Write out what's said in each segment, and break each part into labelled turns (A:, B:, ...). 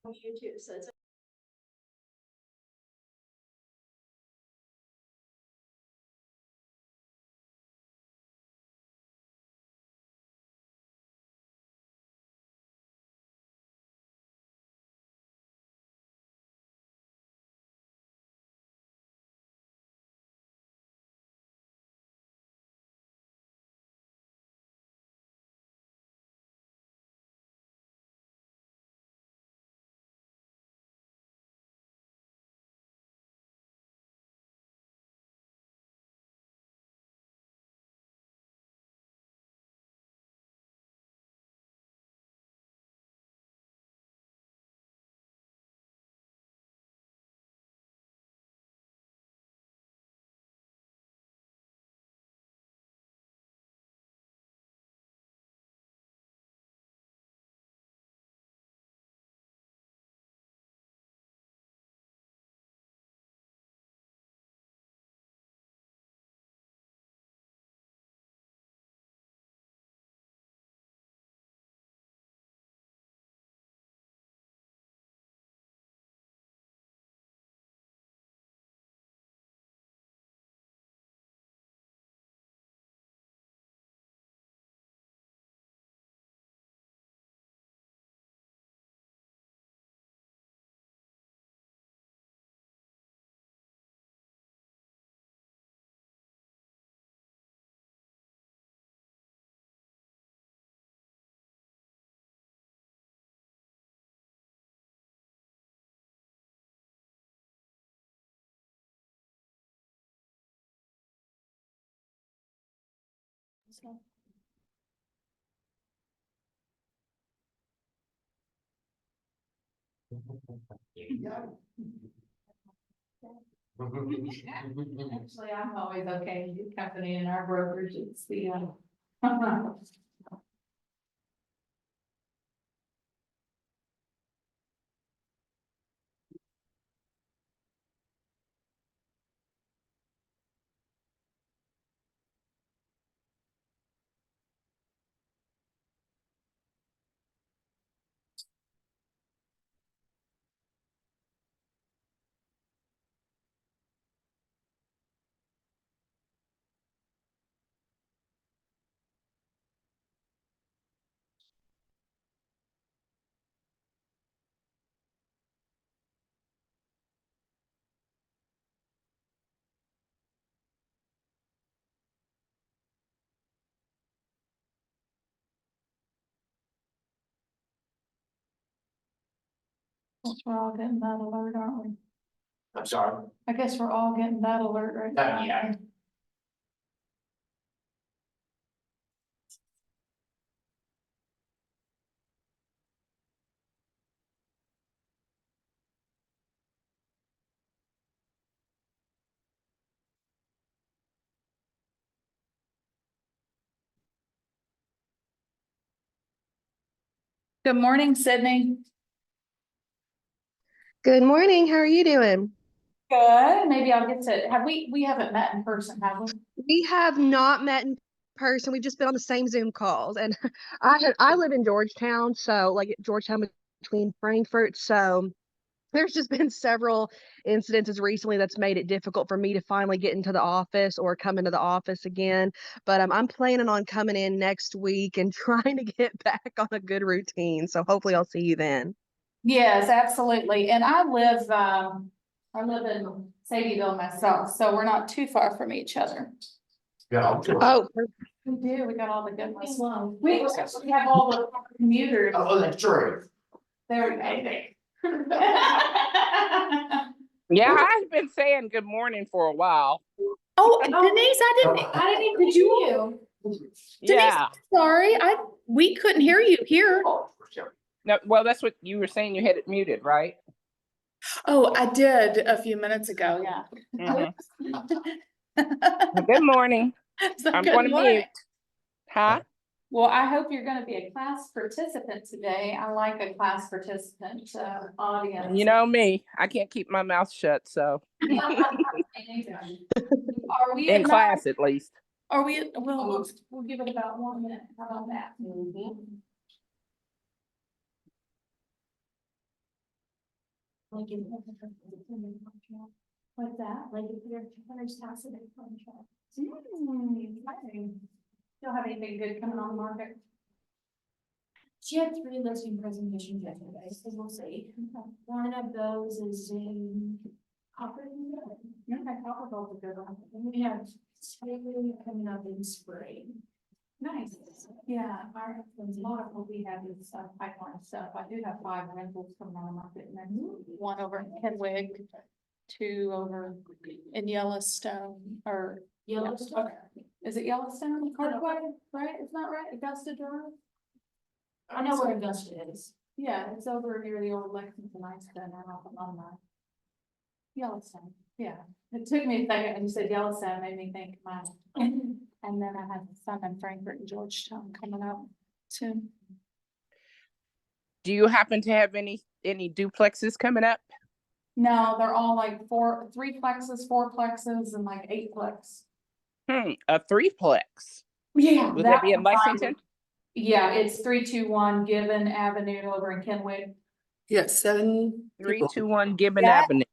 A: You too, so it's so. Actually, I'm always okay to do company in our brokerage. It's the, we're all getting that alert, aren't we?
B: I'm sorry.
A: I guess we're all getting that alert right now.
B: Yeah.
A: Good morning, Sydney.
C: Good morning. How are you doing?
A: Good. Maybe I'll get to, we haven't met in person, have we?
C: We have not met in person. We've just been on the same Zoom calls. And I live in Georgetown, so like Georgetown between Frankfurt. So there's just been several incidences recently that's made it difficult for me to finally get into the office or come into the office again. But I'm planning on coming in next week and trying to get back on a good routine. So hopefully I'll see you then.
A: Yes, absolutely. And I live in Sadieville myself, so we're not too far from each other.
B: Yeah.
C: Oh,
A: We do. We got all the good ones. We have all the commuters.
B: Oh, that's true.
A: There we go.
D: Yeah, I've been saying good morning for a while.
E: Oh, Denise, I didn't even hear you.
D: Yeah.
E: Sorry, we couldn't hear you here.
B: Oh, for sure.
D: No, well, that's what you were saying. You had it muted, right?
E: Oh, I did a few minutes ago.
A: Yeah.
D: Well, good morning.
E: So
D: I'm
E: good
D: going to
E: morning.
D: mute. Huh?
A: Well, I hope you're gonna be a class participant today. I like a class participant, audience.
D: You know me. I can't keep my mouth shut, so
A: Are we
D: in
A: at
D: class at least.
A: Are we, we'll give it about 1 minute. How about that?
E: Like in. What's that? Like if your first house in a contract.
A: Exciting. Don't have anything good coming on the market?
E: She had 3 listing presentations yesterday, so we'll see. One of those is in Copper.
A: Okay, Copperville's a good one.
E: And we have 2 coming up in spring.
A: Nice. Yeah, there's a lot of what we have is pipeline stuff. I do have 5 rentals coming on the market next week. 1 over in Kenwig, 2 over in Yellowstone or
E: Yellowstone.
A: is it Yellowstone? Parkway, right? It's not right? Augusta Drive?
E: I know where Augusta is.
A: Yeah, it's over near the old Lexington Ice Center off of Alumni. Yellowstone, yeah. It took me a second when you said Yellowstone, made me think mine. And then I have some in Frankfurt and Georgetown coming up soon.
D: Do you happen to have any duplexes coming up?
A: No, they're all like 3 plexes, 4 plexes, and like 8 plex.
D: A 3-plex.
A: Yeah.
D: Would that be in
A: one's fine.
D: Lexington?
A: Yeah, it's 321 Gibbon Avenue over in Kenwig.
F: Yeah, 7 people.
D: 321 Gibbon
A: Yeah.
D: Avenue.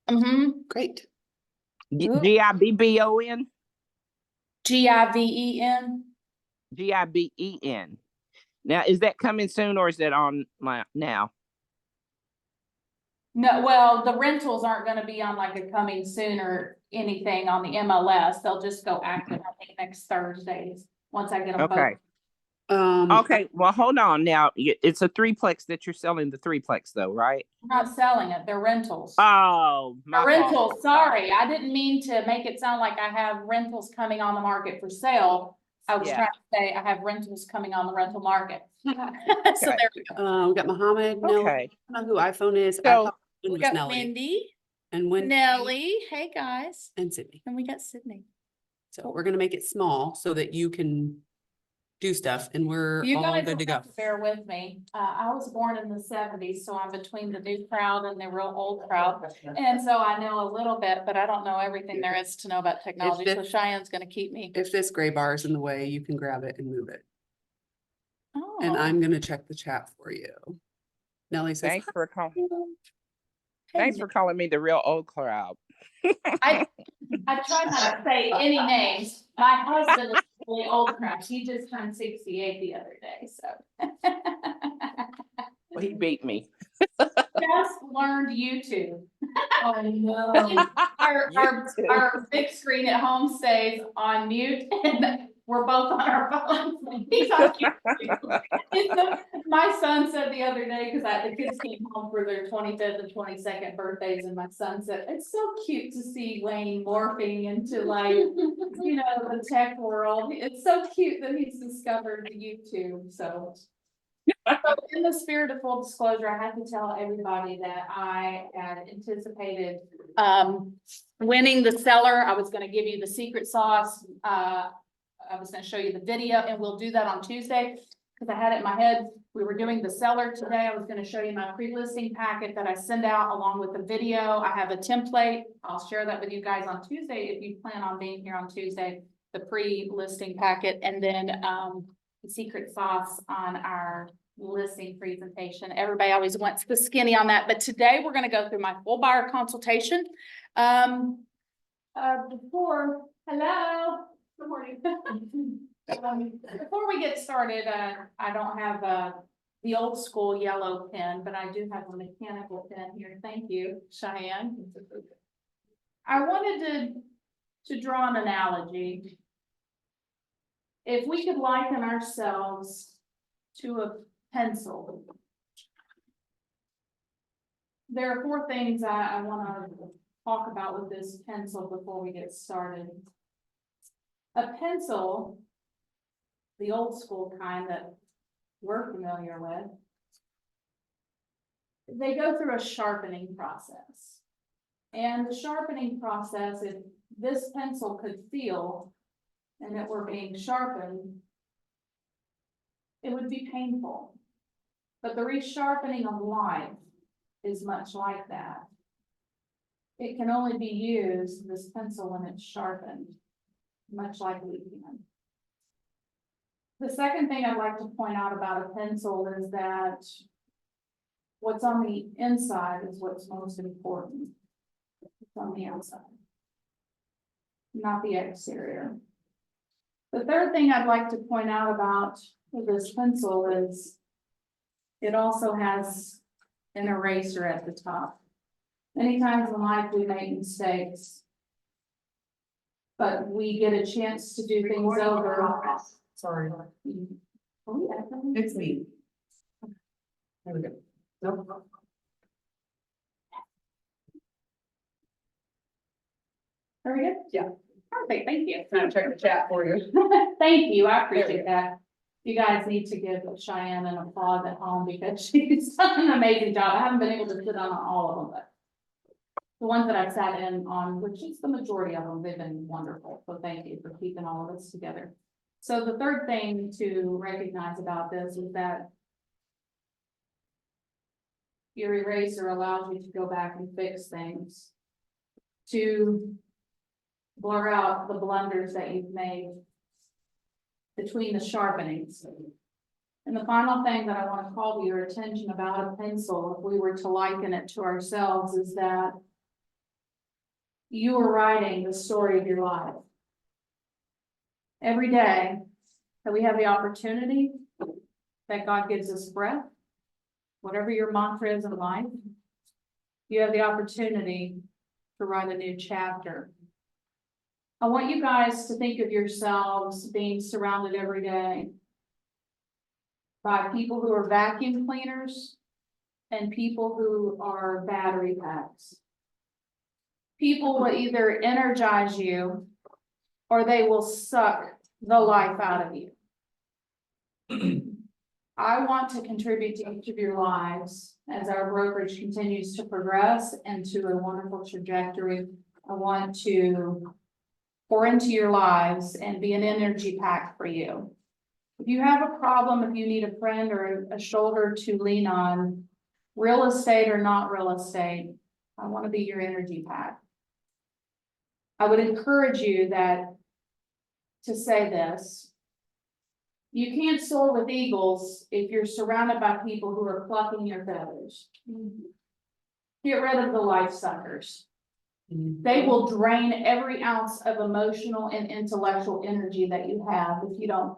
A: Mm-hmm.
F: Great.
A: Ooh.
D: GIBBON?
A: GIVEN.
D: GIBEN. Now, is that coming soon or is that on now?
A: No, well, the rentals aren't gonna be on like a coming soon or anything on the MLS. They'll just go active, I think, next Thursdays, once I get them.
D: Okay.
F: Um,
D: Okay, well, hold on now. It's a 3-plex that you're selling the 3-plex though, right?
A: I'm not selling it, they're rentals.
D: Oh, my
A: They're
D: fault.
A: rentals, sorry, I didn't mean to make it sound like I have rentals coming on the market for sale. I was
D: Yeah.
A: trying to say I have rentals coming on the rental market. So
D: Okay.
A: there we go.
F: we got Mohammed, Nelly,
D: Okay,
F: I don't know who iPhone is. I
D: So,
F: thought it
E: We
F: was
E: got
F: Nelly.
E: Wendy,
F: And Wendy.
E: Nelly, hey guys,
F: And Sydney.
E: and we got Sydney.
F: So we're gonna make it small so that you can do stuff and we're
A: You
F: all
A: guys
F: good
A: will
F: to go.
A: have to bear with me. I was born in the 70s, so I'm between the new crowd and the real old crowd. And so I know a little bit, but I don't know everything there is to know about technology. So
F: this-
A: Cheyenne's gonna keep me.
F: If this gray bar is in the way, you can grab it and move it. And
A: Oh.
F: I'm gonna check the chat for you. Nelly says.
D: thanks for calling.
A: Hey,
D: Thanks for calling me the real old crowd.
A: I try not to say any names. My husband is really old crowd. He just turned 68 the other day, so.
D: Well, he beat me.
A: Just learned YouTube.
E: Oh, no.
A: Our big screen at home stays on mute and we're both on our phones. He's on YouTube. My son said the other day, because the kids came home for their 25th and 22nd birthdays, and my son said, it's so cute to see Wayne morphing into like, you know, the tech world. It's so cute that he's discovered YouTube, so. So in the spirit of full disclosure, I have to tell everybody that I had anticipated winning the seller. I was gonna give you the secret sauce. I was gonna show you the video, and we'll do that on Tuesday, because I had it in my head. We were doing the seller today. I was gonna show you my pre-listing packet that I send out along with the video. I have a template. I'll share that with you guys on Tuesday if you plan on being here on Tuesday, the pre-listing packet, and then the secret sauce on our listing presentation. Everybody always wants the skinny on that, but today we're gonna go through my full buyer consultation. Before, hello, good morning. Before we get started, I don't have the old school yellow pen, but I do have a mechanical pen here. Thank you, Cheyenne. I wanted to draw an analogy. If we could liken ourselves to a pencil. There are 4 things I wanna talk about with this pencil before we get started. A pencil, the old school kind that we're familiar with, they go through a sharpening process. And the sharpening process, if this pencil could feel and it were being sharpened, it would be painful. But the resharpening of life is much like that. It can only be used, this pencil, when it's sharpened, much like we can. The second thing I'd like to point out about a pencil is that what's on the inside is what's most important. It's on the outside. Not the exterior. The third thing I'd like to point out about this pencil is it also has an eraser at the top. Many times in life we make mistakes, but we get a chance to do things over.
F: Sorry,
A: Oh, yeah.
F: it's me. There we go. Nope.
A: Are we good?
F: Yeah.
A: Perfect, thank you.
F: I'll check the chat for you.
A: Thank you, I appreciate that. You guys need to give Cheyenne an applause at home because she's done an amazing job. I haven't been able to sit on all of them, but the ones that I've sat in on, which is the majority of them, they've been wonderful. So thank you for keeping all of us together. So the third thing to recognize about this is that your eraser allows you to go back and fix things, to blur out the blunders that you've made between the sharpenings. And the final thing that I want to call to your attention about a pencil, if we were to liken it to ourselves, is that you are writing the story of your life. Every day that we have the opportunity, that God gives us breath, whatever your mantra is in life, you have the opportunity to write a new chapter. I want you guys to think of yourselves being surrounded every day by people who are vacuum cleaners and people who are battery packs. People will either energize you or they will suck the life out of you. I want to contribute to each of your lives as our brokerage continues to progress into a wonderful trajectory. I want to pour into your lives and be an energy pack for you. If you have a problem, if you need a friend or a shoulder to lean on, real estate or not real estate, I want to be your energy pack. I would encourage you to say this. You can't soar with eagles if you're surrounded by people who are plucking your feathers. Get rid of the life suckers. They will drain every ounce of emotional and intellectual energy that you have if you don't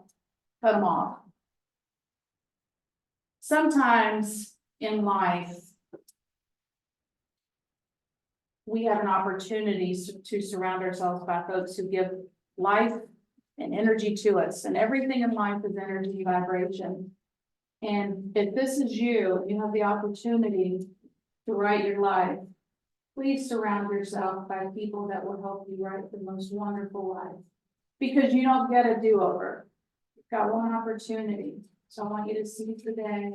A: cut them off. Sometimes in life, we have an opportunity to surround ourselves by folks who give life and energy to us, and everything in life is energy vibration. And if this is you, you have the opportunity to write your life. Please surround yourself by people that will help you write the most wonderful life, because you don't get a do-over. You've got one opportunity. So I want you to seize the day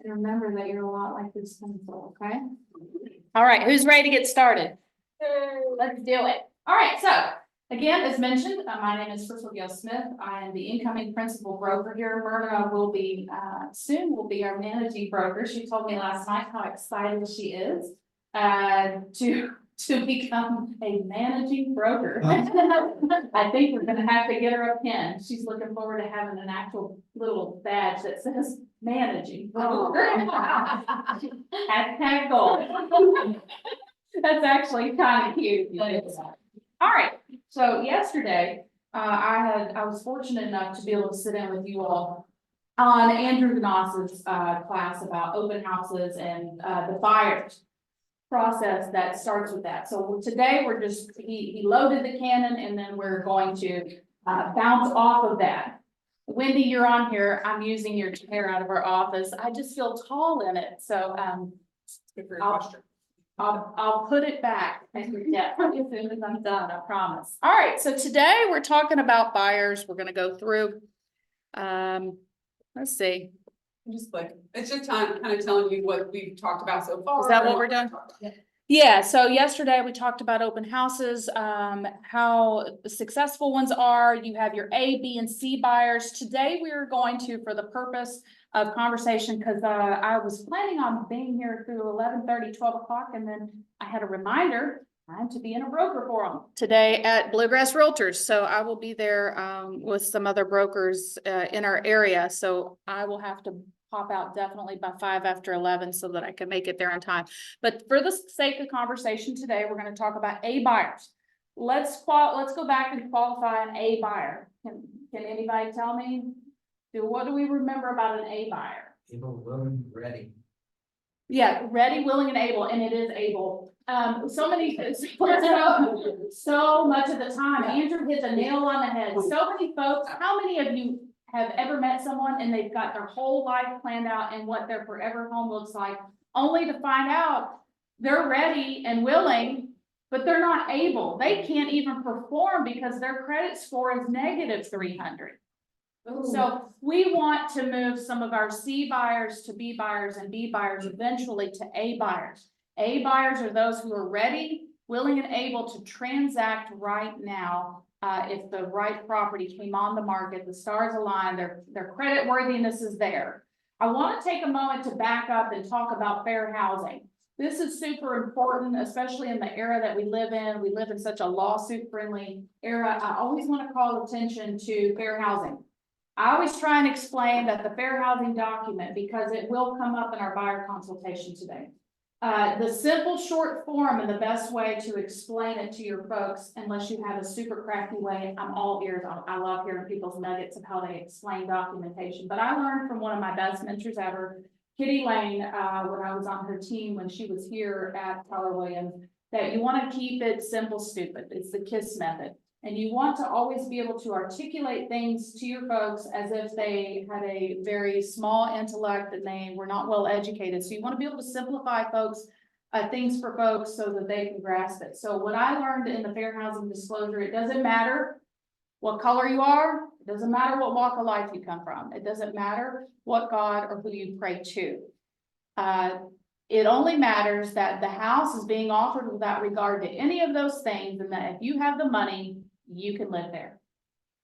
A: and remember that you're a lot like this pencil, okay? All right, who's ready to get started? Let's do it. All right, so again, as mentioned, my name is Crystal Gail Smith. I am the incoming principal broker here. Myrna will be soon will be our managing broker. She told me last night how excited she is to become a managing broker. I think we're gonna have to get her a pin. She's looking forward to having an actual little badge that says managing broker. Hashtag goal. That's actually kind of cute. All right, so yesterday, I was fortunate enough to be able to sit in with you all on Andrew Gnoss's class about open houses and the buyers process that starts with that. So today we're just, he loaded the cannon and then we're going to bounce off of that. Wendy, you're on here. I'm using your chair out of our office. I just feel tall in it. So I'll put it back and yeah, as soon as I'm done, I promise. All right, so today we're talking about buyers. We're gonna go through, let's see.
F: Just like, it's just kind of telling you what we've talked about so far.
A: Is that what we're doing? Yeah, so yesterday we talked about open houses, how successful ones are. You have your A, B, and C buyers. Today we are going to, for the purpose of conversation, because I was planning on being here through 11:30, 12 o'clock, and then I had a reminder I'm to be in a broker forum today at Bluegrass Realtors. So I will be there with some other brokers in our area. So I will have to pop out definitely by 11 so that I can make it there on time. But for the sake of conversation today, we're gonna talk about A buyers. Let's go back and qualify an A buyer. Can anybody tell me? What do we remember about an A buyer?
B: Able, willing, ready.
A: Yeah, ready, willing, and able, and it is able. So much of the time, Andrew hits a nail on the head. So many folks, how many of you have ever met someone and they've got their whole life planned out and what their forever home looks like, only to find out they're ready and willing, but they're not able. They can't even perform because their credit score is negative 300. So we want to move some of our C buyers to B buyers and B buyers eventually to A buyers. A buyers are those who are ready, willing, and able to transact right now. If the right property came on the market, the stars align, their credit worthiness is there. I want to take a moment to back up and talk about fair housing. This is super important, especially in the era that we live in. We live in such a lawsuit-friendly era. I always want to call attention to fair housing. I always try and explain that the fair housing document, because it will come up in our buyer consultation today. The simple short form and the best way to explain it to your folks, unless you have a super crafty way, I'm all ears. I love hearing people's nuggets of how they explain documentation. But I learned from one of my best mentors ever, Kitty Lane, when I was on her team, when she was here at Keller Williams, that you want to keep it simple, stupid. It's the KISS method. And you want to always be able to articulate things to your folks as if they had a very small intellect and they were not well educated. So you want to be able to simplify things for folks so that they can grasp it. So what I learned in the fair housing disclosure, it doesn't matter what color you are. It doesn't matter what walk of life you come from. It doesn't matter what God or who you pray to. It only matters that the house is being offered without regard to any of those things, and that if you have the money, you can live there.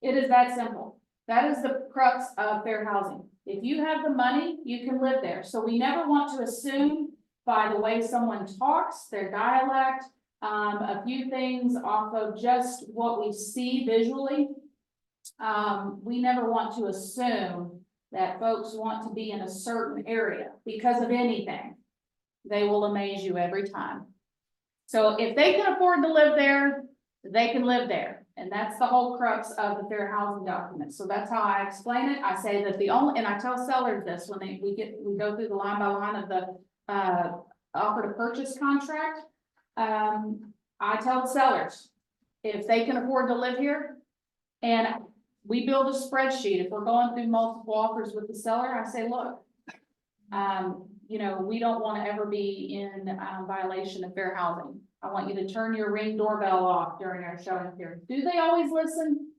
A: It is that simple. That is the crux of fair housing. If you have the money, you can live there. So we never want to assume by the way someone talks, their dialect, a few things off of just what we see visually. We never want to assume that folks want to be in a certain area because of anything. They will amaze you every time. So if they can afford to live there, they can live there. And that's the whole crux of the fair housing document. So that's how I explain it. I say that and I tell sellers this when we go through the line by line of the offer to purchase contract. I tell sellers, if they can afford to live here, and we build a spreadsheet, if we're going through multiple offers with the seller, I say, look, we don't want to ever be in violation of fair housing. I want you to turn your Ring doorbell off during our showing period. Do they always listen?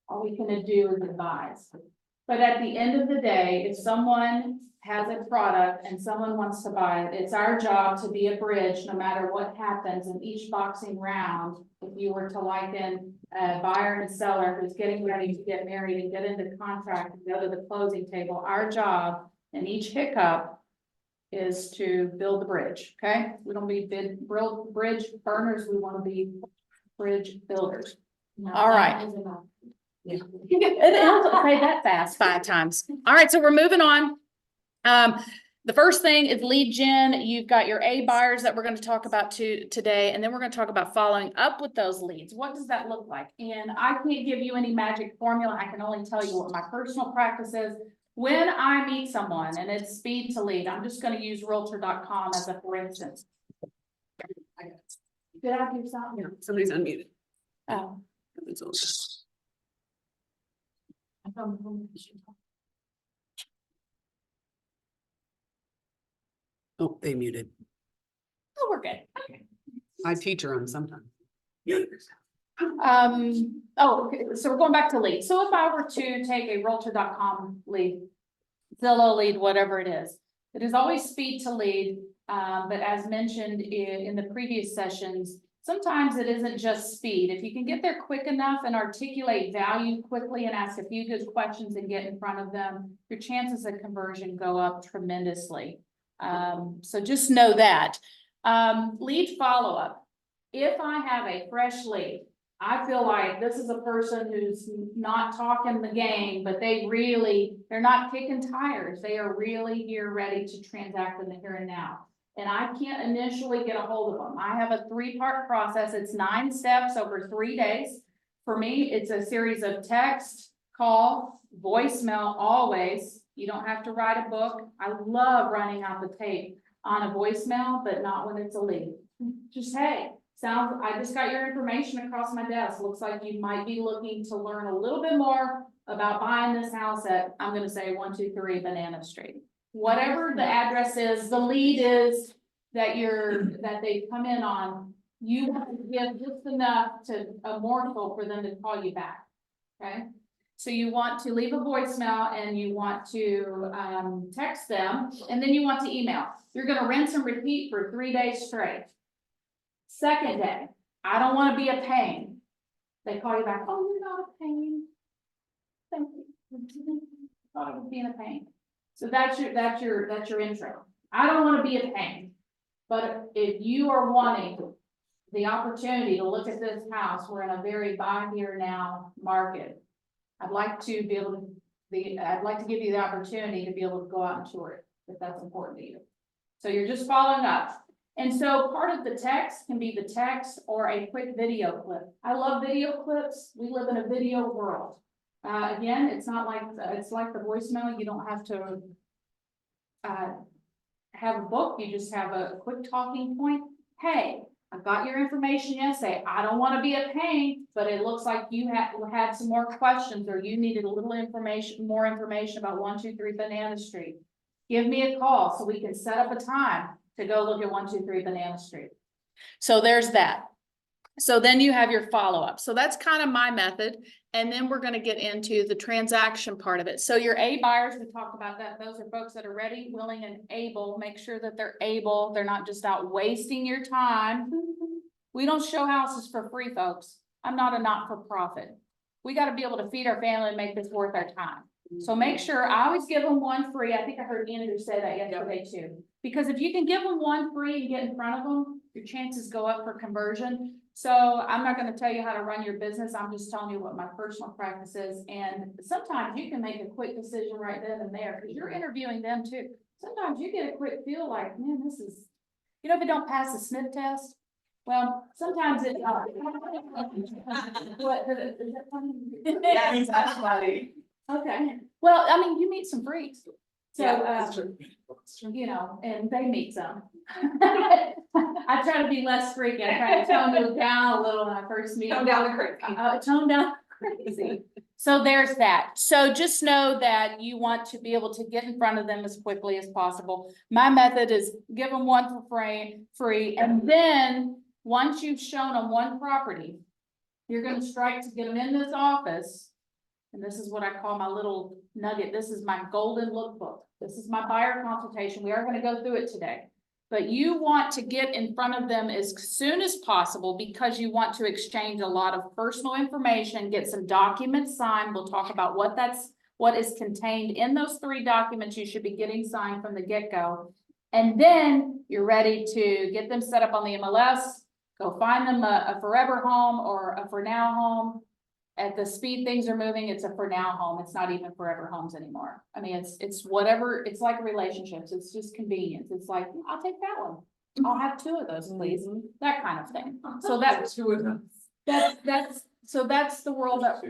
A: All we can do is advise. But at the end of the day, if someone has a product and someone wants to buy it, it's our job to be a bridge no matter what happens in each boxing round. If you were to liken a buyer and a seller who's getting ready to get married and get into contract and go to the closing table, our job in each hiccup is to build the bridge, okay? We don't be bridge burners, we want to be bridge builders. All right. It is, say that fast 5 times. All right, so we're moving on. The first thing is lead gen. You've got your A buyers that we're going to talk about today, and then we're going to talk about following up with those leads. What does that look like? And I can't give you any magic formula. I can only tell you what my personal practice is. When I meet someone and it's speed to lead, I'm just going to use realtor.com as a for instance. Did I do something?
F: Yeah, somebody's unmuted.
A: Oh.
F: Oh, they muted.
A: Oh, we're good.
F: I teacher them sometimes.
A: Okay, so we're going back to lead. So if I were to take a realtor.com lead, Zillow lead, whatever it is always speed to lead. But as mentioned in the previous sessions, sometimes it isn't just speed. If you can get there quick enough and articulate value quickly and ask a few good questions and get in front of them, your chances of conversion go up tremendously. So just know that. Lead follow-up. If I have a fresh lead, I feel like this is a person who's not talking the game, but they really They're not kicking tires. They are really here ready to transact in the here and now. And I can't initially get a hold of them. I have a 3-part process. It's 9 steps over 3 days. For me, it's a series of text, call, voicemail, always. You don't have to write a book. I love running out the tape on a voicemail, but not when it's a lead. Just, hey, I just got your information across my desk. Looks like you might be looking to learn a little bit more about buying this house at, I'm gonna say 123 Banana Street. Whatever the address is, the lead is that they've come in on, you want to give just enough to a morsel for them to call you back, okay? So you want to leave a voicemail and you want to, text them, and then you want to email. You're gonna rinse and repeat for 3 days straight. Second day, I don't wanna be a pain. They call you back, oh, you're not a pain. Thank you. Thought it was being a pain. So that's your intro. I don't wanna be a pain. But if you are wanting the opportunity to look at this house, we're in a very buy here now market. I'd like to give you the opportunity to be able to go out and tour it, if that's important to you. So you're just following up. And so part of the text can be the text or a quick video clip. I love video clips. We live in a video world. Again, it's not like, it's like the voicemail. You don't have to have a book. You just have a quick talking point. Hey, I got your information yesterday. I don't want to be a pain, but it looks like you had some more questions, or you needed a little more information about 123 Banana Street. Give me a call so we can set up a time to go look at 123 Banana Street. So there's that. So then you have your follow-up. So that's kind of my method. And then we're going to get into the transaction part of it. So your A buyers, we talked about that. Those are folks that are ready, willing, and able. Make sure that they're able. They're not just out wasting your time. We don't show houses for free, folks. I'm not a not-for-profit. We got to be able to feed our family and make this worth our time. So make sure, I always give them one free. I think I heard Andrew say that yesterday too. Because if you can give them one free and get in front of them, your chances go up for conversion. So I'm not going to tell you how to run your business. I'm just telling you what my personal practice is. And sometimes you can make a quick decision right then and there, because you're interviewing them too. Sometimes you get a quick feel like, man, this is, if you don't pass the sniff test, well, sometimes it. What, is that funny?
G: Yes, that's funny.
A: Okay, well, I mean, you meet some freaks. So,
G: Yeah, that's true.
A: you know, and they meet some. I try to be less freaky. I try to tone it down a little when I first meet.
G: Tone down the crazy.
A: Tone down crazy. So there's that. So just know that you want to be able to get in front of them as quickly as possible. My method is give them one for free, and then once you've shown them one property, you're going to strike to get them in this office. And this is what I call my little nugget. This is my golden lookbook. This is my buyer consultation. We are going to go through it today. But you want to get in front of them as soon as possible, because you want to exchange a lot of personal information, get some documents signed. We'll talk about what is contained in those 3 documents you should be getting signed from the get-go. And then you're ready to get them set up on the MLS, go find them a forever home or a for now home. At the speed things are moving, it's a for now home. It's not even forever homes anymore. I mean, it's whatever, it's like relationships. It's just convenience. It's like, I'll take that one. I'll have 2 of those, please. That kind of thing. So that's
G: 2 of them.
A: that's the world that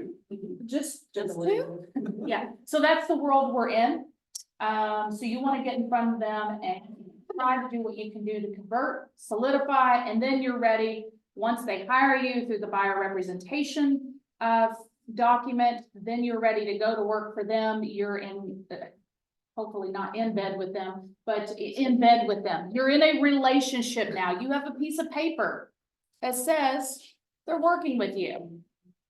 A: just 2. Yeah. So that's the world we're in. So you want to get in front of them and try to do what you can do to convert, solidify, and then you're ready. Once they hire you through the buyer representation document, then you're ready to go to work for them. You're in, hopefully not in bed with them, but in bed with them. You're in a relationship now. You have a piece of paper that says they're working with you.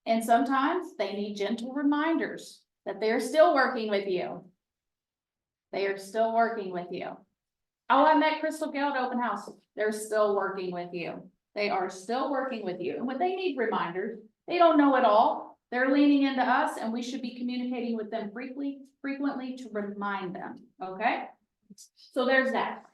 A: And sometimes they need gentle reminders that they're still working with you. They are still working with you. Oh, I met Crystal Gale at open house. They're still working with you. They are still working with you. And when they need reminders, they don't know it all. They're leaning into us, and we should be communicating with them frequently to remind them, okay? So there's that.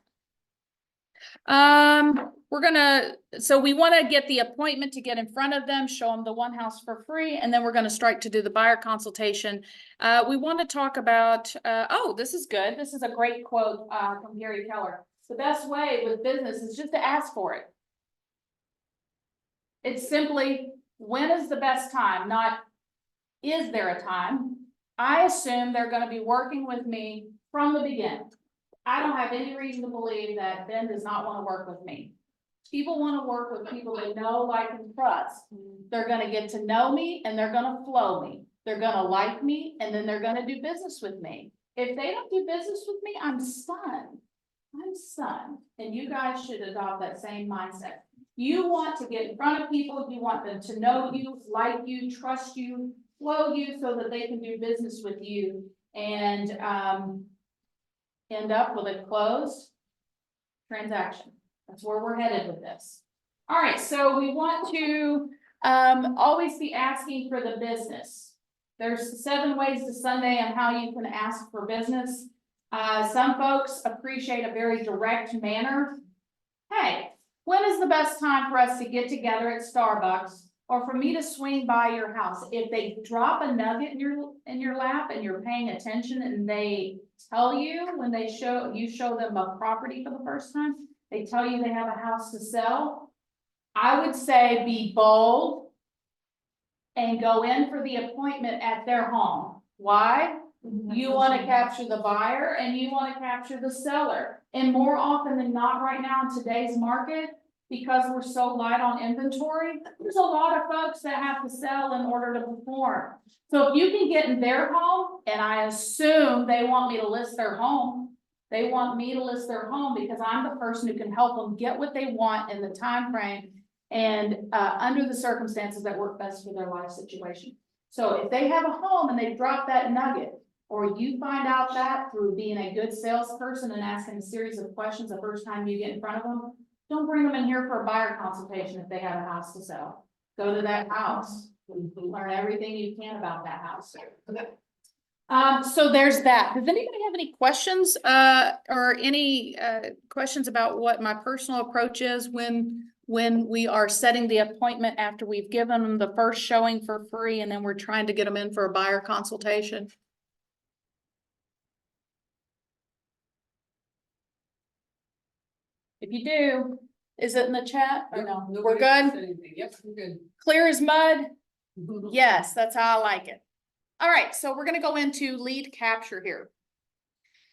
A: So we want to get the appointment to get in front of them, show them the one house for free, and then we're going to strike to do the buyer consultation. We want to talk about, oh, this is good. This is a great quote, from Gary Keller. The best way with business is just to ask for it. It's simply, when is the best time? Not, is there a time? I assume they're going to be working with me from the beginning. I don't have any reason to believe that Ben does not want to work with me. People want to work with people they know, like, and trust. They're going to get to know me and they're going to flow me. They're going to like me and then they're going to do business with me. If they don't do business with me, I'm stunned. I'm stunned. And you guys should adopt that same mindset. You want to get in front of people. You want them to know you, like you, trust you, flow you so that they can do business with you and end up with a closed transaction. That's where we're headed with this. All right, so we want to always be asking for the business. There's 7 ways to Sunday on how you can ask for business. Some folks appreciate a very direct manner. Hey, when is the best time for us to get together at Starbucks or for me to swing by your house? If they drop a nugget in your lap and you're paying attention and they tell you when they show them a property for the first time, they tell you they have a house to sell, I would say be bold and go in for the appointment at their home. Why? You want to capture the buyer and you want to capture the seller. And more often than not right now in today's market, because we're so light on inventory, there's a lot of folks that have to sell in order to perform. So if you can get in their home, and I assume they want me to list their home, they want me to list their home because I'm the person who can help them get what they want in the time frame and under the circumstances that work best for their life situation. So if they have a home and they drop that nugget, or you find out that through being a good salesperson and asking a series of questions the first time you get in front of them, don't bring them in here for a buyer consultation if they have a house to sell. Go to that house, learn everything you can about that house. So there's that. Does anybody have any questions or any questions about what my personal approach is when we are setting the appointment after we've given them the first showing for free and then we're trying to get them in for a buyer consultation? If you do, is it in the chat or no? We're good?
G: Yep, we're good.
A: Clear as mud? Yes, that's how I like it. All right, so we're gonna go into lead capture here.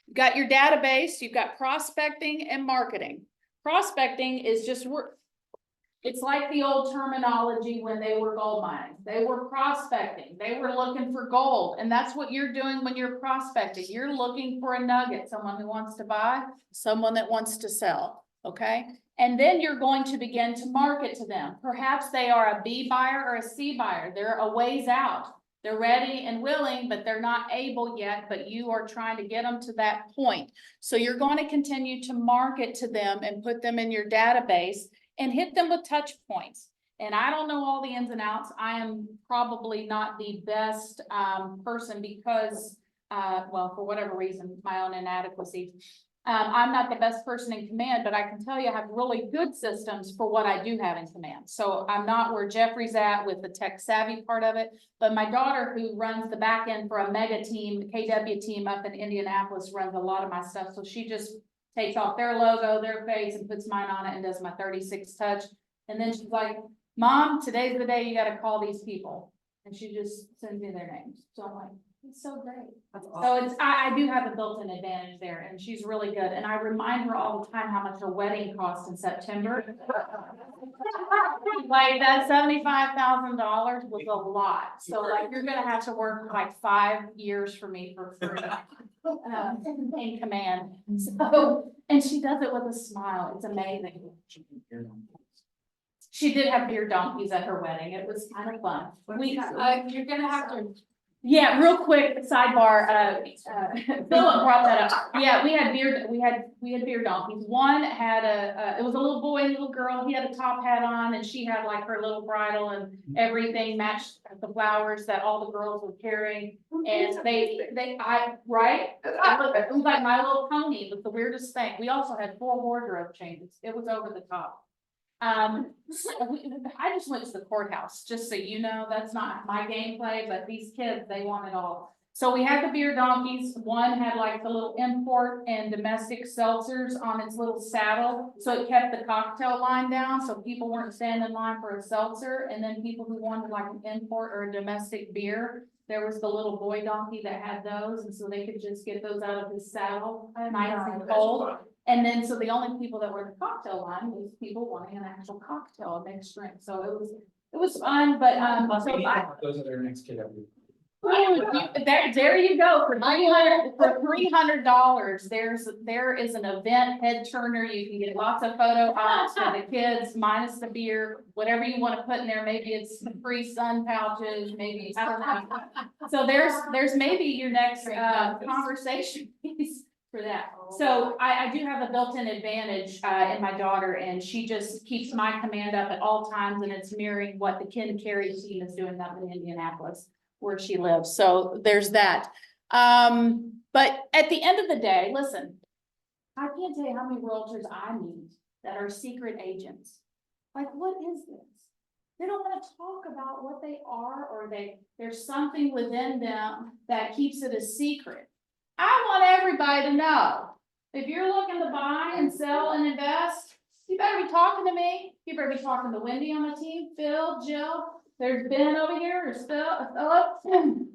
A: You've got your database, you've got prospecting and marketing. Prospecting is just work. It's like the old terminology when they were gold mining. They were prospecting, they were looking for gold. And that's what you're doing when you're prospecting. You're looking for a nugget, someone who wants to buy, someone that wants to sell, okay? And then you're going to begin to market to them. Perhaps they are a B buyer or a C buyer. They're a ways out. They're ready and willing, but they're not able yet, but you are trying to get them to that point. So you're going to continue to market to them and put them in your database and hit them with touch points. And I don't know all the ins and outs. I am probably not the best person because, well, for whatever reason, my own inadequacy. I'm not the best person in command, but I can tell you I have really good systems for what I do have in command. So I'm not where Jeffrey's at with the tech savvy part of it, but my daughter who runs the back end for a mega team, KW team up in Indianapolis, runs a lot of my stuff. So she just takes off their logo, their face, and puts mine on it and does my 36 touch. And then she's like, Mom, today's the day you got to call these people. And she just sends me their names. So I'm like, it's so great. So it's, I do have a built-in advantage there, and she's really good. And I remind her all the time how much her wedding cost in September. Like that $75,000 was a lot. So like you're gonna have to work like 5 years for me for free in command. So, and she does it with a smile. It's amazing. She did have beer donkeys at her wedding. It was kind of fun. You're gonna have to Yeah, real quick sidebar, Philip brought that up. Yeah, we had beer donkeys. One had it was a little boy and little girl. He had a top hat on and she had like her little bridle and everything matched the flowers that all the girls were carrying. And right? It was like My Little Pony. It was the weirdest thing. We also had 4 wardrobe changes. It was over the top. I just went to the courthouse, just so you know, that's not my gameplay, but these kids, they want it all. So we had the beer donkeys, one had like the little import and domestic seltzers on its little saddle. So it kept the cocktail line down, so people weren't standing in line for a seltzer, and then people who wanted like an import or a domestic beer. There was the little boy donkey that had those, and so they could just get those out of his saddle, nice and cold. And then, so the only people that were in the cocktail line was people wanting an actual cocktail, a mixed drink, so it was fun, but,
B: Those are their next kid.
A: there you go, for $300, there is an event head turner, you can get lots of photo ops for the kids, minus the beer, whatever you wanna put in there, maybe it's free sun pouches, maybe, I don't know. So there's maybe your next, conversation piece for that. So I do have a built-in advantage in my daughter, and she just keeps my command up at all times, and it's mirroring what the Ken Carey team is doing up in Indianapolis, where she lives. So there's that. But at the end of the day, listen, I can't tell you how many realtors I meet that are secret agents. Like, what is this? They don't want to talk about what they are, or there's something within them that keeps it a secret. I want everybody to know, if you're looking to buy and sell and invest, you better be talking to me. You better be talking to Wendy on my team, Phil, Jill, there's Ben over here, there's Philip, and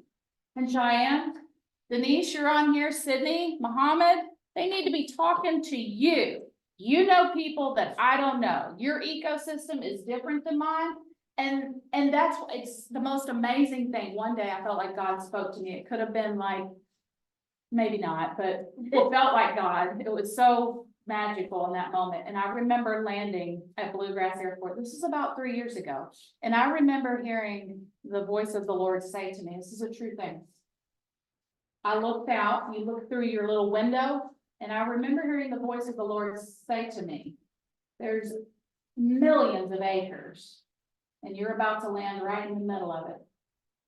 A: Cheyenne. Denise, you're on here, Sydney, Mohammed, they need to be talking to you. You know people that I don't know. Your ecosystem is different than mine. And that's, it's the most amazing thing. One day I felt like God spoke to me. It could have been like, maybe not, but it felt like God. It was so magical in that moment. And I remember landing at Bluegrass Airport. This is about 3 years ago. And I remember hearing the voice of the Lord say to me, this is a true thing. I looked out, you look through your little window, and I remember hearing the voice of the Lord say to me, there's millions of acres, and you're about to land right in the middle of it.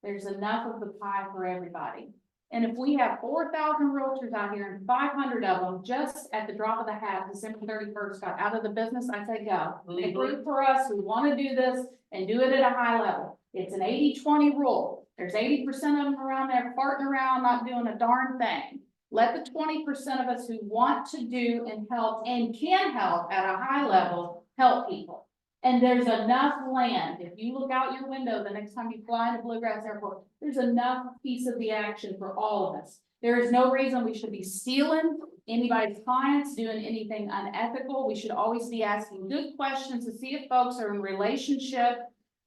A: There's enough of the pie for everybody. And if we have 4,000 realtors out here and 500 of them just at the drop of the hat, December 31st got out of the business, I say go. Make room for us. We want to do this and do it at a high level. It's an 80-20 rule. There's 80% of them around there farting around, not doing a darn thing. Let the 20% of us who want to do and help and can help at a high level, help people. And there's enough land. If you look out your window the next time you fly into Bluegrass Airport, there's enough piece of the action for all of us. There is no reason we should be stealing anybody's clients, doing anything unethical. We should always be asking good questions to see if folks are in relationship.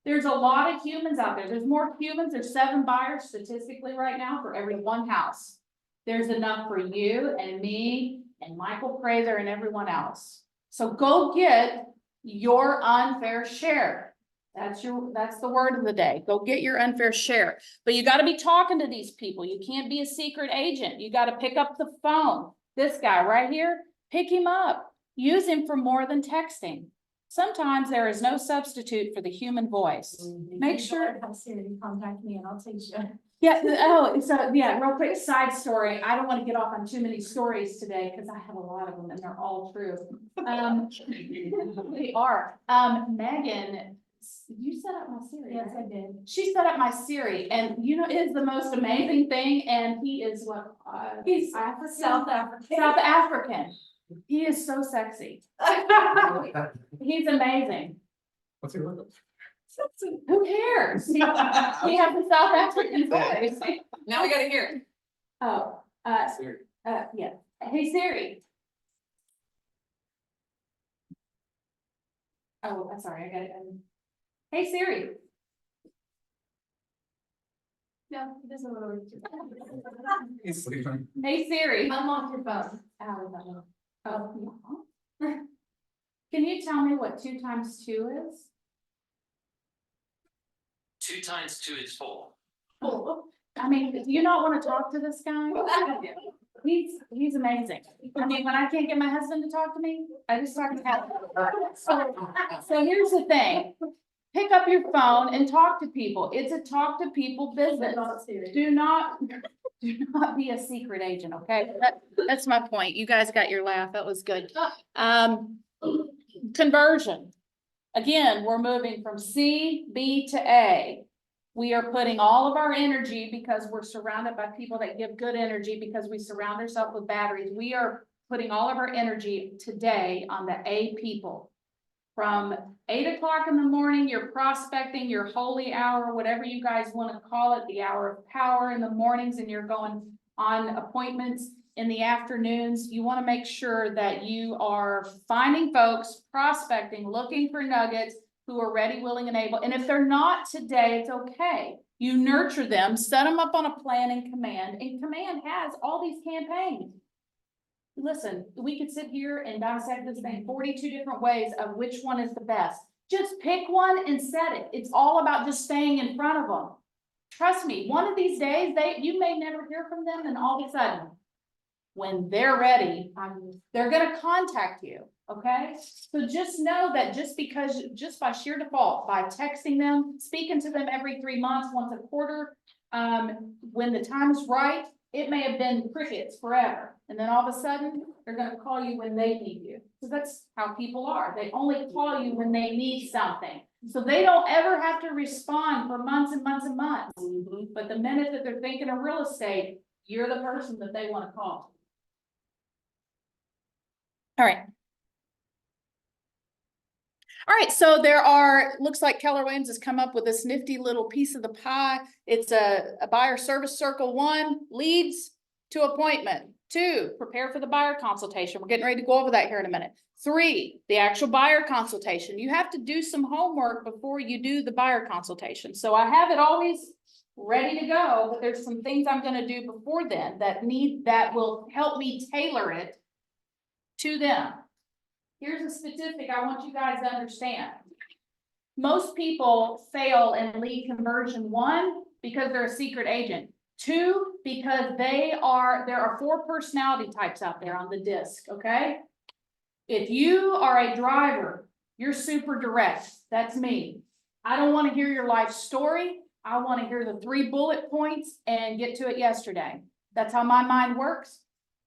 A: There's a lot of humans out there. There's more humans. There's 7 buyers statistically right now for every 1 house. There's enough for you and me and Michael Prather and everyone else. So go get your unfair share. That's the word of the day. Go get your unfair share. But you got to be talking to these people. You can't be a secret agent. You got to pick up the phone. This guy right here, pick him up. Use him for more than texting. Sometimes there is no substitute for the human voice. Make sure.
E: Contact me and I'll teach you.
A: Yeah, oh, so yeah, real quick side story. I don't want to get off on too many stories today because I have a lot of them and they're all true. They are. Megan, you set up my Siri.
E: Yes, I did.
A: She set up my Siri, and you know, it is the most amazing thing. And he is what? He's African?
E: South African.
A: South African. He is so sexy. He's amazing.
B: What's it look?
A: Who cares? He has a South African voice.
G: Now we gotta hear it.
A: Oh, yeah. Hey Siri. Oh, I'm sorry, I got it. Hey Siri.
E: No, he doesn't want to.
B: He's sleeping.
A: Hey Siri.
E: Unlock your phone.
A: Oh, yeah. Can you tell me what 2 times 2 is?
H: 2 times 2 is 4.
A: Oh, I mean, do you not want to talk to this guy? He's amazing. I mean, when I can't get my husband to talk to me, I just talk to him. So here's the thing. Pick up your phone and talk to people. It's a talk to people business. Do not be a secret agent, okay? That's my point. You guys got your laugh. That was good. Conversion. Again, we're moving from C, B to A. We are putting all of our energy because we're surrounded by people that give good energy because we surround ourselves with batteries. We are putting all of our energy today on the A people. From 8 o'clock in the morning, you're prospecting your holy hour, whatever you guys want to call it, the hour of power in the mornings, and you're going on appointments in the afternoons. You want to make sure that you are finding folks, prospecting, looking for nuggets who are ready, willing, and able. And if they're not today, it's okay. You nurture them, set them up on a plan in Command, and Command has all these campaigns. Listen, we could sit here and dissect this thing 42 different ways of which one is the best. Just pick one and set it. It's all about just staying in front of them. Trust me, one of these days, you may never hear from them, and all of a sudden, when they're ready, they're gonna contact you, okay? So just know that just by sheer default, by texting them, speaking to them every 3 months, once a quarter, when the time is right, it may have been crickets forever. And then all of a sudden, they're gonna call you when they need you. Because that's how people are. They only call you when they need something. So they don't ever have to respond for months and months and months. But the minute that they're thinking of real estate, you're the person that they want to call. All right. All right, so looks like Keller Williams has come up with this nifty little piece of the pie. It's a buyer service circle. 1, leads to appointment. 2, prepare for the buyer consultation. We're getting ready to go over that here in a minute. 3, the actual buyer consultation. You have to do some homework before you do the buyer consultation. So I have it always ready to go, but there's some things I'm gonna do before then that will help me tailor it to them. Here's a statistic I want you guys to understand. Most people fail in lead conversion. 1, because they're a secret agent. 2, because there are 4 personality types out there on the disc, okay? If you are a driver, you're super direct. That's me. I don't want to hear your life story. I want to hear the 3 bullet points and get to it yesterday. That's how my mind works.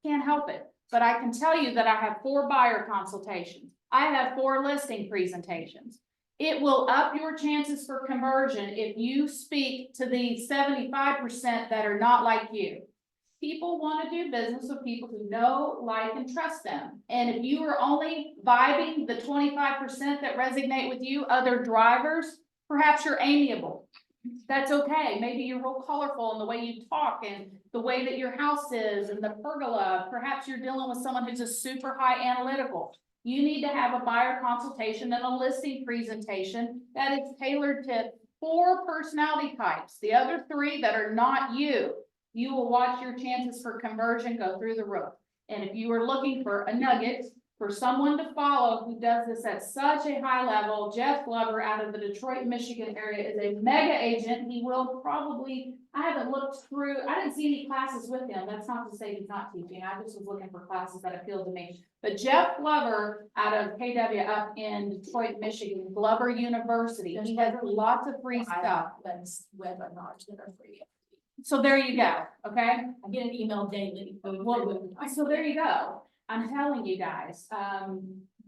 A: Can't help it. But I can tell you that I have 4 buyer consultations. I have 4 listing presentations. It will up your chances for conversion if you speak to the 75% that are not like you. People want to do business with people who know, like, and trust them. And if you are only vibing the 25% that resonate with you, other drivers, perhaps you're amiable. That's okay. Maybe you're real colorful in the way you talk and the way that your house is and the pergola. Perhaps you're dealing with someone who's a super high analytical. You need to have a buyer consultation and a listing presentation that is tailored to 4 personality types. The other 3 that are not you, you will watch your chances for conversion go through the roof. And if you are looking for a nugget, for someone to follow who does this at such a high level, Jeff Glover out of the Detroit, Michigan area is a mega agent. He will probably, I haven't looked through, I didn't see any classes with him. That's not to say he's not teaching. I just was looking for classes that appealed to me. But Jeff Glover out of KW up in Detroit, Michigan, Glover University. He has lots of free stuff.
E: Webinars that are free.
A: So there you go, okay?
E: I get an email daily.
A: So there you go. I'm telling you guys,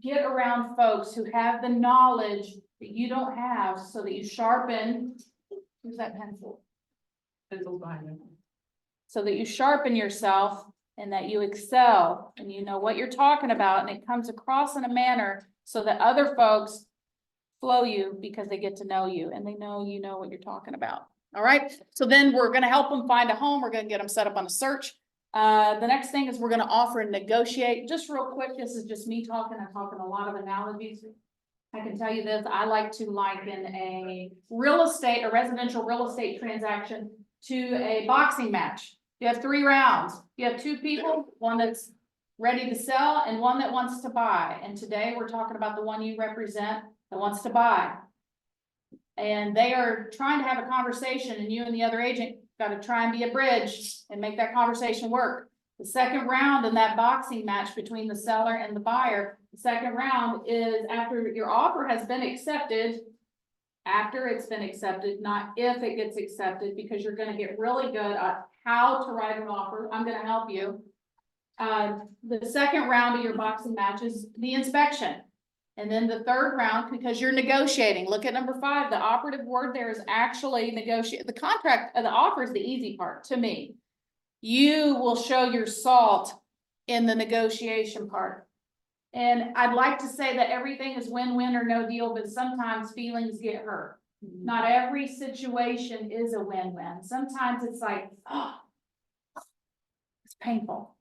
A: get around folks who have the knowledge that you don't have so that you sharpen. Who's that pencil? So that you sharpen yourself and that you excel and you know what you're talking about and it comes across in a manner so that other folks flow you because they get to know you and they know you know what you're talking about. All right. So then we're going to help them find a home. We're going to get them set up on a search. The next thing is we're going to offer and negotiate. Just real quick, this is just me talking. I'm talking a lot of analogies. I can tell you this, I like to liken a residential real estate transaction to a boxing match. You have 3 rounds. You have 2 people, one that's ready to sell and one that wants to buy. And today we're talking about the one you represent that wants to buy. And they are trying to have a conversation and you and the other agent Gotta try and be a bridge and make that conversation work. The second round in that boxing match between the seller and the buyer, the second round is after your offer has been accepted. After it's been accepted, not if it gets accepted, because you're gonna get really good at how to write an offer. I'm gonna help you. The second round of your boxing match is the inspection. And then the third round, because you're negotiating, look at number 5, the operative word there is actually negotiate. The contract, the offer is the easy part to me. You will show your salt in the negotiation part. And I'd like to say that everything is win-win or no deal, but sometimes feelings get hurt. Not every situation is a win-win. Sometimes it's like, oh, it's painful,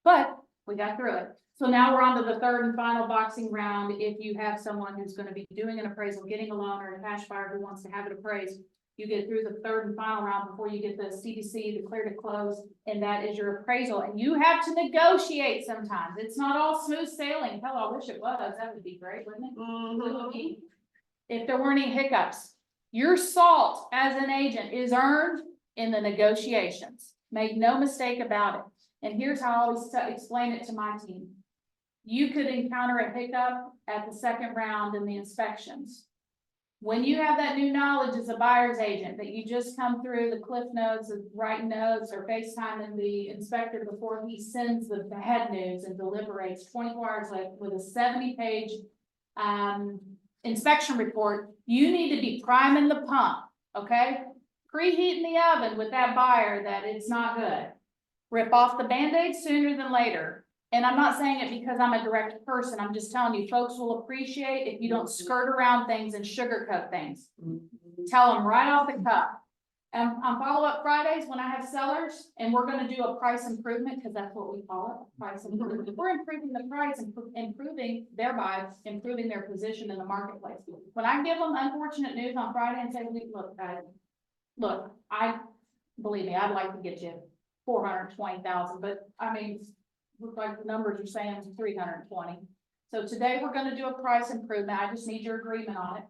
A: but we got through it. So now we're on to the third and final boxing round. If you have someone who's going to be doing an appraisal, getting a loan, or a cash buyer who wants to have it appraised, you get through the third and final round before you get the CDC, the clear to close, and that is your appraisal. And you have to negotiate sometimes. It's not all smooth sailing. Hell, I wish it was. That would be great, wouldn't it? If there weren't any hiccups. Your salt as an agent is earned in the negotiations. Make no mistake about it. And here's how I always explain it to my team. You could encounter a hiccup at the second round in the inspections. When you have that new knowledge as a buyer's agent, that you just come through the cliff notes of writing notes or FaceTiming the inspector before he sends the bad news and deliberates 24 hours later with a 70-page inspection report, you need to be priming the pump, okay? Preheating the oven with that buyer that it's not good. Rip off the Band-Aid sooner than later. And I'm not saying it because I'm a direct person. I'm just telling you, folks will appreciate if you don't skirt around things and sugarcoat things. Tell them right off the cuff. And on follow-up Fridays, when I have sellers, and we're gonna do a price improvement, because that's what we call it, price improvement. We're improving the price and improving thereby improving their position in the marketplace. When I give them unfortunate news on Friday and say, look, guys, look, believe me, I'd like to get you 420,000, but I mean, look like the numbers are saying it's 320. So today we're gonna do a price improvement. I just need your agreement on it.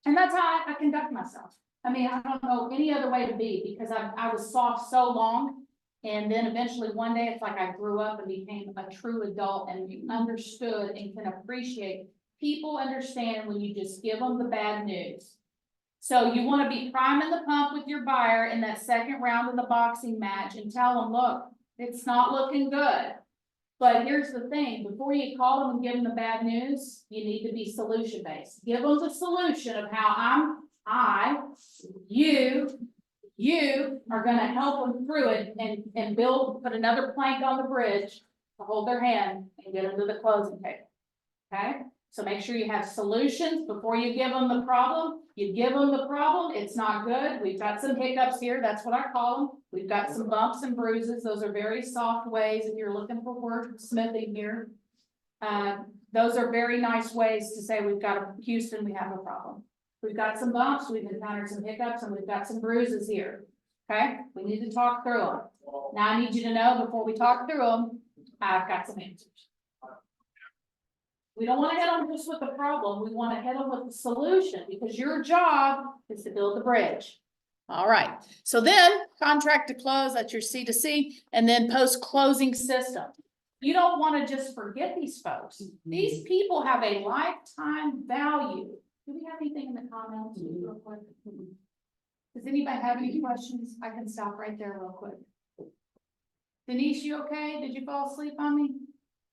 A: And that's how I conduct myself. I mean, I don't know any other way to be, because I was soft so long. And then eventually one day it's like I grew up and became a true adult and understood and can appreciate. People understand when you just give them the bad news. So you want to be priming the pump with your buyer in that second round of the boxing match and tell them, look, it's not looking good. But here's the thing, before you call them and give them the bad news, you need to be solution based. Give them the solution of how you are gonna help them through it and put another plank on the bridge to hold their hand and get them to the closing table. Okay? So make sure you have solutions before you give them the problem. You give them the problem, it's not good. We've got some hiccups here. That's what I call them. We've got some bumps and bruises. Those are very soft ways if you're looking for wordsmithing here. Those are very nice ways to say we've got Houston, we have a problem. We've got some bumps, we've encountered some hiccups, and we've got some bruises here. Okay, we need to talk through them. Now I need you to know before we talk through them, I've got some answers. We don't want to hit them just with the problem. We want to hit them with the solution, because your job is to build the bridge. All right. So then contract to close, that's your C2C, and then post-closing system. You don't want to just forget these folks. These people have a lifetime value. Do we have anything in the comments real quick? Does anybody have any questions? I can stop right there real quick. Denise, you okay? Did you fall asleep on me?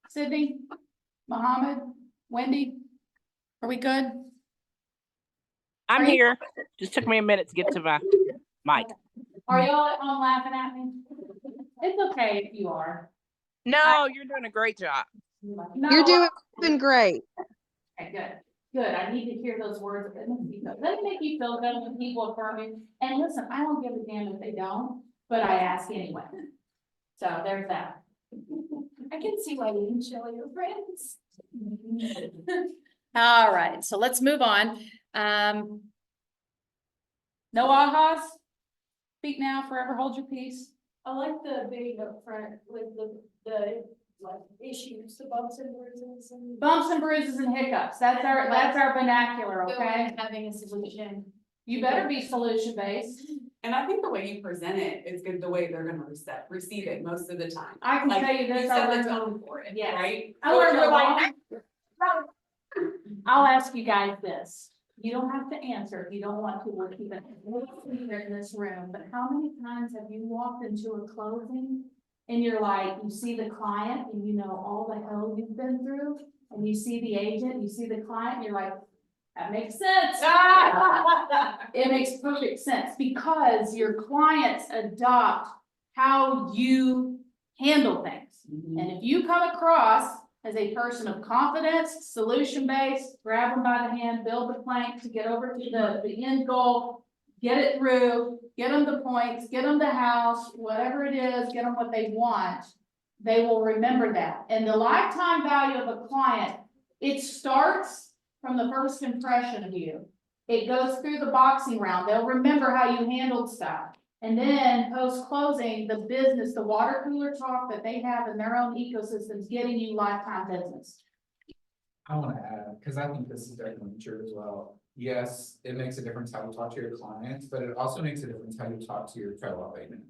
A: Sydney? Mohammed? Wendy? Are we good?
D: I'm
A: Are you-
D: here. Just took me a minute to get to my mic.
A: Are y'all at home laughing at me? It's okay if you are.
D: No, you're doing a great job.
A: No,
C: You're doing great.
A: Okay, good. Good. I need to hear those words. Let me make you feel good when people affirm you. And listen, I don't give a damn if they don't, but I ask anyway. So there's that.
E: I can see why you didn't show your friends.
A: All right, so let's move on. No ahas? Speak now, forever hold your peace.
E: I like the big upfront with the like issues, the bumps and bruises and.
A: Bumps and bruises and hiccups. That's our vernacular, okay?
E: Having a solution.
A: You better be solution based.
G: And I think the way you present it is good, the way they're gonna receive it most of the time.
A: I can
G: Like,
A: tell you
G: you
A: this, I
G: set the
A: learned,
G: tone for it,
A: Yes.
G: right?
A: I
G: So if
A: learned
G: you're
A: a
G: like,
A: lot. I'll ask you guys this. You don't have to answer if you don't want to, we'll keep it in this room, but how many times have you walked into a closing? And you're like, you see the client and you know all the hell you've been through, and you see the agent, you see the client, and you're like, that makes sense. It makes perfect sense because your clients adopt how you handle things. And if you come across as a person of confidence, solution-based, grab them by the hand, build the plank to get over to the end goal, get it through, get them the points, get them the house, whatever it is, get them what they want, they will remember that. And the lifetime value of a client, it starts from the first impression of you. It goes through the boxing round. They'll remember how you handled stuff. And then post-closing, the business, the water cooler talk that they have in their own ecosystems, getting you lifetime business.
B: I wanna add, cause I think this is definitely true as well. Yes, it makes a difference how you talk to your clients, but it also makes a difference how you talk to your co-op agent.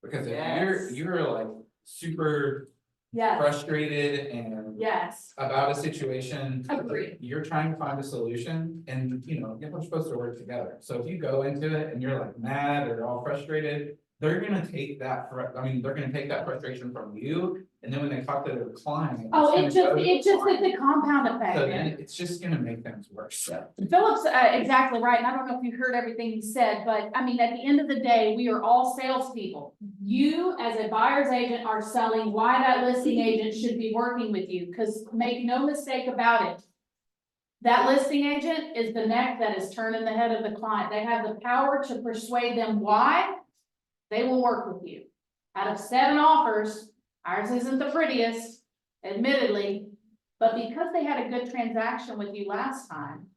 B: Because if
G: Yes.
B: you're like super
A: Yes,
B: frustrated and
A: yes,
B: about a situation.
A: Agreed.
B: You're trying to find a solution and, you know, you're supposed to work together. So if you go into it and you're like mad or all frustrated, they're gonna take that, they're gonna take that frustration from you. And then when they talk to their client.
A: oh,
B: it's
A: it
B: gonna go to the
A: just, it's
B: client.
A: a compound effect.
B: So then it's just gonna make things worse.
A: Philip's exactly right, and I don't know if you heard everything he said, but I mean, at the end of the day, we are all salespeople. You, as a buyer's agent, are selling why that listing agent should be working with you, because make no mistake about it. That listing agent is the neck that is turning the head of the client. They have the power to persuade them why they will work with you. Out of 7 offers, ours isn't the prettiest, admittedly, but because they had a good transaction with you last time,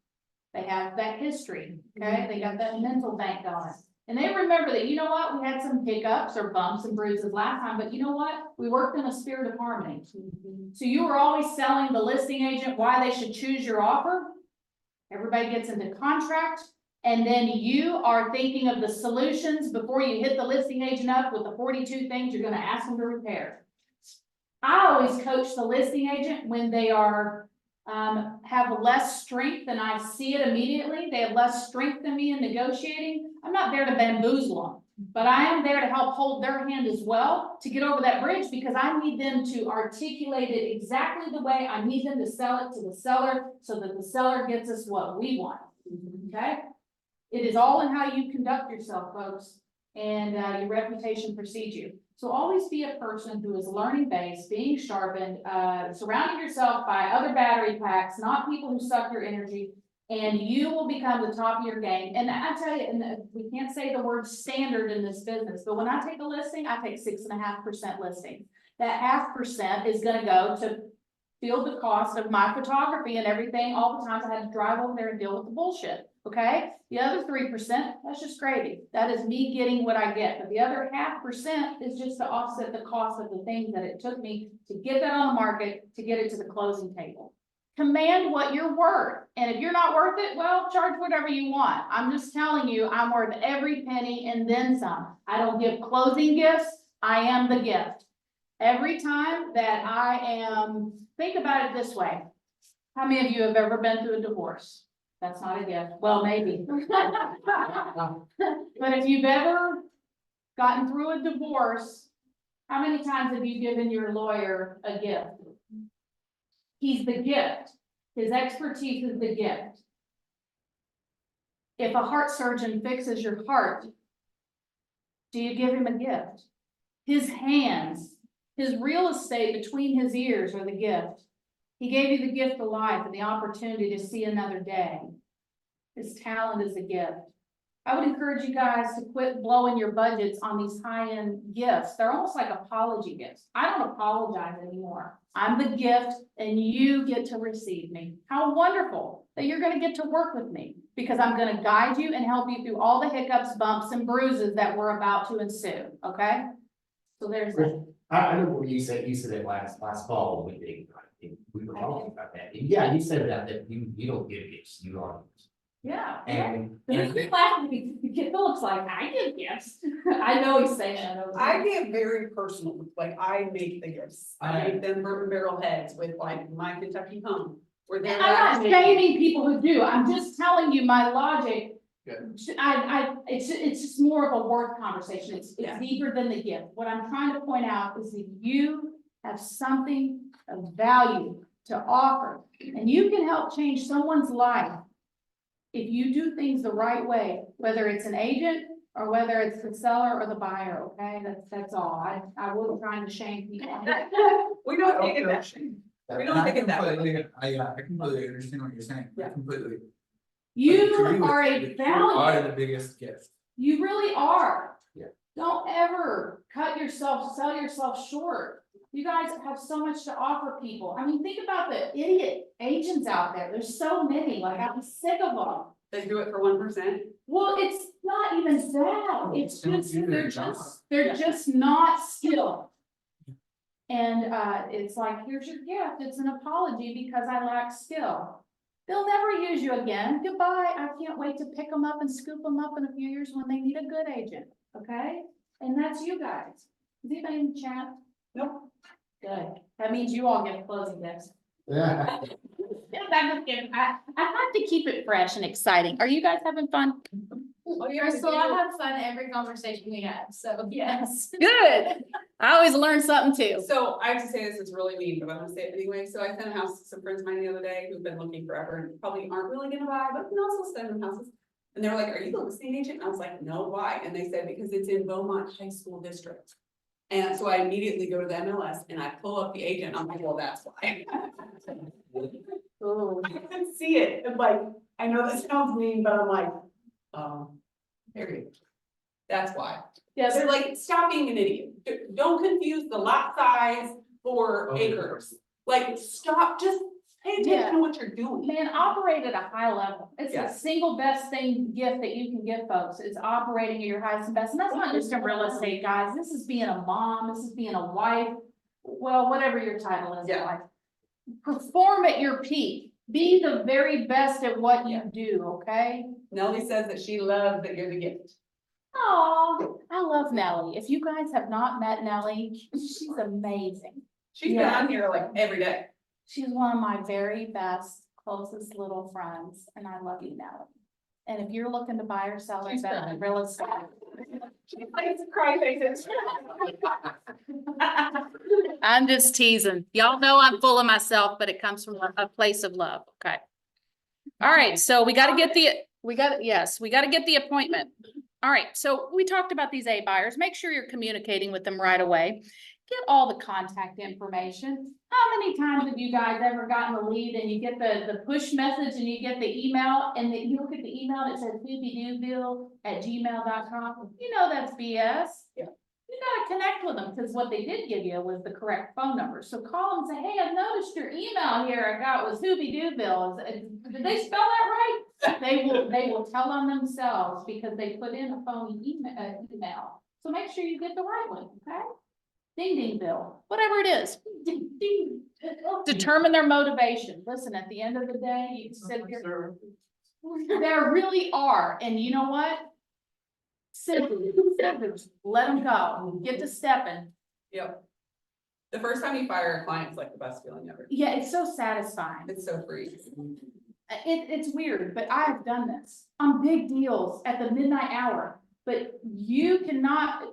A: they have that history, okay? They got that mental bank going. And they remember that, you know what, we had some hiccups or bumps and bruises last time, but you know what? We worked in a spirit of harmony. So you were always selling the listing agent why they should choose your offer. Everybody gets into contract, and then you are thinking of the solutions before you hit the listing agent up with the 42 things you're gonna ask them to repair. I always coach the listing agent when they are, have less strength than I see it immediately. They have less strength than me in negotiating. I'm not there to bamboozle them, but I am there to help hold their hand as well to get over that bridge, because I need them to articulate it exactly the way I need them to sell it to the seller so that the seller gets us what we want, okay? It is all in how you conduct yourself, folks, and your reputation precedes you. So always be a person who is learning based, being sharpened, surrounding yourself by other battery packs, not people who suck your energy, and you will become the top of your game. And I tell you, and we can't say the word standard in this business, but when I take a listing, I take 6.5% listing. That 0.5% is gonna go to field the cost of my photography and everything, all the times I had to drive over there and deal with the bullshit, okay? The other 3%, that's just gravy. That is me getting what I get, but the other 0.5% is just to offset the cost of the things that it took me to get that on the market, to get it to the closing table. Command what you're worth, and if you're not worth it, well, charge whatever you want. I'm just telling you, I'm worth every penny and then some. I don't give closing gifts, I am the gift. Every time that I am, think about it this way. How many of you have ever been through a divorce? That's not a gift. Well, maybe. But if you've ever gotten through a divorce, how many times have you given your lawyer a gift? He's the gift. His expertise is the gift. If a heart surgeon fixes your heart, do you give him a gift? His hands, his real estate between his ears are the gift. He gave you the gift of life and the opportunity to see another day. His talent is a gift. I would encourage you guys to quit blowing your budgets on these high-end gifts. They're almost like apology gifts. I don't apologize anymore. I'm the gift and you get to receive me. How wonderful that you're going to get to work with me, because I'm going to guide you and help you through all the hiccups, bumps, and bruises that were about to ensue, okay? So there's that.
H: I know what you said it last fall, we were talking about that. And yeah, you said that you don't give gifts, you are.
A: Yeah.
H: And
A: And he's laughing, Philip's like, I give gifts. I know he's saying that.
G: I get very personal, like I make the gifts, I
B: I-
G: make them bourbon barrel heads with like my Kentucky home. Where
A: And
G: they're
A: I'm not shaming people who do, I'm just telling you my logic.
B: Good.
A: It's just more of a word conversation, it's
G: Yeah.
A: deeper than the gift. What I'm trying to point out is that you have something of value to offer, and you can help change someone's life if you do things the right way, whether it's an agent or whether it's the seller or the buyer, okay? That's all. I wasn't trying to shame people.
G: We don't take it that way. We don't take it that way.
B: I completely understand what you're saying. I
G: Yeah.
B: completely.
A: You
B: agree with
A: are
B: you.
A: a
B: You
A: value.
B: are the biggest gift.
A: You really are.
H: Yeah.
A: Don't ever sell yourself short. You guys have so much to offer people. I mean, think about the idiot agents out there. There's so many, like I'm sick of them.
G: They do it for 1%.
A: Well, it's not even that. It's
B: Don't
A: just,
B: do their
A: they're
G: Yeah.
A: just not skilled. And it's like, here's your gift. It's an apology because I lack skill. They'll never use you again. Goodbye. I can't wait to pick them up and scoop them up in a few years when they need a good agent, okay? And that's you guys. Is anybody in the chat?
G: Nope.
A: Good. That means you all get closing gifts.
H: yeah,
A: I'm just kidding. I have to keep it fresh and exciting. Are you guys having fun?
G: Oh, yeah,
E: Crystal, I have fun every conversation we have, so.
A: Yes. Good. I always learn something too.
G: So I have to say this, it's really mean, but I'm gonna say it anyway. So I sent a house to some friends of mine the other day who've been looking forever and probably aren't really gonna buy, but can also send them houses. And they're like, are you the listing agent? And I was like, no, why? And they said, because it's in Beaumont High School District. And so I immediately go to the MLS and I pull up the agent. I'm like, well, that's why. I can see it. And like, I know that sounds mean, but I'm like, there you go. That's why.
A: Yeah,
G: So like, stop being an idiot. Don't confuse the lot size for
B: Oh,
G: acres. Like, stop, just pay attention to what you're doing.
A: man, operate at a high level. It's the
G: Yes.
A: single best gift that you can give folks, is operating at your highest and best. And that's not just in real estate, guys. This is being a mom, this is being a wife. Well, whatever your title is in
G: Yeah.
A: life. Perform at your peak. Be the very best at what you do, okay?
G: Nellie says that she loves that you're the gift.
A: Oh, I love Nellie. If you guys have not met Nellie, she's amazing.
G: She's been
A: Yeah.
G: on here like every day.
A: She's one of my very best, closest little friends, and I love you, Nellie. And if you're looking to buy or sell or
G: She's
A: invest in
G: crying.
A: real estate.
G: She likes to cry faces.
A: I'm just teasing. Y'all know I'm full of myself, but it comes from a place of love, okay? All right, so we gotta get the appointment. All right, so we talked about these A buyers. Make sure you're communicating with them right away. Get all the contact information. How many times have you guys ever gotten a lead and you get the push message and you get the email and you look at the email that says hoopydooville@gmail.com? You know that's BS.
G: Yeah.
A: You gotta connect with them, because what they did give you was the correct phone number. So call them and say, hey, I noticed your email here I got was Hoopy Dooville. Did they spell that right? They will tell on themselves because they put in a phony email. So make sure you get the right one, okay? Ding ding bill, whatever it is. Ding, ding. Determine their motivation. Listen, at the end of the day, you can sit here. There really are, and you know what? Simply, let them go, get to stepping.
G: Yep. The first time you fire a client is like the best feeling ever.
A: Yeah, it's so satisfying.
G: It's so free.
A: It's weird, but I have done this on big deals at the midnight hour. But you cannot put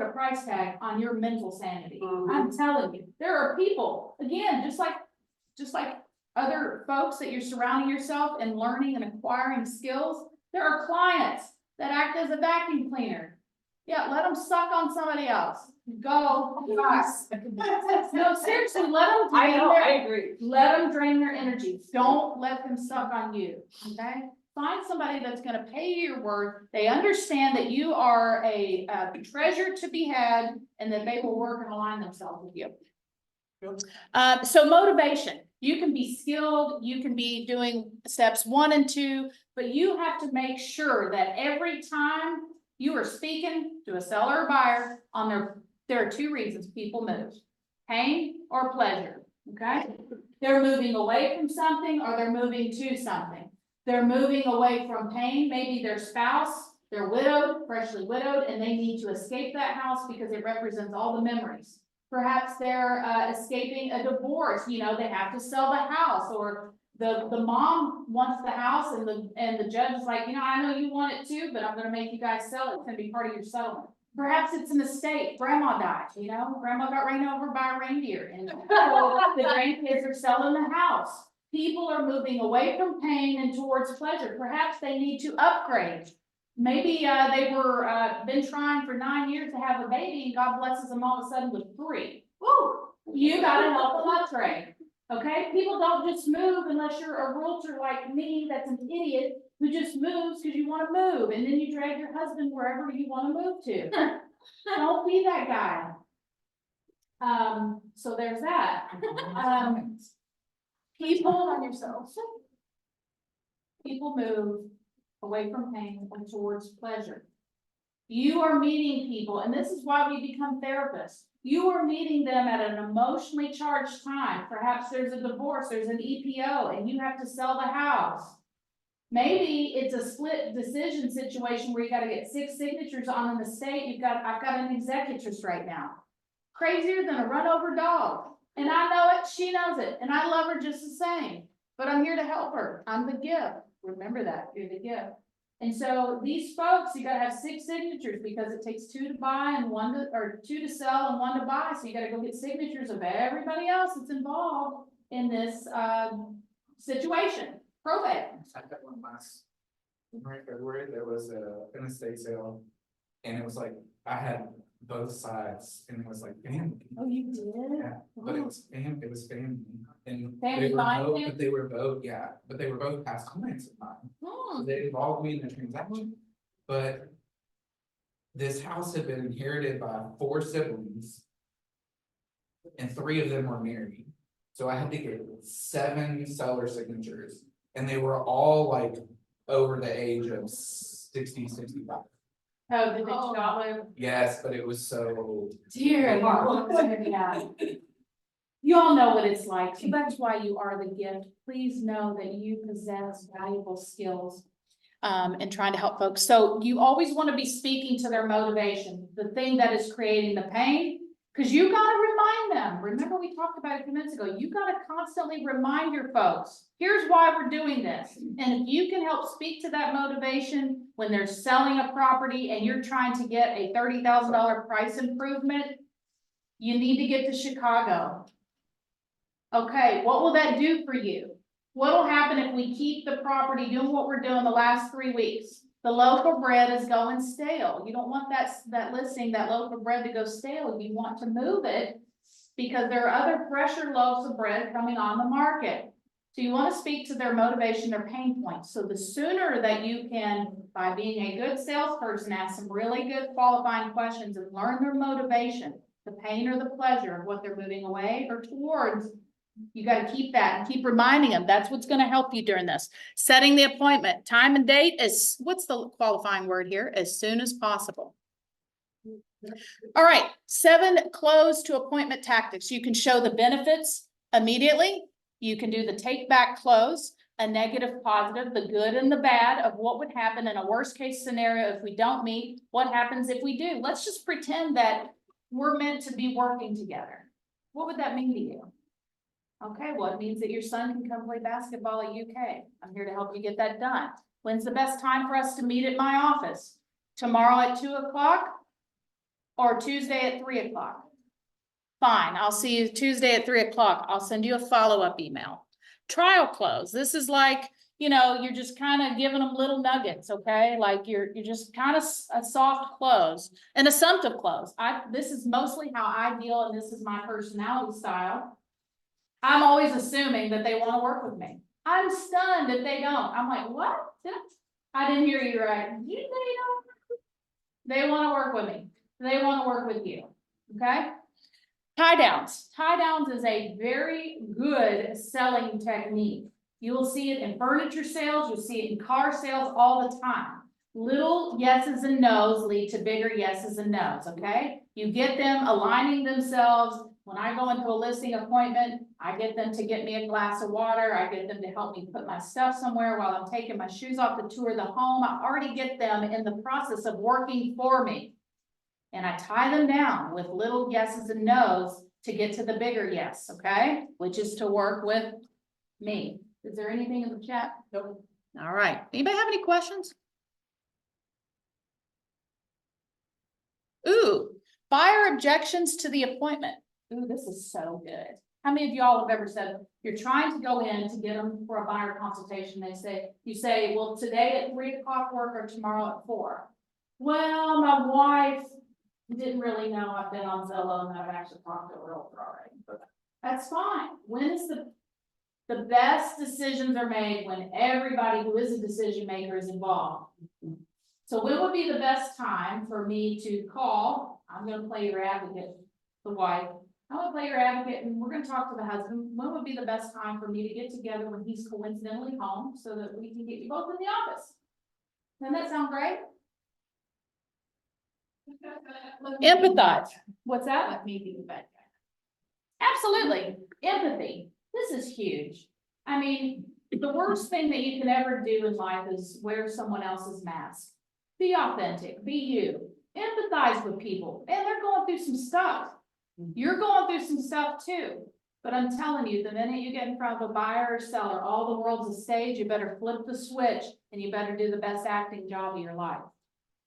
A: a price tag on your mental sanity.
G: Mhm.
A: I'm telling you, there are people, again, just like other folks that you're surrounding yourself and learning and acquiring skills. There are clients that act as a vacuum cleaner. Yeah, let them suck on somebody else. Go. Yes. No, seriously, let them.
G: I agree.
A: Let them drain their energy. Don't let them suck on you, okay? Find somebody that's gonna pay you your worth. They understand that you are a treasure to be had and that they will work and align themselves with you. So motivation, you can be skilled, you can be doing steps 1 and 2, but you have to make sure that every time you are speaking to a seller or buyer there are 2 reasons people move, pain or pleasure, okay? They're moving away from something or they're moving to something. They're moving away from pain, maybe their spouse, they're widowed, freshly widowed, and they need to escape that house because it represents all the memories. Perhaps they're escaping a divorce, you know, they have to sell the house, or the mom wants the house and the judge is like, you know, I know you want it too, but I'm gonna make you guys sell it, it's gonna be part of your settlement. Perhaps it's an estate, grandma died, you know, grandma got ran over by a reindeer, and so the grandkids are selling the house. People are moving away from pain and towards pleasure, perhaps they need to upgrade. Maybe they were been trying for 9 years to have a baby, and God blesses them all of a sudden with 3. Woo! You gotta help them upgrade. Okay, people don't just move unless you're a realtor like me, that's an idiot, who just moves because you wanna move, and then you drag your husband wherever you wanna move to. Don't be that guy. So there's that. People on yourself. People move away from pain and towards pleasure. You are meeting people, and this is why we become therapists. You are meeting them at an emotionally charged time. Perhaps there's a divorce, there's an EPO, and you have to sell the house. Maybe it's a split decision situation where you gotta get 6 signatures on an estate. I've got an executress right now. Crazier than a run over dog. And I know it, she knows it, and I love her just the same. But I'm here to help her. I'm the gift. Remember that, you're the gift. And so these folks, you gotta have 6 signatures because it takes 2 to buy and 2 to sell and 1 to buy. So you gotta go get signatures of everybody else that's involved in this situation. Probate.
B: I had one last, right, February, there was an estate sale, and it was like, I had both sides, and it was like family.
A: Oh, you did?
B: Yeah, but it was family, and
A: Family
B: they were
A: buying
B: both,
A: it?
B: but they were both past clients of mine. So they involved me in the transaction, but this house had been inherited by 4 siblings, and 3 of them were married. So I had to get 7 seller signatures, and they were all like over the age of 60, 65.
A: Oh, did they shot live?
B: Yes, but it was so.
A: Dear Lord. Yeah. You all know what it's like. So that's why you are the gift. Please know that you possess valuable skills in trying to help folks. So you always want to be speaking to their motivation, the thing that is creating the pain, because you got to remind them. Remember, we talked about it a few minutes ago. You got to constantly remind your folks, here's why we're doing this. And if you can help speak to that motivation when they're selling a property and you're trying to get a $30,000 price improvement, you need to get to Chicago. Okay, what will that do for you? What will happen if we keep the property doing what we're doing the last 3 weeks? The loaf of bread is going stale. You don't want that listing, that loaf of bread to go stale. You want to move it because there are other fresher loaves of bread coming on the market. So you want to speak to their motivation, their pain points. So the sooner that you can, by being a good salesperson, ask some really good qualifying questions and learn their motivation, the pain or the pleasure of what they're moving away or towards, you got to keep that and keep reminding them. That's what's going to help you during this. Setting the appointment, time and date is, what's the qualifying word here? As soon as possible. All right, 7 close to appointment tactics. You can show the benefits immediately. You can do the take back close, a negative, positive, the good and the bad of what would happen in a worst case scenario if we don't meet. What happens if we do? Let's just pretend that we're meant to be working together. What would that mean to you? Okay, well, it means that your son can come play basketball at UK. I'm here to help you get that done. When's the best time for us to meet at my office? Tomorrow at 2 o'clock or Tuesday at 3 o'clock? Fine, I'll see you Tuesday at 3 o'clock. I'll send you a follow-up email. Trial close. This is like, you know, you're just kind of giving them little nuggets, okay? Like you're just kind of a soft close, an assumptive close. This is mostly how I deal, and this is my personality style. I'm always assuming that they want to work with me. I'm stunned if they don't. I'm like, what? I didn't hear you right. You say they don't? They want to work with me. They want to work with you. Okay? Tie downs. Tie downs is a very good selling technique. You will see it in furniture sales. You'll see it in car sales all the time. Little yeses and nos lead to bigger yeses and nos. Okay? You get them aligning themselves. When I go into a listing appointment, I get them to get me a glass of water, I get them to help me put my stuff somewhere while I'm taking my shoes off to tour the home. I already get them in the process of working for me. And I tie them down with little yeses and nos to get to the bigger yes, okay? Which is to work with me. Is there anything in the chat? Nope. All right, anybody have any questions? Ooh, buyer objections to the appointment. Ooh, this is so good. How many of y'all have ever said, you're trying to go in to get them for a buyer consultation, you say, well, today at 3 o'clock work or tomorrow at 4. Well, my wife didn't really know, I've been on Zillow and I've actually talked to a realtor already, but that's fine. When is the best decisions are made when everybody who is a decision maker is involved? So when would be the best time for me to call? I'm gonna play your advocate, the wife. I'm gonna play your advocate and we're gonna talk to the husband. When would be the best time for me to get together when he's coincidentally home so that we can get you both in the office? Doesn't that sound great? Empathize. What's that? Let me be the bad guy. Absolutely. Empathy. This is huge. I mean, the worst thing that you can ever do in life is wear someone else's mask. Be authentic, be you, empathize with people, and they're going through some stuff. You're going through some stuff too, but I'm telling you, the minute you get in front of a buyer or seller, all the world's a stage, you better flip the switch and you better do the best acting job of your life.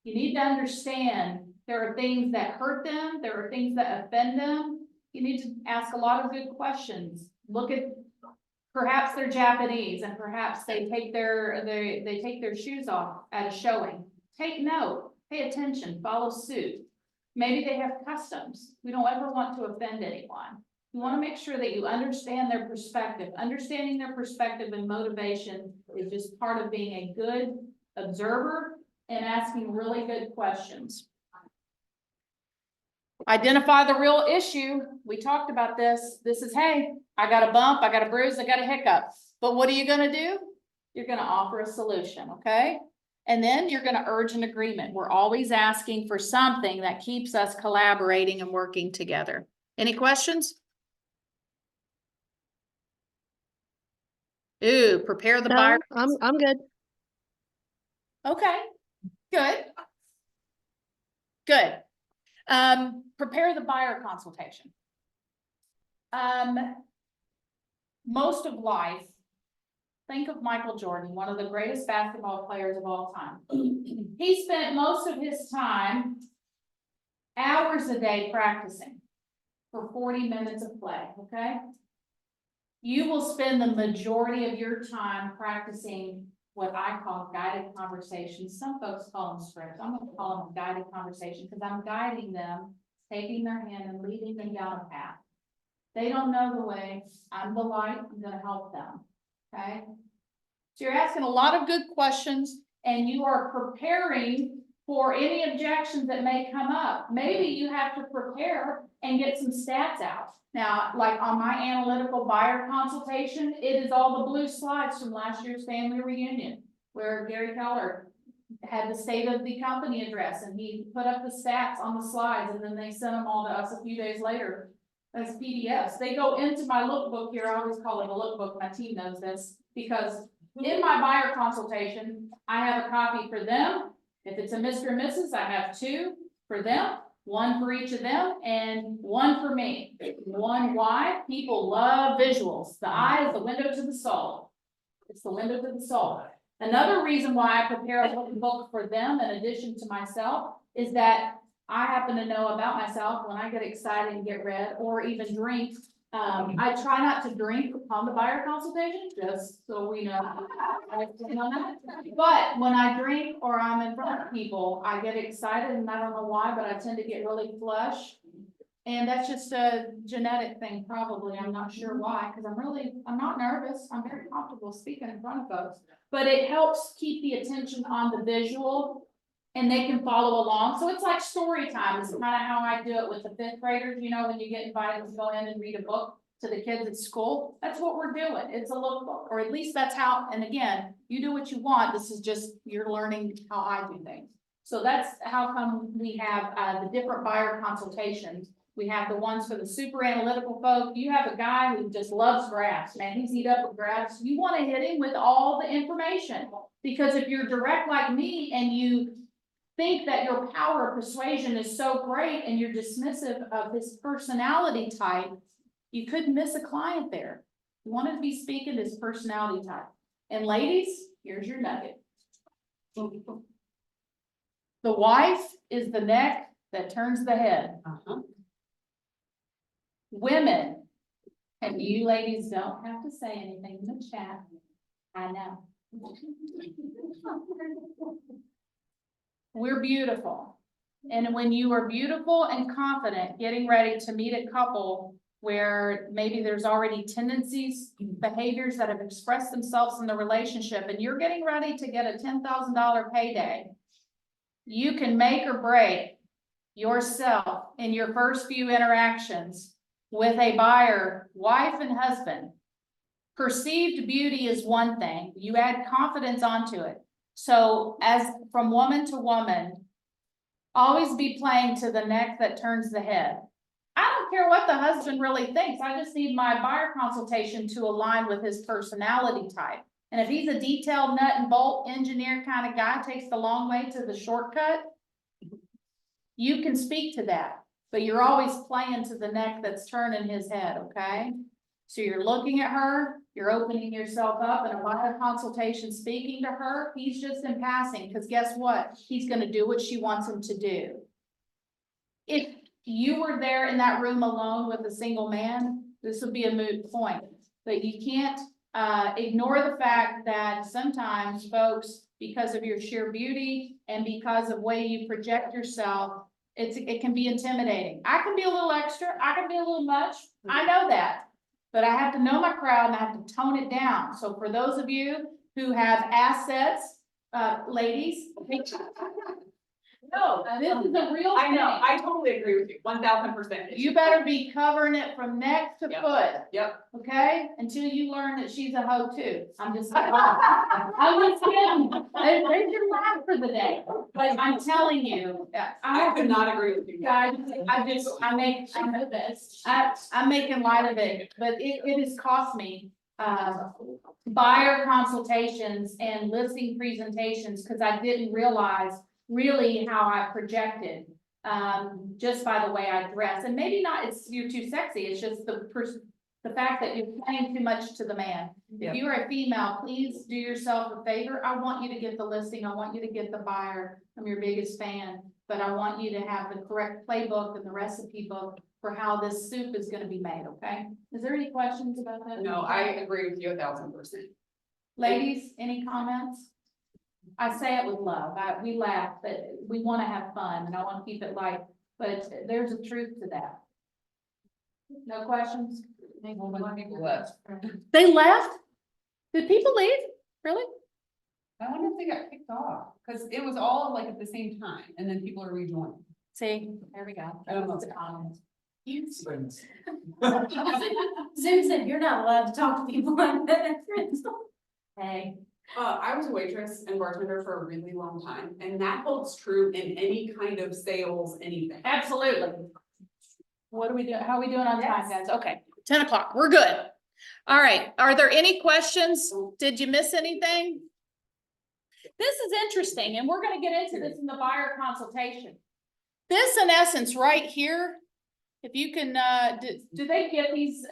A: You need to understand there are things that hurt them, there are things that offend them. You need to ask a lot of good questions. Look at, perhaps they're Japanese and perhaps they take their shoes off at a showing. Take note, pay attention, follow suit. Maybe they have customs. We don't ever want to offend anyone. You want to make sure that you understand their perspective. Understanding their perspective and motivation is just part of being a good observer and asking really good questions. Identify the real issue. We talked about this. This is, hey, I got a bump, I got a bruise, I got a hiccup. But what are you going to do? You're going to offer a solution, okay? And then you're going to urge an agreement. We're always asking for something that keeps us collaborating and working together. Any questions? Ooh, prepare the buyer.
C: No, I'm good.
A: Okay, good. Good. Prepare the buyer consultation. Most of life, think of Michael Jordan, one of the greatest basketball players of all time. He spent most of his time, hours a day practicing for 40 minutes of play, okay? You will spend the majority of your time practicing what I call guided conversations. Some folks call them scripts. I'm gonna call them guided conversation because I'm guiding them, taking their hand and leading them down a path. They don't know the way. I'm the light. I'm gonna help them, okay? So you're asking a lot of good questions and you are preparing for any objections that may come up. Maybe you have to prepare and get some stats out. Now, like on my analytical buyer consultation, it is all the blue slides from last year's family reunion where Gary Keller had the state of the company address and he put up the stats on the slides and then they sent them all to us a few days later as PDFs. They go into my lookbook here. I always call it a lookbook. My team knows this because in my buyer consultation, I have a copy for them. If it's a Mr. and Mrs., I have 2 for them. 1 for each of them and 1 for me. One, why? People love visuals. The eye is the window to the soul. It's the window to the soul. Another reason why I prepare a book for them in addition to myself is that I happen to know about myself when I get excited and get red or even drink. I try not to drink on the buyer consultation, just so we know. But when I drink or I'm in front of people, I get excited and I don't know why, but I tend to get really flush. And that's just a genetic thing, probably. I'm not sure why, because I'm not nervous. I'm very comfortable speaking in front of folks. But it helps keep the attention on the visual and they can follow along. So it's like story time. It's kind of how I do it with the 5th graders. You know, when you get invited to go in and read a book to the kids at school, that's what we're doing. It's a lookbook, or at least that's how, and again, you do what you want. This is just, you're learning how I do things. So that's how come we have the different buyer consultations. We have the ones for the super analytical folk. You have a guy who just loves graphs, man. He's eat up with graphs. You want to hit him with all the information. Because if you're direct like me and you think that your power of persuasion is so great and you're dismissive of his personality type, you could miss a client there. You want to be speaking his personality type. And ladies, here's your nugget. The wife is the neck that turns the head. Women, and you ladies don't have to say anything in the chat. I know. We're beautiful. And when you are beautiful and confident, getting ready to meet a couple where maybe there's already tendencies, behaviors that have expressed themselves in the relationship, and you're getting ready to get a $10,000 payday, you can make or break yourself in your first few interactions with a buyer, wife and husband. Perceived beauty is one thing. You add confidence onto it. So as from woman to woman, always be playing to the neck that turns the head. I don't care what the husband really thinks. I just need my buyer consultation to align with his personality type. And if he's a detailed nut and bolt engineer kind of guy, takes the long way to the shortcut, you can speak to that. But you're always playing to the neck that's turning his head, okay? So you're looking at her, you're opening yourself up in a buyer consultation, speaking to her. He's just in passing, because guess what? He's going to do what she wants him to do. If you were there in that room alone with a single man, this would be a moot point. But you can't ignore the fact that sometimes folks, because of your sheer beauty and because of the way you project yourself, it can be intimidating. I can be a little extra, I can be a little much, I know that. But I have to know my crowd and I have to tone it down. So for those of you who have assets, ladies, no, this is a real
G: I know,
A: thing.
G: I totally agree with you, 1000%.
A: You better be covering it from neck to
G: Yep.
A: foot,
G: Yep.
A: okay? Until you learn that she's a hoe too. I'm just kidding. I'm just kidding. There's your laugh for the day. But I'm telling you, I
G: I
A: have
G: could
A: to
G: not agree with you.
A: guys, I'm making light of it, but it has cost me, buyer consultations and listing presentations, because I didn't realize really how I projected, just by the way I dress. And maybe not, you're too sexy, it's just the fact that you're playing too much to the man.
G: Yep.
A: If you are a female, please do yourself a favor. I want you to get the listing. I want you to get the buyer. I'm your biggest fan, but I want you to have the correct playbook and the recipe book for how this soup is gonna be made, okay? Is there any questions about that?
G: No, I agree with you 1000%.
A: Ladies, any comments? I say it with love. We laugh, but we wanna have fun and I wanna keep it light, but there's a truth to that. No questions? They left? Did people leave? Really?
G: I wonder if they got kicked off, because it was all like at the same time, and then people are rejoining.
A: See, there we go.
G: I don't know.
A: It's a comment.
E: Zoom said you're not allowed to talk to people like that.
A: Hey,
G: I was a waitress and bartender for a really long time, and that holds true in any kind of sales, anything.
A: absolutely. What are we doing? How are we doing on time, guys? Okay, 10 o'clock. We're good. All right. Are there any questions? Did you miss anything? This is interesting, and we're gonna get into this in the buyer consultation. This, in essence, right here, if you can, do they get these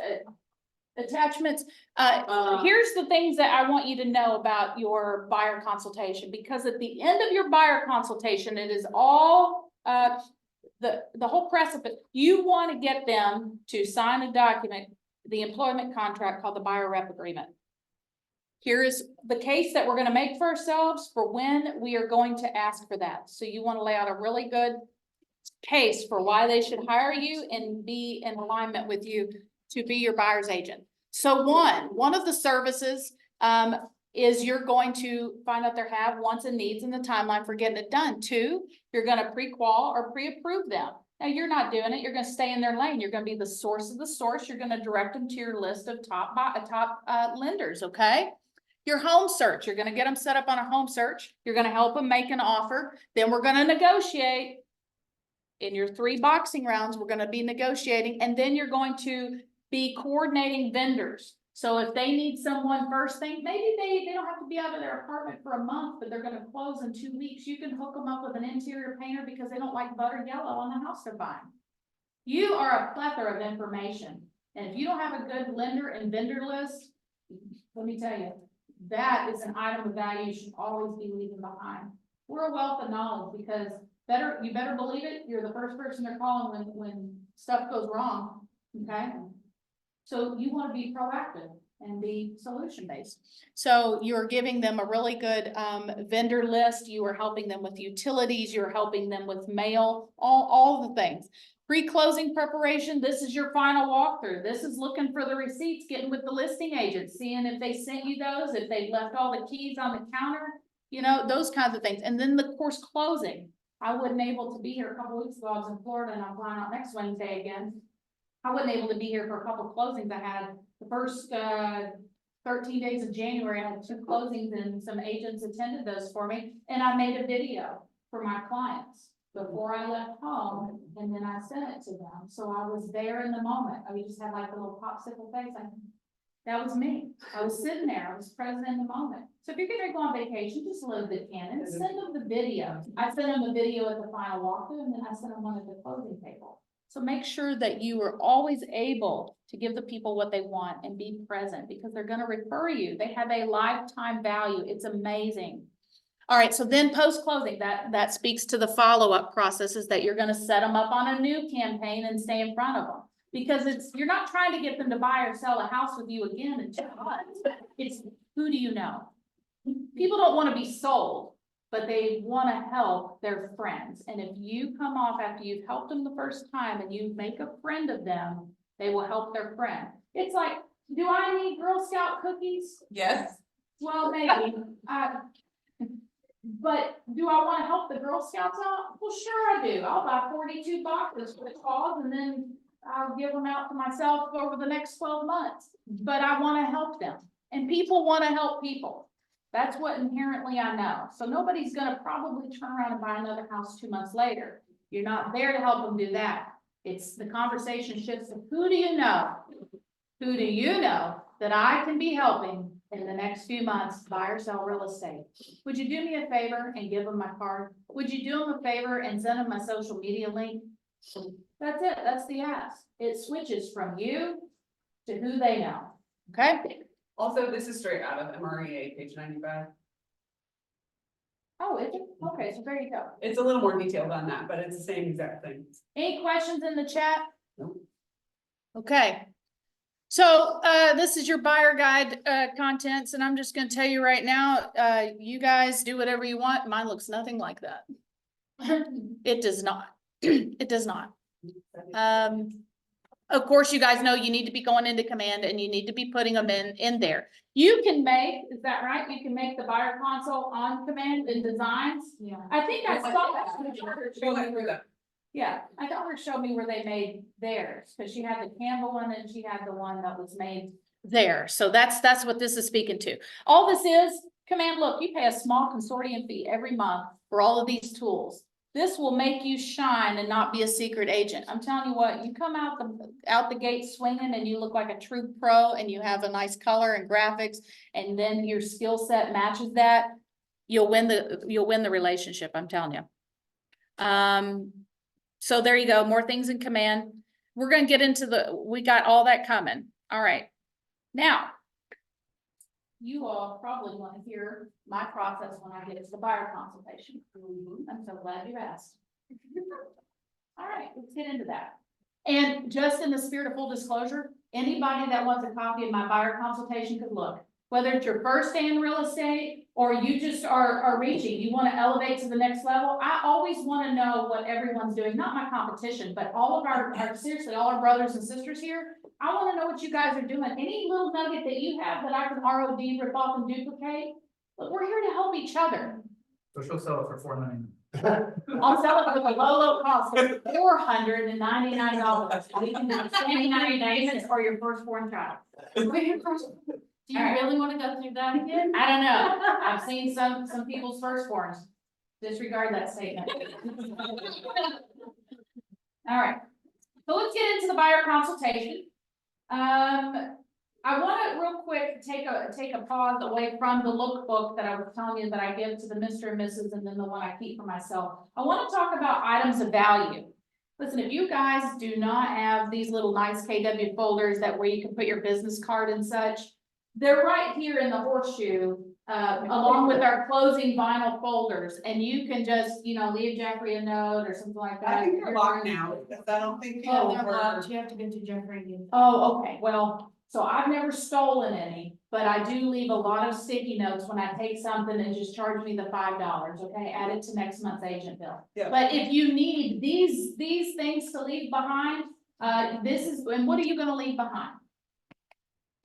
A: attachments? Here's the things that I want you to know about your buyer consultation, because at the end of your buyer consultation, it is all the whole precipice. You want to get them to sign a document, the employment contract called the buyer rep agreement. Here is the case that we're going to make for ourselves for when we are going to ask for that. So you want to lay out a really good case for why they should hire you and be in alignment with you to be your buyer's agent. So one of the services is you're going to find out their have, wants, and needs and the timeline for getting it done. 2, you're going to pre-qual or pre-approve them. Now you're not doing it. You're going to stay in their lane. You're going to be the source of the source. You're going to direct them to your list of top lenders. Okay. Your home search, you're going to get them set up on a home search. You're going to help them make an offer. Then we're going to negotiate. in your 3 boxing rounds, we're gonna be negotiating, and then you're going to be coordinating vendors. So if they need someone first thing, maybe they don't have to be out of their apartment for a month, but they're gonna close in 2 weeks. You can hook them up with an interior painter because they don't like buttered yellow on the house they're buying. You are a plethora of information, and if you don't have a good lender and vendor list, let me tell you, that is an item of value you should always be leaving behind. We're a wealth of knowledge because you better believe it, you're the first person they're calling when stuff goes wrong, okay? So you want to be proactive and be solution-based. So you're giving them a really good vendor list, you are helping them with utilities, you're helping them with mail, all the things. Pre-closing preparation, this is your final walkthrough. This is looking for the receipts, getting with the listing agent, seeing if they sent you those, if they left all the keys on the counter, you know, those kinds of things. And then the course closing. I wasn't able to be here a couple weeks ago. I was in Florida and I'm flying out next Wednesday again. I wasn't able to be here for a couple of closings. I had the first 13 days of January, I had 2 closings and some agents attended those for me. And I made a video for my clients before I left home, and then I sent it to them. So I was there in the moment. I just had like a little popsicle face. That was me. I was sitting there. I was present in the moment. So if you're gonna go on vacation, just load the Canon, send them the video. I sent them a video at the final walkthrough, and then I sent them one at the closing table. So make sure that you are always able to give the people what they want and be present, because they're gonna refer you. They have a lifetime value. It's amazing. All right, so then post-closing, that speaks to the follow-up processes that you're gonna set them up on a new campaign and stay in front of them. Because you're not trying to get them to buy or sell a house with you again in 2 months. It's, who do you know? People don't wanna be sold, but they wanna help their friends. And if you come off after you've helped them the first time and you make a friend of them, they will help their friend. It's like, do I need Girl Scout cookies?
G: Yes.
A: Well, maybe, but do I wanna help the Girl Scouts out? Well, sure I do. I'll buy 42 boxes for the cause and then I'll give them out to myself over the next 12 months. But I wanna help them, and people wanna help people. That's what inherently I know. So nobody's gonna probably turn around and buy another house 2 months later. You're not there to help them do that. It's the conversation shifts to who do you know? Who do you know that I can be helping in the next few months buy or sell real estate? Would you do me a favor and give them my card? Would you do them a favor and send them my social media link? That's it. That's the ask. It switches from you to who they know. Okay?
G: Also, this is straight out of MREA, page 95.
A: Oh, is it? Okay, so there you go.
G: It's a little more detailed on that, but it's the same exact thing.
A: Any questions in the chat?
G: Nope.
A: Okay. So, this is your buyer guide, contents, and I'm just gonna tell you right now, you guys do whatever you want. Mine looks nothing like that. It does not. It does not. Of course, you guys know you need to be going into command and you need to be putting them in there. You can make, is that right? You can make the buyer console on command in designs.
E: Yeah.
A: I think I saw that.
G: Go ahead through that.
A: Yeah, I thought her showed me where they made theirs, because she had the Canva one and she had the one that was made there. So that's what this is speaking to. All this is, command, look, you pay a small consortium fee every month for all of these tools. This will make you shine and not be a secret agent. I'm telling you what, you come out the gate swinging and you look like a true pro and you have a nice color and graphics, and then your skill set matches that, you'll win the relationship, I'm telling you. So there you go, more things in command. We're gonna get into we got all that coming. All right. Now, you all probably want to hear my process when I get to the buyer consultation. I'm so glad you asked. All right, let's get into that. And just in the spirit of full disclosure, anybody that wants a copy of my buyer consultation could look. Whether it's your first day in real estate or you just are reaching, you want to elevate to the next level. I always want to know what everyone's doing, not my competition, but all of our seriously, all our brothers and sisters here. I want to know what you guys are doing. Any little nugget that you have that I can ROD, rip off, and duplicate. But we're here to help each other.
B: So she'll sell it for $4.99.
A: I'll sell it for the low cost of $499. We can do the same 90 days or your first born child.
E: Do you really wanna go through that again?
A: I don't know. I've seen some people's firstborns. Disregard that statement. All right, so let's get into the buyer consultation. I want to real quick take a pause away from the lookbook that I was telling you that I give to the Mr. and Mrs. and then the one I keep for myself. I want to talk about items of value. Listen, if you guys do not have these little nice KW folders that where you can put your business card and such, they're right here in the horseshoe, along with our closing vinyl folders, and you can just, you know, leave Jeffrey a note or something like that.
G: I think they're locked now, because I don't think
E: Yeah,
G: people
E: they're
G: were.
E: locked. You have to go to Jeffrey again.
A: Oh, okay, well, so I've never stolen any, but I do leave a lot of sticky notes when I take something and just charge me the $5, okay? Add it to next month's agent bill.
G: Yeah.
A: But if you need these things to leave behind, this is, and what are you gonna leave behind?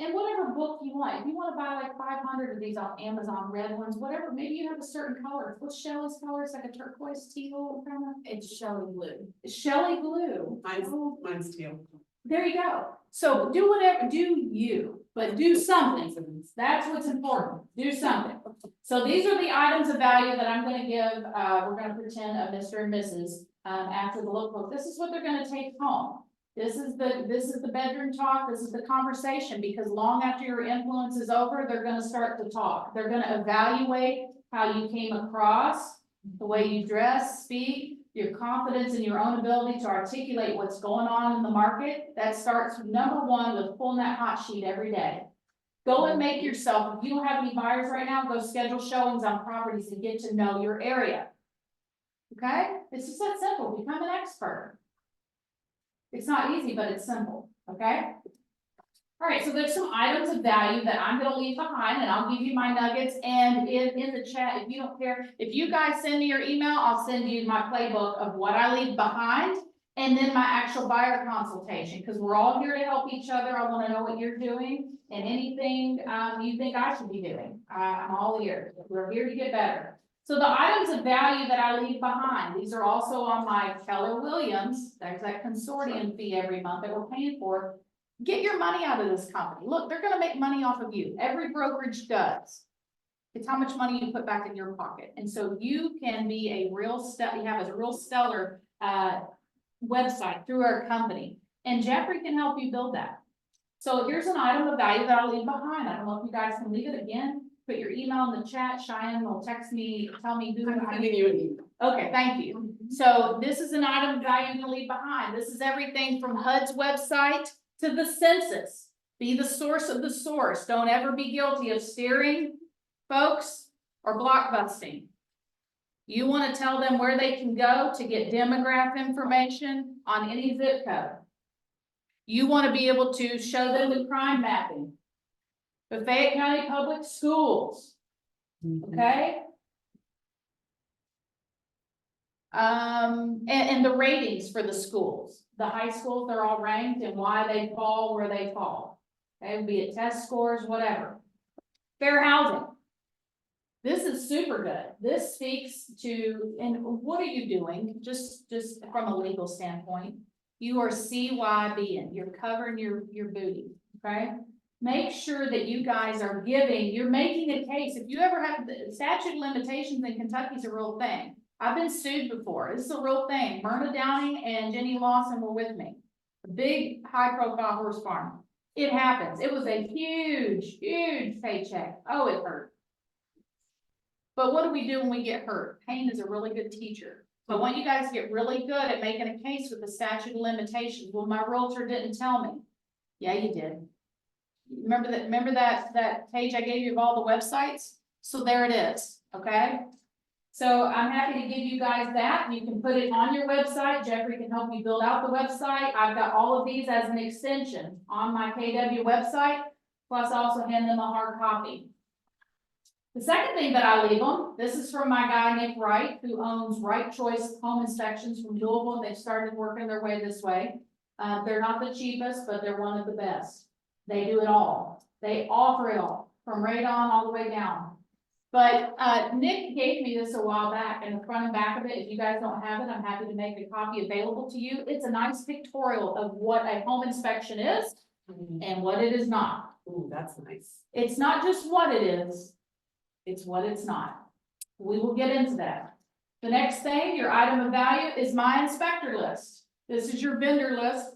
A: And whatever book you want, if you wanna buy like 500 of these off Amazon, red ones, whatever, maybe you have a certain color. What's Shelley's color? It's like a turquoise teal kind of.
E: It's Shelley Blue.
A: Shelley blue.
G: Mine's teal.
A: There you go. So do whatever, do you, but do something. That's what's important. Do something. So these are the items of value that I'm gonna give, we're gonna pretend a Mr. and Mrs. After the lookbook. This is what they're gonna take home. This is the bedroom talk. This is the conversation, because long after your influence is over, they're gonna start to talk. They're gonna evaluate how you came across, the way you dress, speak, your confidence in your own ability to articulate what's going on in the market. That starts with number one with pulling that hot sheet every day. Go and make yourself, if you don't have any buyers right now, go schedule showings on properties and get to know your area. Okay? It's just that simple. Become an expert. It's not easy, but it's simple, okay? All right, so there's some items of value that I'm gonna leave behind, and I'll give you my nuggets, and in the chat, if you don't care, if you guys send me your email, I'll send you my playbook of what I leave behind, and then my actual buyer consultation, because we're all here to help each other. I wanna know what you're doing, and anything, you think I should be doing. I'm all ears. We're here to get better. So the items of value that I leave behind, these are also on my Keller Williams, there's that consortium fee every month that we're paying for. Get your money out of this company. Look, they're gonna make money off of you. Every brokerage does. It's how much money you put back in your pocket. And so you can be you have a real stellar, website through our company. And Jeffrey can help you build that. So here's an item of value that I'll leave behind. I don't know if you guys can leave it again. Put your email in the chat. Cheyenne will text me, tell me who.
G: I'm sending you an email.
A: Okay, thank you. So this is an item of value to leave behind. This is everything from HUD's website to the census. Be the source of the source. Don't ever be guilty of steering folks or blockbusting. You want to tell them where they can go to get demographic information on any zip code. You want to be able to show them the crime mapping. The Fayette County Public Schools, okay? And the ratings for the schools. The high schools, they're all ranked and why they fall where they fall. Okay, be it test scores, whatever. Fair housing. This is super good. This speaks to, and what are you doing? Just from a legal standpoint, you are CYBing, you're covering your booty, okay? Make sure that you guys are giving, you're making a case. If you ever have the statute of limitations in Kentucky is a real thing. I've been sued before. This is a real thing. Myrna Downing and Jenny Lawson were with me. A big high profile horse farm. It happens. It was a huge paycheck. Oh, it hurt. But what do we do when we get hurt? Pain is a really good teacher. But when you guys get really good at making a case with the statute of limitations, well, my realtor didn't tell me. Yeah, you did. Remember that page I gave you of all the websites? So there it is, okay? So I'm happy to give you guys that. You can put it on your website. Jeffrey can help you build out the website. I've got all of these as an extension on my KW website, plus also hand them a hard copy. The second thing that I leave them, this is from my guy Nick Wright, who owns Right Choice Home Inspections from Louisville. They've started working their way this way. They're not the cheapest, but they're one of the best. They do it all. They offer it all, from radon all the way down. But Nick gave me this a while back, and the front and back of it, if you guys don't have it, I'm happy to make a copy available to you. It's a nice pictorial of what a home inspection is and what it is not.
G: Ooh, that's nice.
A: It's not just what it is, it's what it's not. We will get into that. The next thing, your item of value, is my inspector list. This is your vendor list.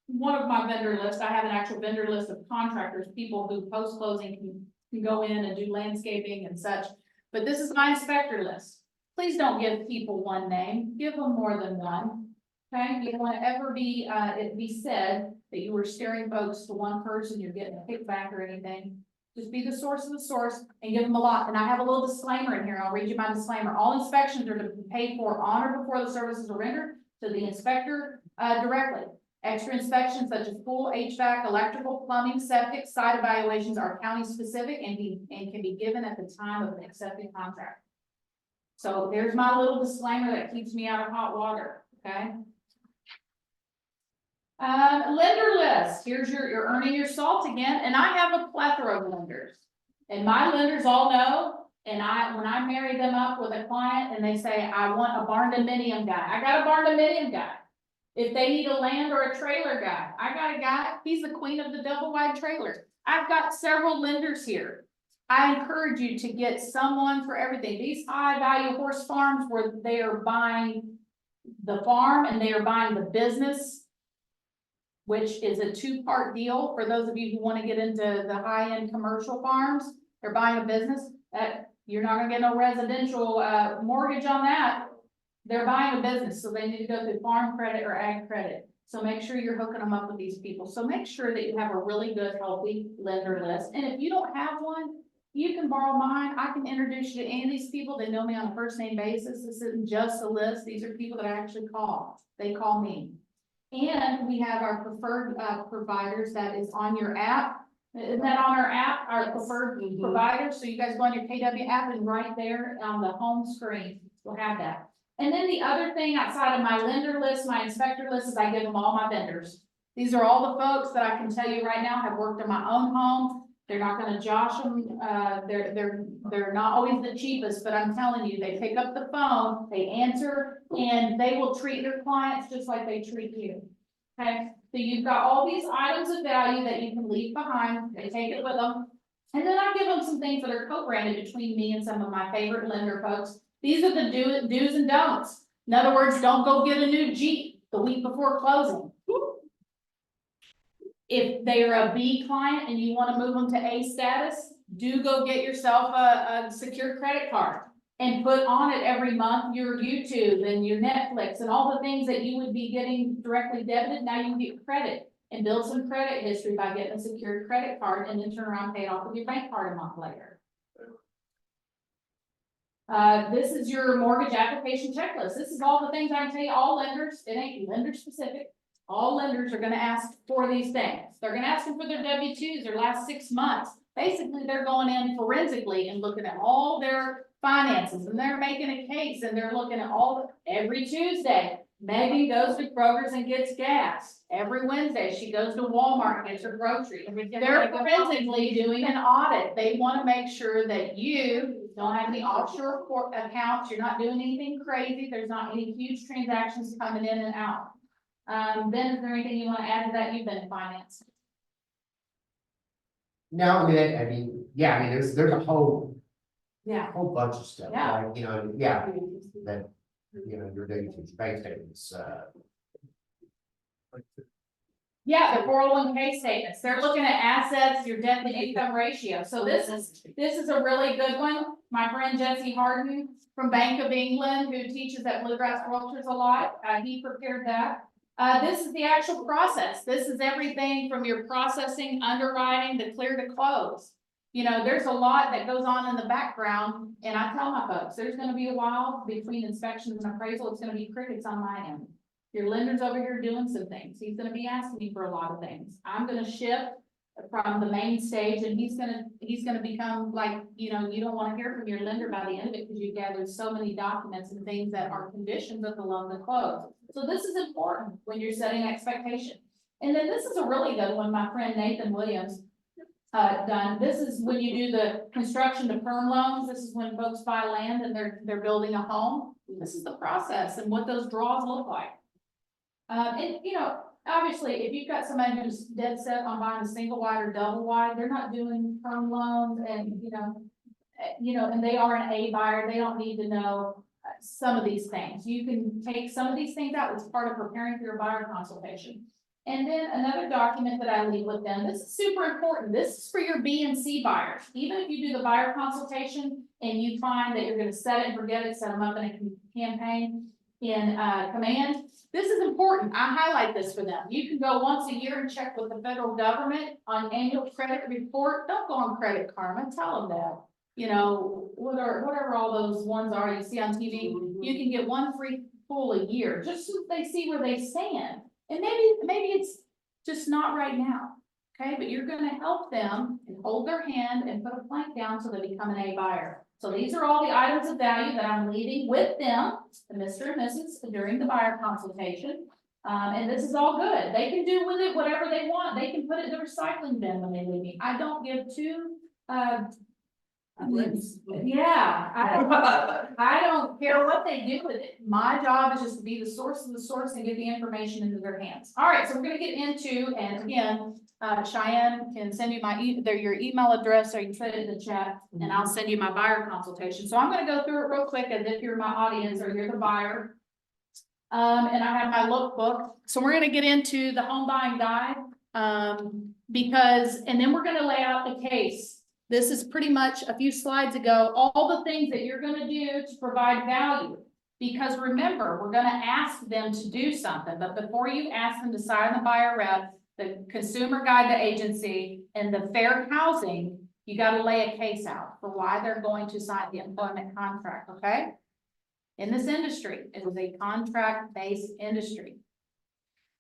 A: One of my vendor lists, I have an actual vendor list of contractors, people who post-closing can go in and do landscaping and such. But this is my inspector list. Please don't give people one name, give them more than one. Okay, you don't want to ever be, it be said that you were steering folks to one person, you're getting a kickback or anything. Just be the source of the source and give them a lot. And I have a little disclaimer in here. I'll read you my disclaimer. All inspections are to be paid for on or before the services are rendered to the inspector directly. Extra inspections such as pool, HVAC, electrical, plumbing, septic, site evaluations are county specific and can be given at the time of an accepted contract. So there's my little disclaimer that keeps me out of hot water, okay? Lender list, here's you're earning your salt again, and I have a plethora of lenders. And my lenders all know, and when I marry them up with a client and they say, I want a barn dominium guy, I got a barn dominium guy. If they need a land or a trailer guy, I got a guy, he's the queen of the double wide trailer. I've got several lenders here. I encourage you to get someone for everything. These high value horse farms where they are buying the farm and they are buying the business, which is a two-part deal for those of you who want to get into the high-end commercial farms. They're buying a business that you're not gonna get no residential mortgage on that. They're buying a business, so they need to go through farm credit or ag credit. So make sure you're hooking them up with these people. So make sure that you have a really good, healthy lender list. And if you don't have one, you can borrow mine. I can introduce you to any of these people. They know me on a first name basis. This isn't just a list. These are people that I actually call. They call me. And we have our preferred providers that is on your app. Isn't that on our app, our preferred providers? So you guys go on your KW app and right there on the home screen, you'll have that. And then the other thing outside of my lender list, my inspector list, is I give them all my vendors. These are all the folks that I can tell you right now have worked in my own home. They're not gonna josh them, they're not always the cheapest, but I'm telling you, they pick up the phone, they answer, and they will treat their clients just like they treat you. Okay, so you've got all these items of value that you can leave behind, they take it with them. And then I give them some things that are co-branded between me and some of my favorite lender folks. These are the do's and don'ts. In other words, don't go get a new Jeep the week before closing. If they are a B client and you want to move them to A status, do go get yourself a secure credit card and put on it every month your YouTube and your Netflix and all the things that you would be getting directly debited. Now you can get credit and build some credit history by getting a secured credit card and then turn around and pay it off with your bank card a month later. This is your mortgage application checklist. This is all the things I can tell you, all lenders, it ain't lender specific. All lenders are gonna ask for these things. They're gonna ask them for their W-2s, their last 6 months. Basically, they're going in forensically and looking at all their finances and they're making a case and they're looking at every Tuesday. Megan goes to Kroger's and gets gas. Every Wednesday, she goes to Walmart and gets her groceries. They're forensically doing an audit. They want to make sure that you don't have any offshore accounts. You're not doing anything crazy. There's not any huge transactions coming in and out. Ben, is there anything you want to add to that? You've been in finance.
H: No, I mean, yeah, I mean, there's a whole bunch of stuff,
A: Yeah.
H: like, yeah, that, you're doing these bank statements,
A: Yeah, the 401k statements. They're looking at assets, your debt to income ratio. So this is a really good one. My friend Jesse Harden from Bank of England, who teaches at Bluegrass Realtors a lot, he prepared that. This is the actual process. This is everything from your processing, underwriting, to clear to close. There's a lot that goes on in the background, and I tell my folks, there's gonna be a while between inspections and appraisal. It's gonna be crickets on my end. Your lender's over here doing some things. He's gonna be asking me for a lot of things. I'm gonna shift from the main stage, and he's gonna become like, you don't wanna hear from your lender by the end of it because you gathered so many documents and things that are conditions of the loan to close. So this is important when you're setting expectations. And then this is a really good one, my friend Nathan Williams done. This is when you do the construction to perm loans. This is when folks buy land and they're building a home. This is the process and what those draws look like. And obviously, if you've got somebody who's dead set on buying a single wide or double wide, they're not doing perm loans and, and they are an A buyer, they don't need to know some of these things. You can take some of these things out as part of preparing for your buyer consultation. And then another document that I leave with them, this is super important. This is for your B and C buyers. Even if you do the buyer consultation and you find that you're gonna set it and forget it, set them up in a campaign in Command, this is important. I highlight this for them. You can go once a year and check with the federal government on annual credit report. Don't go on Credit Karma, tell them that. You know, whatever all those ones are you see on TV, you can get one free pull a year, just so they see where they stand. And maybe it's just not right now, okay? But you're gonna help them and hold their hand and put a plank down so they become an A buyer. So these are all the items of value that I'm leaving with them, the Mr. and Mrs. during the buyer consultation. And this is all good. They can do with it whatever they want. They can put it in the recycling bin when they leave me. I don't give two, yeah, I don't care what they do with it. My job is just to be the source of the source and get the information into their hands. All right, so we're gonna get into, and again, Cheyenne can send you your email address, or you can put it in the chat, and I'll send you my buyer consultation. So I'm gonna go through it real quick as if you're my audience or you're the buyer. And I have my lookbook. So we're gonna get into the home buying guide, and then we're gonna lay out the case. This is pretty much a few slides ago, all the things that you're gonna do to provide value. Because remember, we're gonna ask them to do something, but before you ask them to sign the buyer rep, the consumer guide to agency, and the fair housing, you gotta lay a case out for why they're going to sign the employment contract, okay? In this industry, it is a contract-based industry.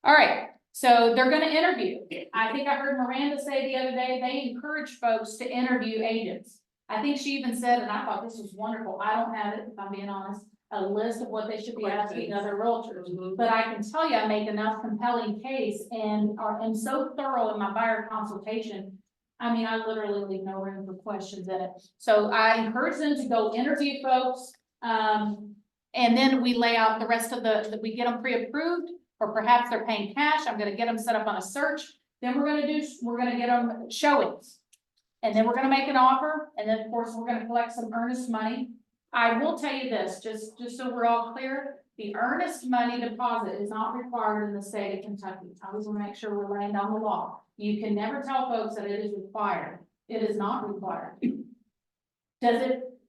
A: All right. So they're gonna interview. I think I heard Miranda say the other day, they encourage folks to interview agents. I think she even said, and I thought this was wonderful, I don't have it, if I'm being honest, a list of what they should be asking other realtors. But I can tell you, I make enough compelling case and am so thorough in my buyer consultation. I mean, I literally leave no room for questions in it. So I encourage them to go interview folks. And then we lay out the rest of we get them pre-approved. Or perhaps they're paying cash, I'm gonna get them set up on a search, then we're gonna get them showings. And then we're gonna make an offer, and then of course, we're gonna collect some earnest money. I will tell you this, just so we're all clear, the earnest money deposit is not required in the state of Kentucky. I always wanna make sure we're laying down the law. You can never tell folks that it is required. It is not required. Does it?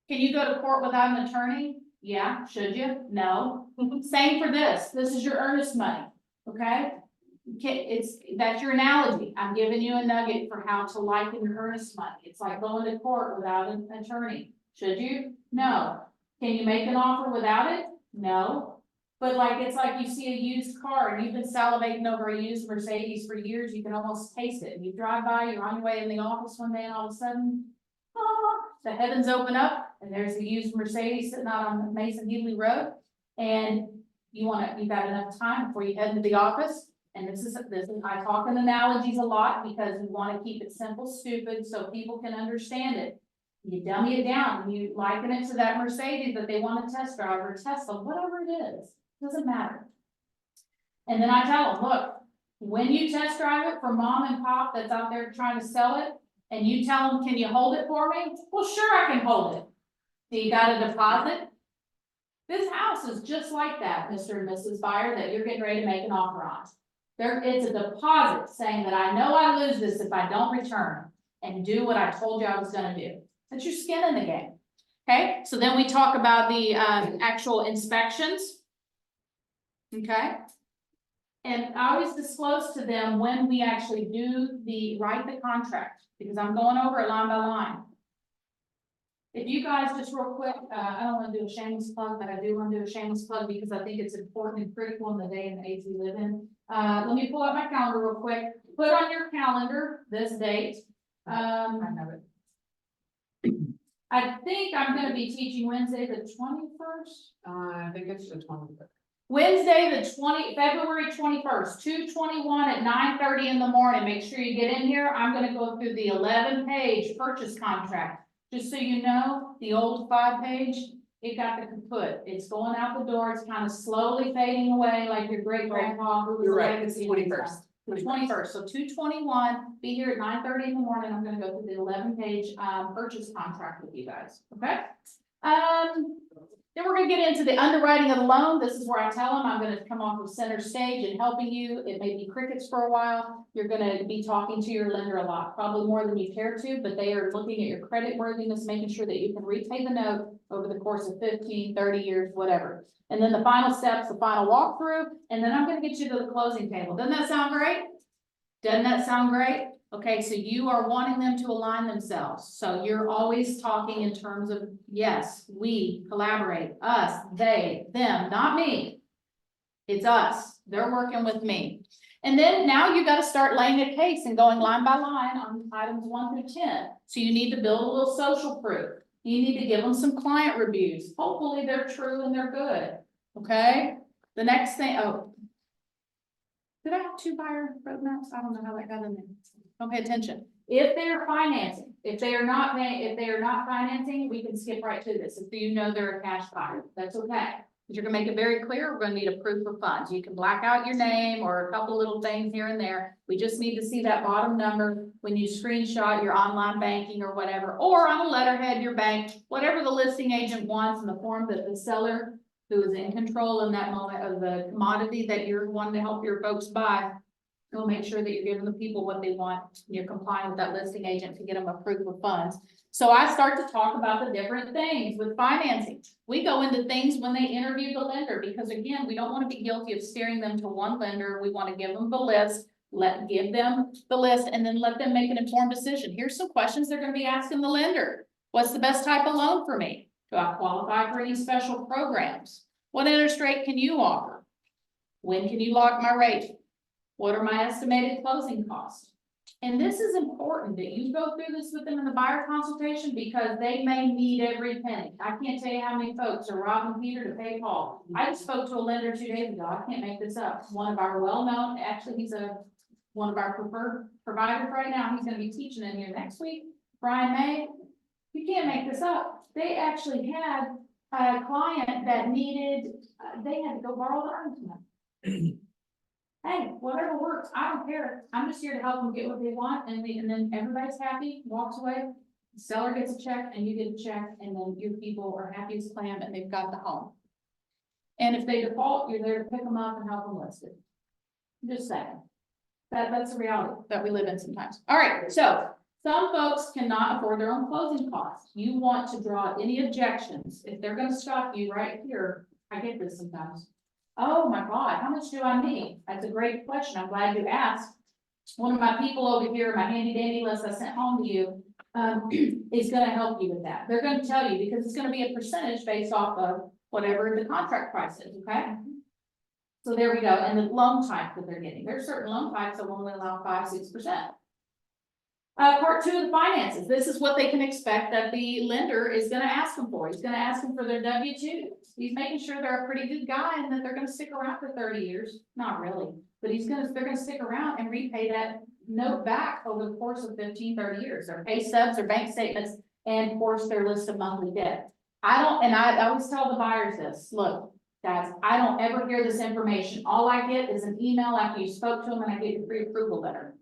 A: Can you go to court without an attorney? Yeah, should you? No. Same for this. This is your earnest money, okay? That's your analogy. I'm giving you a nugget for how to liken your earnest money. It's like going to court without an attorney. Should you? No. Can you make an offer without it? No. But it's like you see a used car and you've been salivating over a used Mercedes for years, you can almost taste it. And you drive by, you're on your way in the office one day and all of a sudden, the heavens open up and there's a used Mercedes sitting out on Mason Healy Road. And you've got enough time before you head into the office. And this is, I talk in analogies a lot because we want to keep it simple, stupid, so people can understand it. You dummy it down and you liken it to that Mercedes that they want to test drive or Tesla, whatever it is, doesn't matter. And then I tell them, look, when you test drive it for mom and pop that's out there trying to sell it, and you tell them, can you hold it for me? Well, sure, I can hold it. So you got a deposit? This house is just like that, Mr. and Mrs. Buyer, that you're getting ready to make an offer on. It's a deposit saying that I know I lose this if I don't return and do what I told you I was gonna do. That's your skin in the game. Okay, so then we talk about the actual inspections. Okay. And I always disclose to them when we actually write the contract, because I'm going over it line by line. If you guys just real quick, I don't want to do a shameless plug, but I do want to do a shameless plug because I think it's important and critical in the day and age we live in. Let me pull up my calendar real quick. Put on your calendar this date. I have it. I think I'm going to be teaching Wednesday the 21st.
G: I think it's the 21st.
A: Wednesday, February 21st, 2/21 at 9:30 in the morning. Make sure you get in here. I'm gonna go through the 11-page purchase contract. Just so you know, the old 5-page, it got the kaput. It's going out the door. It's kind of slowly fading away like your great grandpa who was
G: You're
A: a
G: right,
A: legacy.
G: 21st.
A: The 21st, so 2/21, be here at 9:30 in the morning. I'm gonna go through the 11-page purchase contract with you guys, okay? Then we're gonna get into the underwriting of the loan. This is where I tell them I'm gonna come off of center stage and helping you. It may be crickets for a while. You're gonna be talking to your lender a lot, probably more than you care to, but they are looking at your credit worthiness, making sure that you can repay the note over the course of 15, 30 years, whatever. And then the final steps, the final walkthrough, and then I'm gonna get you to the closing table. Doesn't that sound great? Doesn't that sound great? Okay, so you are wanting them to align themselves. So you're always talking in terms of, yes, we collaborate, us, they, them, not me. It's us. They're working with me. And then now you got to start laying a case and going line by line on items 1 through 10. So you need to build a little social proof. You need to give them some client reviews. Hopefully they're true and they're good. Okay? The next thing, oh. Did I have 2 buyer roadmaps? I don't know how that got in there. Don't pay attention. If they are financing, if they are not financing, we can skip right to this. If you know they're a cash buyer, that's okay. But you're gonna make it very clear, we're gonna need a proof of funds. You can black out your name or a couple little things here and there. We just need to see that bottom number when you screenshot your online banking or whatever, or on a letterhead, your bank, whatever the listing agent wants in the form that the seller who is in control in that moment of the commodity that you're wanting to help your folks buy. We'll make sure that you're giving the people what they want. You're complying with that listing agent to get them a proof of funds. So I start to talk about the different things with financing. We go into things when they interview the lender, because again, we don't want to be guilty of steering them to one lender. We want to give them the list, give them the list, and then let them make an informed decision. Here's some questions they're going to be asking the lender. What's the best type of loan for me? Do I qualify for any special programs? What interest rate can you offer? When can you lock my rate? What are my estimated closing costs? And this is important that you go through this with them in the buyer consultation, because they may need every penny. I can't tell you how many folks are robbing Peter to pay Paul. I just spoke to a lender 2 days ago. I can't make this up. One of our well-known, actually, he's one of our preferred providers right now. He's gonna be teaching in here next week. Brian May, you can't make this up. They actually had a client that needed, they had to go borrow the earnings money. Hey, whatever works, I don't care. I'm just here to help them get what they want, and then everybody's happy, walks away. The seller gets a check and you get a check, and then your people are happy as clam and they've got the home. And if they default, you're there to pick them up and help them list it. I'm just saying. That's the reality that we live in sometimes. All right, so some folks cannot afford their own closing costs. You want to draw any objections. If they're gonna stop you right here, I get this sometimes. Oh my God, how much do I need? That's a great question. I'm glad you asked. One of my people over here, my handy dandy list I sent home to you, is gonna help you with that. They're gonna tell you, because it's gonna be a percentage based off of whatever the contract price is, okay? So there we go, and the loan type that they're getting. There's certain loan types that will only allow 5-6%. Part 2 of the finances. This is what they can expect that the lender is gonna ask them for. He's gonna ask them for their W-2s. He's making sure they're a pretty good guy and that they're gonna stick around for 30 years. Not really, but they're gonna stick around and repay that note back over the course of 15, 30 years. Their pay stubs, their bank statements, and of course their list of monthly debt. I always tell the buyers this, look, guys, I don't ever hear this information. All I get is an email after you spoke to them and I get your pre-approval letter.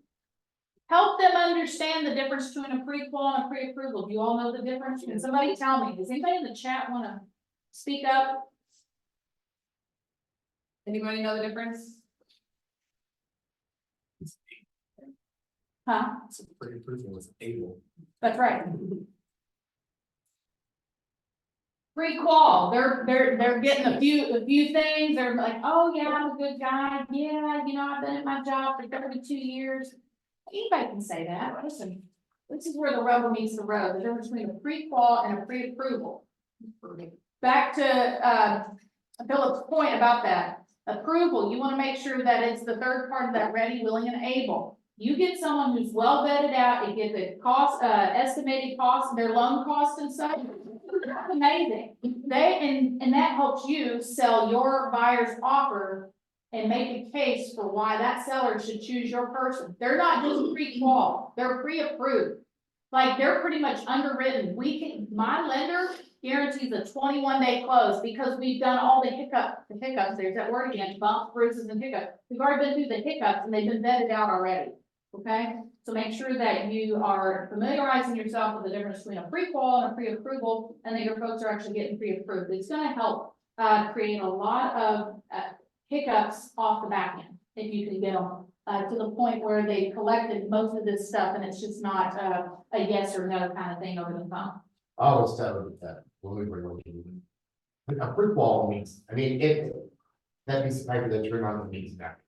A: Help them understand the difference between a pre-qual and a pre-approval. Do you all know the difference? Can somebody tell me? Does anybody in the chat want to speak up? Anybody know the difference? Huh?
B: It's pretty approval is able.
A: That's right. Pre-qual, they're getting a few things. They're like, oh yeah, I'm a good guy. Yeah, I've been at my job for 32 years. Anybody can say that. Listen, this is where the rubber meets the road. The difference between a pre-qual and a pre-approval. Back to Philip's point about that. Approval, you want to make sure that it's the third part of that ready, willing, and able. You get someone who's well vetted out and get the cost, estimated cost, their loan cost and such. That's amazing. And that helps you sell your buyer's offer and make a case for why that seller should choose your person. They're not just pre-qual, they're pre-approved. Like they're pretty much underwritten. My lender guarantees a 21-day close because we've done all the hiccups, there's that word again, bumps, bruises, and hiccups. We've already been through the hiccups and they've been vetted out already, okay? So make sure that you are familiarizing yourself with the difference between a pre-qual and a pre-approval, and that your folks are actually getting pre-approved. It's gonna help, create a lot of, hiccups off the back end, if you can get them, to the point where they collected most of this stuff, and it's just not, a yes or no kind of thing over the phone.
H: I always tell them that when we were looking. A brick wall means, I mean, that means the paper that you're not means that.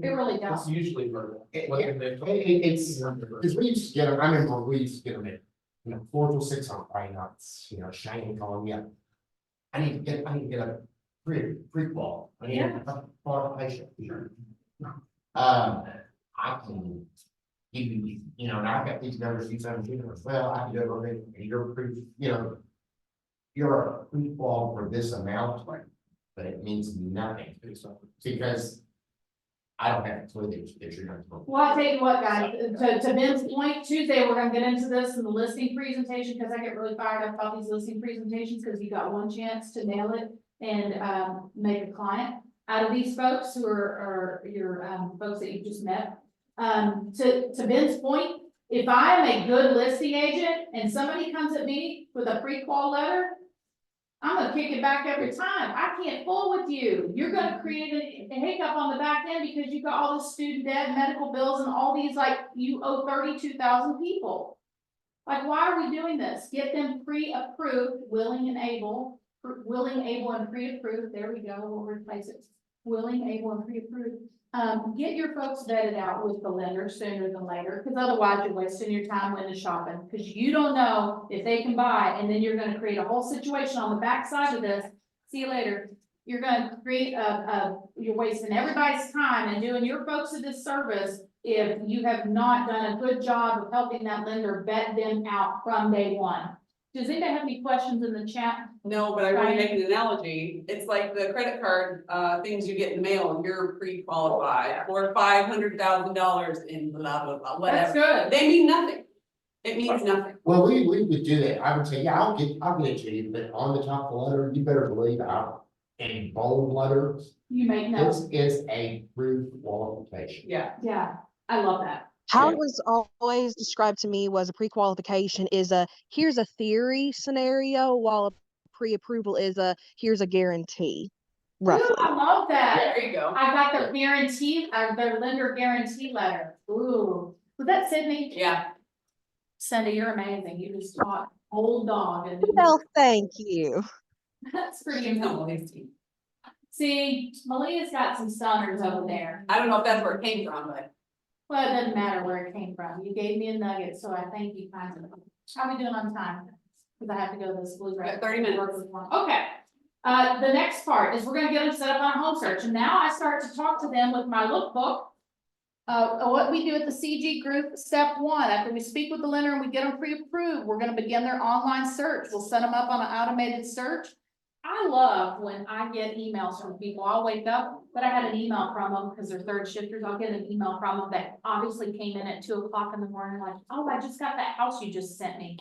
A: It really
B: It's
A: does.
B: usually verbal.
H: It-
B: Whether
H: it-
B: they-
H: It's, because we used to get them, I remember we used to get them at, 4 till 6 on Friday nights, shining, calling me up. I need to get a pre-qual, I need a qualification. I can give you, and I've got these numbers, these numbers, well, I can do everything, and you're pretty, you're a pre-qual for this amount, but it means nothing, because I don't have a clue that you're not.
A: Well, I tell you what, guys, to Ben's point, Tuesday, we're gonna get into this in the listing presentation, because I get really fired up about these listing presentations, because you got one chance to nail it and, make a client out of these folks who are your, folks that you just met. To Ben's point, if I'm a good listing agent and somebody comes at me with a pre-qual letter, I'm gonna kick it back every time. I can't fool with you. You're gonna create a hiccup on the back end because you got all this student debt, medical bills, and all these, like, you owe 32,000 people. Like, why are we doing this? Get them pre-approved, willing, able, and pre-approved. There we go, we'll replace it. Willing, able, and pre-approved. Get your folks vetted out with the lender sooner than later, because otherwise you're wasting your time window shopping, because you don't know if they can buy, and then you're gonna create a whole situation on the backside of this. See you later. You're gonna create you're wasting everybody's time and doing your folks a disservice if you have not done a good job of helping that lender vet them out from day one. Does anybody have any questions in the chat?
G: No, but I want to
A: Right.
G: make an analogy. It's like the credit card, things you get in the mail, and you're pre-qualified for $500,000 in blah, blah, blah,
A: That's
G: whatever.
A: good.
G: They mean nothing. It means nothing.
H: Well, we would do that, I would say, yeah, I'll get it to you, but on the top of the letter, you better believe out. In bold letters,
A: You make notes.
H: this is a pre-qualification.
G: Yeah.
A: Yeah, I love that.
C: How
H: Yeah.
C: it was always described to me was a pre-qualification is here's a theory scenario, while a pre-approval is here's a guarantee,
A: Ooh,
C: roughly.
A: I love that.
G: There you go.
A: I got their guarantee, their lender guarantee letter. Ooh, was that Sydney?
G: Yeah.
A: Cindy, you're amazing. You just taught old dog and
C: Well, thank you.
A: that's pretty
G: No,
A: amazing.
G: it's deep.
A: See, Malia's got some stunners over there.
G: I don't know if that's where it came from, but
A: Well, it doesn't matter where it came from. You gave me a nugget, so I thank you kindly. How we doing on time? Cause I have to go to the school.
G: Got 30 minutes.
A: Okay. The next part is we're gonna get them set up on a home search, and now I start to talk to them with my lookbook. What we do at the CG group, step 1, after we speak with the lender and we get them pre-approved, we're gonna begin their online search. We'll set them up on an automated search. I love when I get emails from people. I'll wake up, but I had an email from them because they're third shifters. I'll get an email from them that obviously came in at 2 o'clock in the morning, like, oh, I just got that house you just sent me.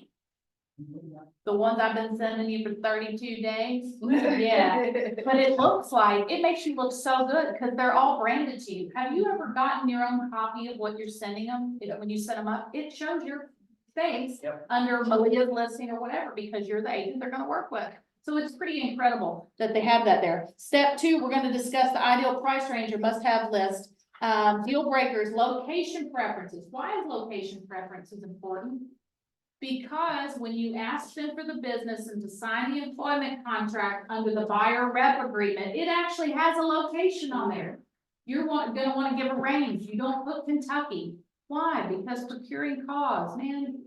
A: The ones I've been sending you for 32 days. Yeah, but it looks like, it makes you look so good because they're all branded to you. Have you ever gotten your own copy of what you're sending them? When you set them up, it shows your face under Malia's listing or whatever, because you're the agent they're gonna work with. So it's pretty incredible that they have that there. Step 2, we're gonna discuss the ideal price range or must-have list. Deal breakers, location preferences. Why is location preferences important? Because when you ask them for the business and to sign the employment contract under the buyer rep agreement, it actually has a location on there. You're gonna wanna give a range. You don't put Kentucky. Why? Because procuring cause, man.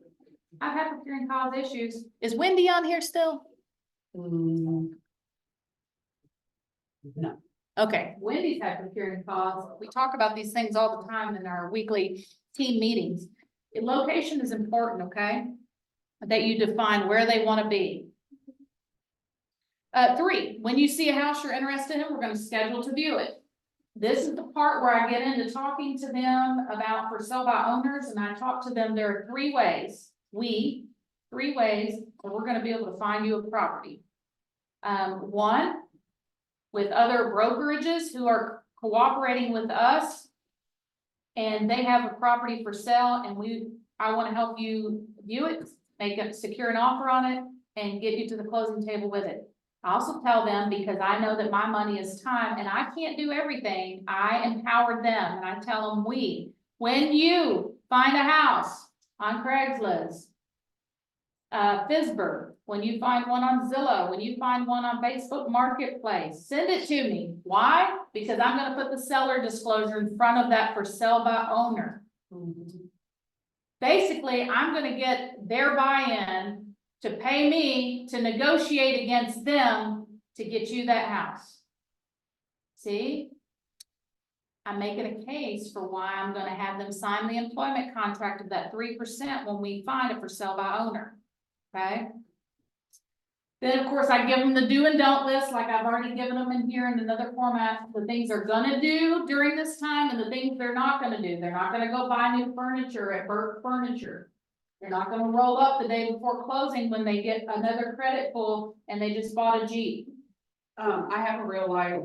A: I've had procuring cause issues. Is Wendy on here still?
G: no.
A: Okay, Wendy's had procuring cause. We talk about these things all the time in our weekly team meetings. Location is important, okay? That you define where they want to be. 3, when you see a house you're interested in, we're going to schedule to view it. This is the part where I get into talking to them about for sale by owners, and I talk to them, there are 3 ways. 3 ways that we're going to be able to find you a property. 1, with other brokerages who are cooperating with us And they have a property for sale and I wanna help you view it, secure an offer on it and get you to the closing table with it. I also tell them, because I know that my money is time and I can't do everything, I empower them and I tell them when you find a house on Craigslist, Fisburg, when you find one on Zillow, when you find one on Facebook Marketplace, send it to me. Why? Because I'm gonna put the seller disclosure in front of that for sale by owner. Basically, I'm gonna get their buy-in to pay me to negotiate against them to get you that house. See? I'm making a case for why I'm gonna have them sign the employment contract of that 3% when we find it for sale by owner. Okay? Then, of course, I give them the do and don't list, like I've already given them in here in another format, the things they're gonna do during this time and the things they're not gonna do. They're not gonna go buy new furniture at Burke Furniture. They're not gonna roll up the day before closing when they get another credit pull and they just bought a Jeep.
G: I have a real life,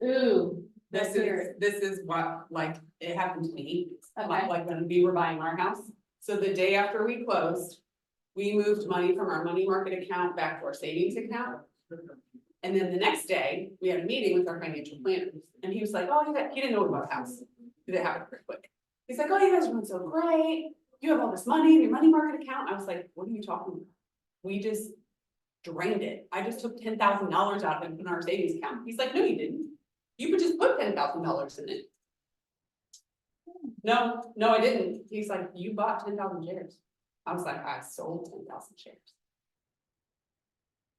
A: Ooh.
G: this
A: let's hear
G: is,
A: it.
G: this is what, like, it happened to me.
A: Okay.
G: Like when we were buying our house. So the day after we closed, we moved money from our money market account back to our savings account. And then the next day, we had a meeting with our financial planner, and he was like, oh, he didn't know about the house. It happened pretty quick. He's like, oh, you guys are doing so great. You have all this money in your money market account. I was like, what are you talking about? We just drained it. I just took $10,000 out of it in our savings account. He's like, no, you didn't. You could just put $10,000 in it. No, I didn't. He's like, you bought 10,000 shares. I was like, I sold 10,000 shares.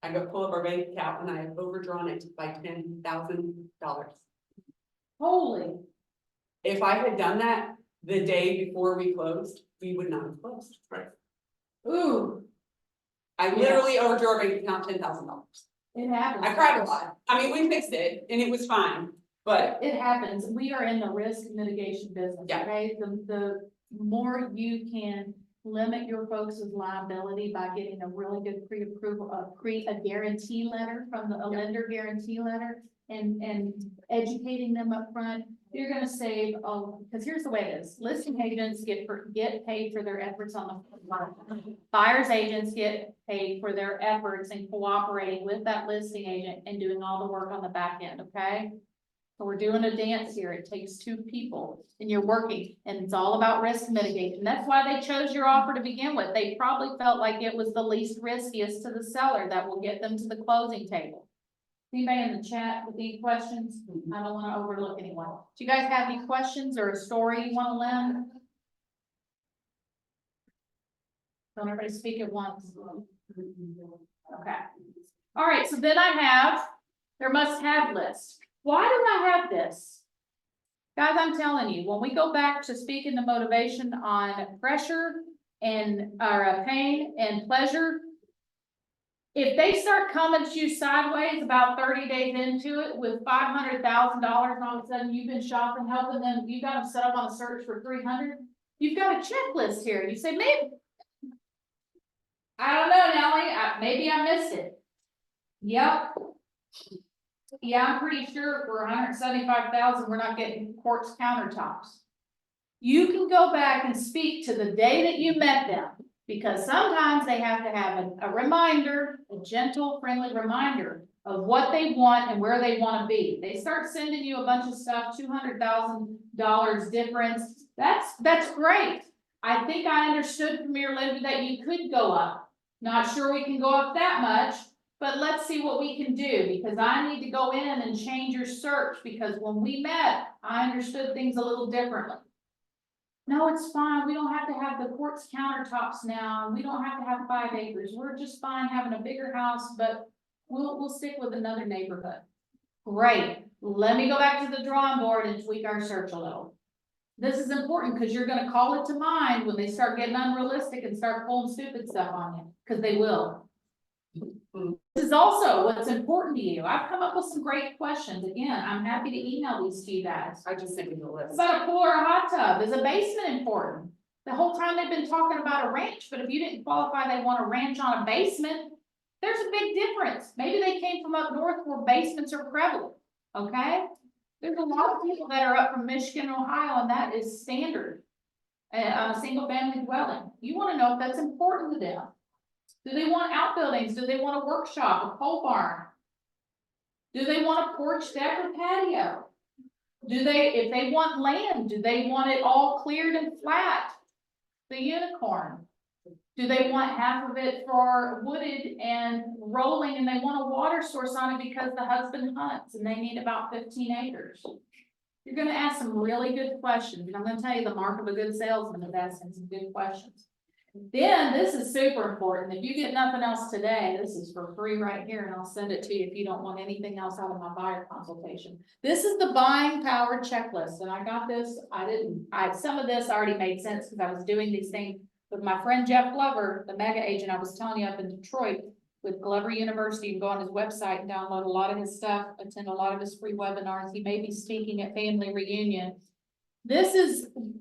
G: I go pull up our bank account and I have overdrawn it by $10,000.
A: Holy.
G: If I had done that the day before we closed, we would not have closed.
H: Right.
A: Ooh,
G: I literally overdrew our bank account $10,000.
A: it happens.
G: I cried a lot. I mean, we fixed it and it was fine, but
A: It happens. We are in the risk mitigation business,
G: Yeah.
A: okay? The more you can limit your folks' liability by getting a really good pre-approval, a guarantee letter from a lender guarantee letter and educating them up front, you're gonna save, because here's the way it is. Listing agents get paid for their efforts on the front. Buyer's agents get paid for their efforts in cooperating with that listing agent and doing all the work on the back end, okay? So we're doing a dance here. It takes two people and you're working and it's all about risk mitigation. That's why they chose your offer to begin with. They probably felt like it was the least riskiest to the seller that will get them to the closing table. Anybody in the chat with any questions? I don't want to overlook anyone. Do you guys have any questions or a story you want to lend? Don't everybody speak at once. Okay. All right, so then I have their must-have list. Why do I have this? Guys, I'm telling you, when we go back to speaking the motivation on pressure and pain and pleasure, if they start coming to you sideways about 30 days into it with $500,000 and all of a sudden you've been shopping, helping them, you got them set up on a search for 300, you've got a checklist here. You say, maybe, I don't know, Nellie, maybe I missed it. Yep. Yeah, I'm pretty sure for 175,000, we're not getting quartz countertops. You can go back and speak to the day that you met them, because sometimes they have to have a reminder, a gentle, friendly reminder of what they want and where they want to be. They start sending you a bunch of stuff, $200,000 difference. That's great. I think I understood from your lender that you could go up. Not sure we can go up that much. But let's see what we can do, because I need to go in and change your search, because when we met, I understood things a little differently. No, it's fine. We don't have to have the quartz countertops now. We don't have to have 5 acres. We're just fine having a bigger house, but we'll stick with another neighborhood. Great. Let me go back to the drawing board and tweak our search a little. This is important because you're going to call it to mind when they start getting unrealistic and start pulling stupid stuff on you, because they will. This is also what's important to you. I've come up with some great questions. Again, I'm happy to email these to you guys.
G: I just sent you the list.
A: About a pool or a hot tub? Is a basement important? The whole time they've been talking about a ranch, but if you didn't qualify they want a ranch on a basement, there's a big difference. Maybe they came from up north where basements are prevalent, okay? There's a lot of people that are up from Michigan, Ohio, and that is standard. On a single family dwelling. You wanna know if that's important to them. Do they want outbuildings? Do they want a workshop, a pole barn? Do they want a porch deck or patio? Do they, if they want land, do they want it all cleared and flat? The unicorn. Do they want half of it for wooded and rolling and they want a water source on it because the husband hunts and they need about 15 acres? You're gonna ask some really good questions, and I'm gonna tell you the mark of a good salesman is asking some good questions. Then, this is super important, if you get nothing else today, this is for free right here, and I'll send it to you if you don't want anything else out of my buyer consultation. This is the buying power checklist, and I got this, some of this already made sense, because I was doing these things with my friend Jeff Glover, the mega agent I was telling you up in Detroit, with Glover University, and go on his website and download a lot of his stuff, attend a lot of his free webinars. He may be speaking at family reunion.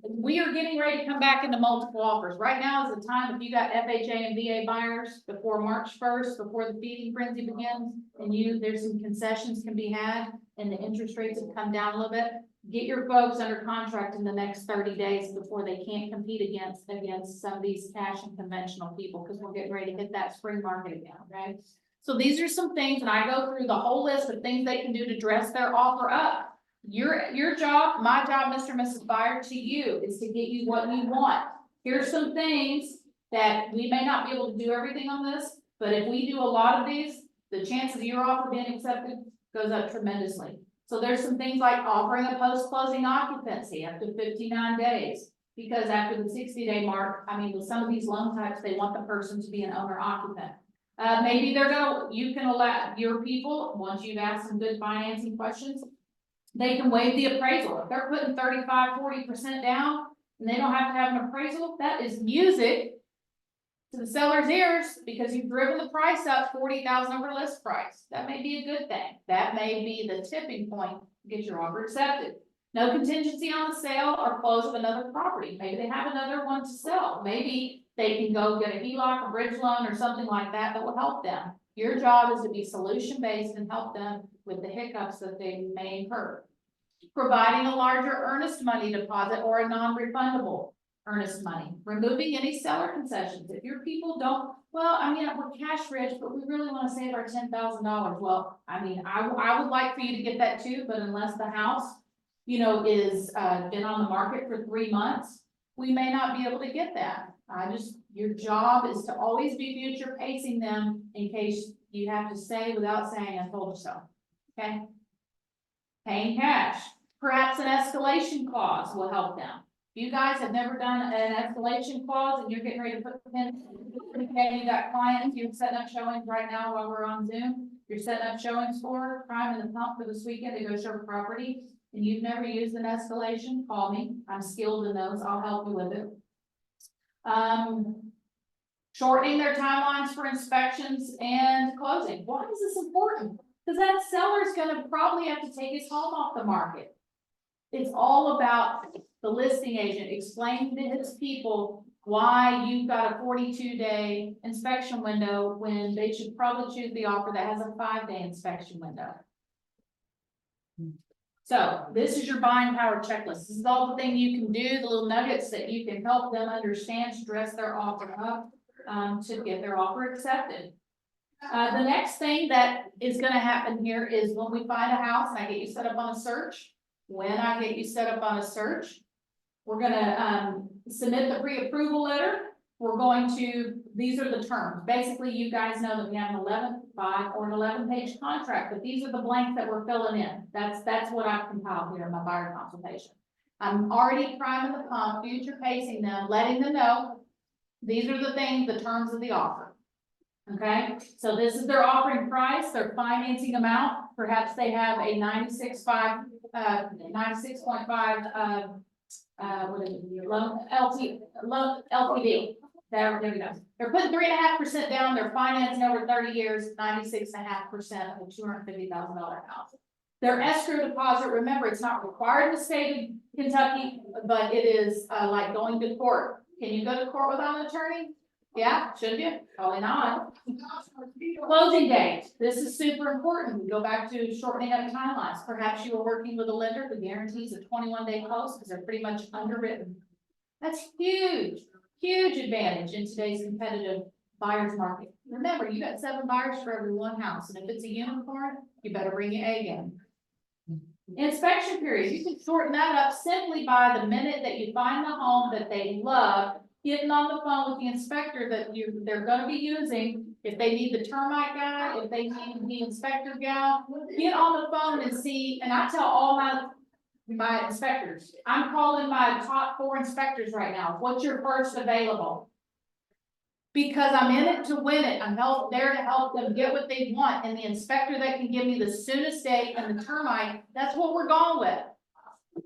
A: We are getting ready to come back into multiple offers. Right now is the time, if you got FHA and VA buyers before March 1st, before the feeding frenzy begins, and there's some concessions can be had, and the interest rates have come down a little bit. Get your folks under contract in the next 30 days before they can't compete against some of these cash and conventional people, because we're getting ready to hit that spring market again, okay? So these are some things, and I go through the whole list of things they can do to dress their offer up. Your job, my job, Mr. and Mrs. Buyer, to you is to get you what you want. Here's some things that we may not be able to do everything on this, but if we do a lot of these, the chances of your offer being accepted goes up tremendously. So there's some things like offering a post-closing occupancy up to 59 days. Because after the 60-day mark, I mean, with some of these loan types, they want the person to be an owner occupant. Maybe you can allow your people, once you've asked some good financing questions, they can waive the appraisal. If they're putting 35–40% down and they don't have to have an appraisal, that is music to the seller's ears, because you've driven the price up 40,000 over list price. That may be a good thing. That may be the tipping point to get your offer accepted. No contingency on the sale or close of another property. Maybe they have another one to sell. Maybe they can go get a HELOC, a bridge loan, or something like that that will help them. Your job is to be solution-based and help them with the hiccups that they may incur. Providing a larger earnest money deposit or a non-refundable earnest money. Removing any seller concessions. If your people don't, well, I mean, we're cash rich, but we really want to save our $10,000. Well, I mean, I would like for you to get that too, but unless the house, is been on the market for 3 months, we may not be able to get that. Your job is to always be future pacing them in case you have to say without saying, I told you so. Okay. Paying cash. Perhaps an escalation clause will help them. If you guys have never done an escalation clause and you're getting ready to put the pin, okay, you got clients, you're setting up showings right now while we're on Zoom. You're setting up showings for, priming the pump for this weekend to go show property, and you've never used an escalation, call me. I'm skilled in those. I'll help you with it. Shortening their timelines for inspections and closing. Why is this important? Because that seller's gonna probably have to take his home off the market. It's all about the listing agent explaining to his people why you've got a 42-day inspection window when they should probably choose the offer that has a 5-day inspection window. So this is your buying power checklist. This is all the things you can do, the little nuggets that you can help them understand to dress their offer up to get their offer accepted. The next thing that is going to happen here is when we find a house and I get you set up on a search. When I get you set up on a search, we're going to submit the pre-approval letter. We're going to, these are the terms. Basically, you guys know that we have an 11-page contract, but these are the blanks that we're filling in. That's what I've compiled here in my buyer consultation. I'm already priming the pump, future pacing them, letting them know these are the things, the terms of the offer. Okay, so this is their offering price, their financing amount. Perhaps they have a 96.5 what is it, loan LTV. There we go. They're putting 3.5% down. They're financing over 30 years, 96.5% of a $250,000 house. Their escrow deposit, remember, it's not required in the state of Kentucky, but it is like going to court. Can you go to court without an attorney? Yeah, should you? Probably not. Closing date. This is super important. We go back to shortening up timelines. Perhaps you are working with a lender who guarantees a 21-day close because they're pretty much underwritten. That's huge, huge advantage in today's competitive buyer's market. Remember, you got 7 buyers for every 1 house, and if it's a unicorn, you better bring your A game. Inspection period, you can shorten that up simply by the minute that you find the home that they love, getting on the phone with the inspector that they're gonna be using. If they need the termite guy, if they need the inspector gal, get on the phone and see, and I tell all my inspectors, I'm calling my top 4 inspectors right now, what's your first available? Because I'm in it to win it, I'm there to help them get what they want, and the inspector that can give me the soonest date and the termite, that's what we're going with.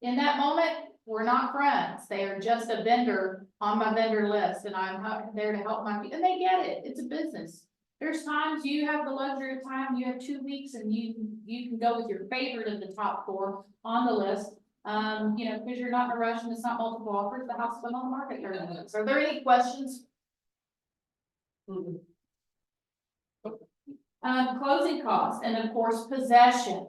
A: In that moment, we're not friends, they are just a vendor on my vendor list, and I'm there to help my people, and they get it, it's a business. There's times you have the luxury of time, you have 2 weeks, and you can go with your favorite of the top 4 on the list. You know, because you're not in a rush and it's not multiple offers, the house has been on the market 30 minutes. Are there any questions? Closing costs and of course possession.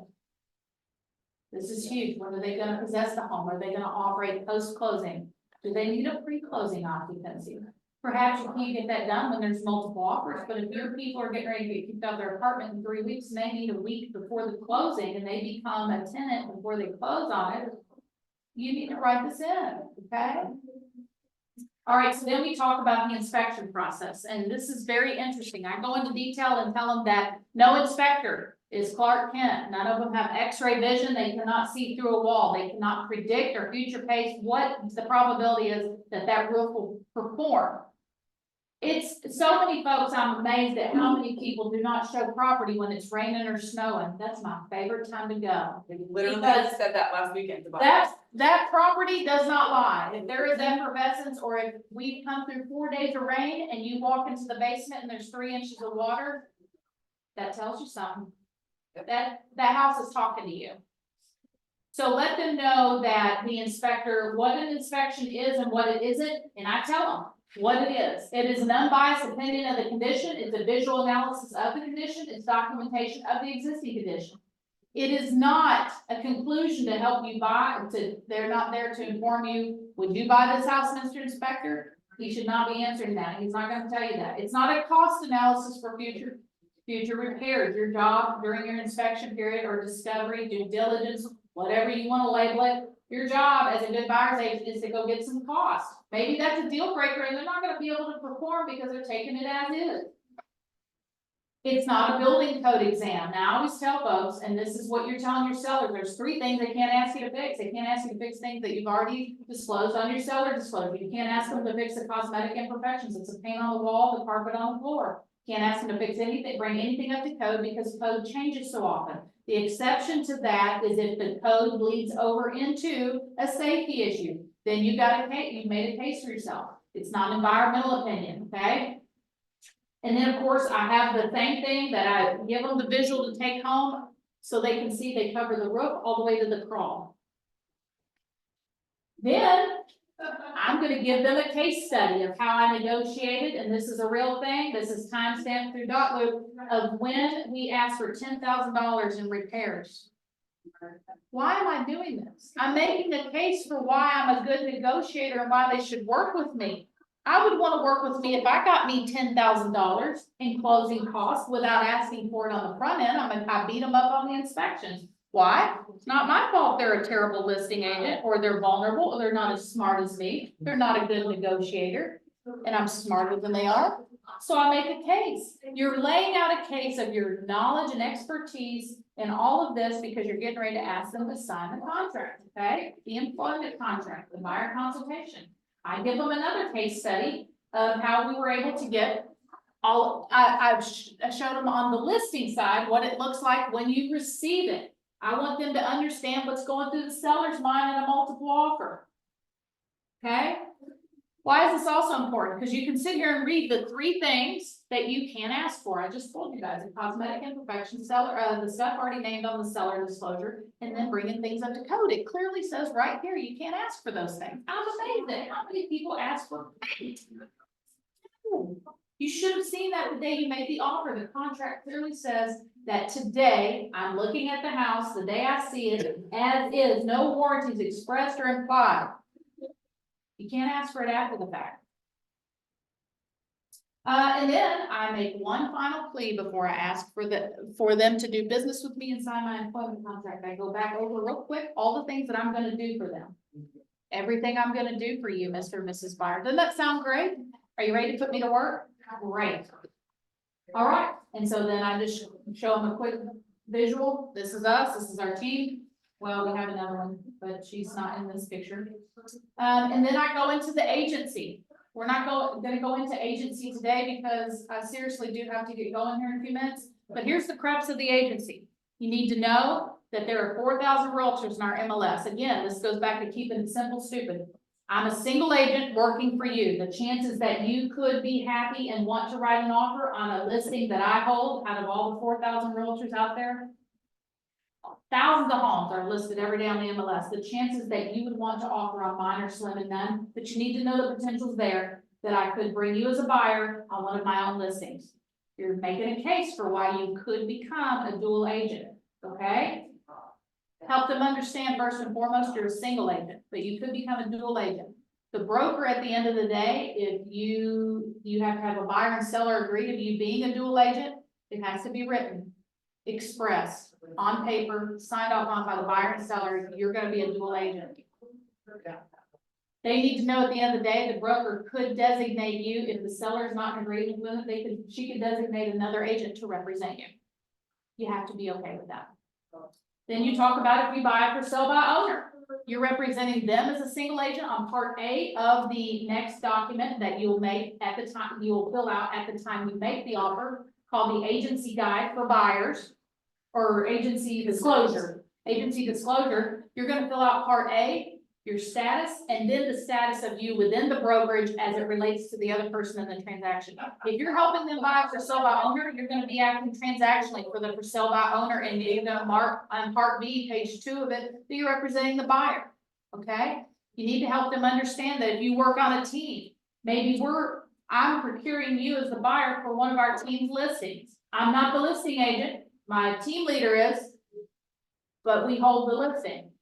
A: This is huge. When are they gonna possess the home? Are they gonna operate post-closing? Do they need a pre-closing occupancy? Perhaps you can't get that done when there's multiple offers, but if your people are getting ready to get kicked out of their apartment in 3 weeks and they need a week before the closing and they become a tenant before they close on it, you need to write this in, okay? All right, so then we talk about the inspection process, and this is very interesting. I go into detail and tell them that no inspector is Clark Kent. None of them have X-ray vision. They cannot see through a wall. They cannot predict or future pace what the probability is that roof will perform. It's so many folks, I'm amazed at how many people do not show property when it's raining or snowing. That's my favorite time to go.
G: They literally
A: Because
G: said that last weekend. To buy.
A: That property does not lie. If there is effervescence, or if we've come through 4 days of rain and you walk into the basement and there's 3 inches of water, that tells you something. That house is talking to you. So let them know that the inspector, what an inspection is and what it isn't, and I tell them what it is. It is an unbiased opinion of the condition. It's a visual analysis of the condition. It's documentation of the existing condition. It is not a conclusion to help you buy. They're not there to inform you, would you buy this house, Mr. Inspector? He should not be answering that. He's not going to tell you that. It's not a cost analysis for future repairs. Your job during your inspection period or discovery, due diligence, whatever you want to label it, your job as a good buyer's agent is to go get some cost. Maybe that's a deal breaker and they're not going to be able to perform because they're taking it as is. It's not a building code exam. Now, I always tell folks, and this is what you're telling your seller, there's 3 things they can't ask you to fix. They can't ask you to fix things that you've already disclosed on your seller disclosure. You can't ask them to fix the cosmetic imperfections. It's a paint on the wall, the carpet on the floor. Can't ask them to fix anything, bring anything up to code because code changes so often. The exception to that is if the code bleeds over into a safety issue, then you made a case for yourself. It's not an environmental opinion, okay? And then of course I have the same thing that I give them the visual to take home so they can see they cover the roof all the way to the crawl. Then I'm going to give them a case study of how I negotiated, and this is a real thing. This is timestamped through Dotloop of when we asked for $10,000 in repairs. Why am I doing this? I'm making a case for why I'm a good negotiator and why they should work with me. I would want to work with me if I got me $10,000 in closing costs without asking for it on the front end. I beat them up on the inspections. Why? It's not my fault they're a terrible listing agent, or they're vulnerable, or they're not as smart as me. They're not a good negotiator, and I'm smarter than they are. So I make a case. You're laying out a case of your knowledge and expertise in all of this because you're getting ready to ask them to sign the contract, okay? The employment contract, the buyer consultation. I give them another case study of how we were able to get I showed them on the listing side what it looks like when you receive it. I want them to understand what's going through the seller's mind in a multiple offer. Okay? Why is this also important? Because you can sit here and read the 3 things that you can ask for. I just told you guys, a cosmetic imperfection, seller, the stuff already named on the seller disclosure, and then bringing things up to code. It clearly says right here, you can't ask for those things. I'm amazed at how many people ask for paint. You should have seen that the day you made the offer. The contract clearly says that today, I'm looking at the house, the day I see it, as is, no warranties expressed or implied. You can't ask for it after the fact. And then I make one final plea before I ask for them to do business with me and sign my employment contract. I go back over real quick, all the things that I'm gonna do for them. Everything I'm gonna do for you, Mr. and Mrs. Byer. Doesn't that sound great? Are you ready to put me to work? Great. All right, and so then I just show them a quick visual. This is us, this is our team. Well, we have another one, but she's not in this picture. And then I go into the agency. We're not gonna go into agency today because I seriously do have to get going here in a few minutes. But here's the crux of the agency. You need to know that there are 4,000 realtors in our MLS. Again, this goes back to keeping it simple, stupid. I'm a single agent working for you. The chances that you could be happy and want to write an offer on a listing that I hold out of all the 4,000 realtors out there, thousands of homes are listed every day on the MLS. The chances that you would want to offer on mine are slim and none, but you need to know the potential's there, that I could bring you as a buyer on one of my own listings. You're making a case for why you could become a dual agent, okay? Help them understand first and foremost, you're a single agent, but you could become a dual agent. The broker, at the end of the day, if you have to have a buyer and seller agree to you being a dual agent, it has to be written, expressed, on paper, signed off on by the buyer and seller, you're gonna be a dual agent. They need to know at the end of the day, the broker could designate you, if the seller is not in agreement with it, she could designate another agent to represent you. You have to be okay with that. Then you talk about if you buy for sale by owner. You're representing them as a single agent on part A of the next document that you'll make at the time, you'll fill out at the time you make the offer, called the agency guide for buyers. Or agency disclosure. Agency disclosure, you're gonna fill out part A, your status, and then the status of you within the brokerage as it relates to the other person in the transaction. If you're helping them buy for sale by owner, you're gonna be acting transactionally for the for sale by owner, and you're gonna mark on part B, page 2 of it, that you're representing the buyer, okay? You need to help them understand that if you work on a team, maybe I'm procuring you as the buyer for one of our team's listings. I'm not the listing agent. My team leader is, but we hold the listing.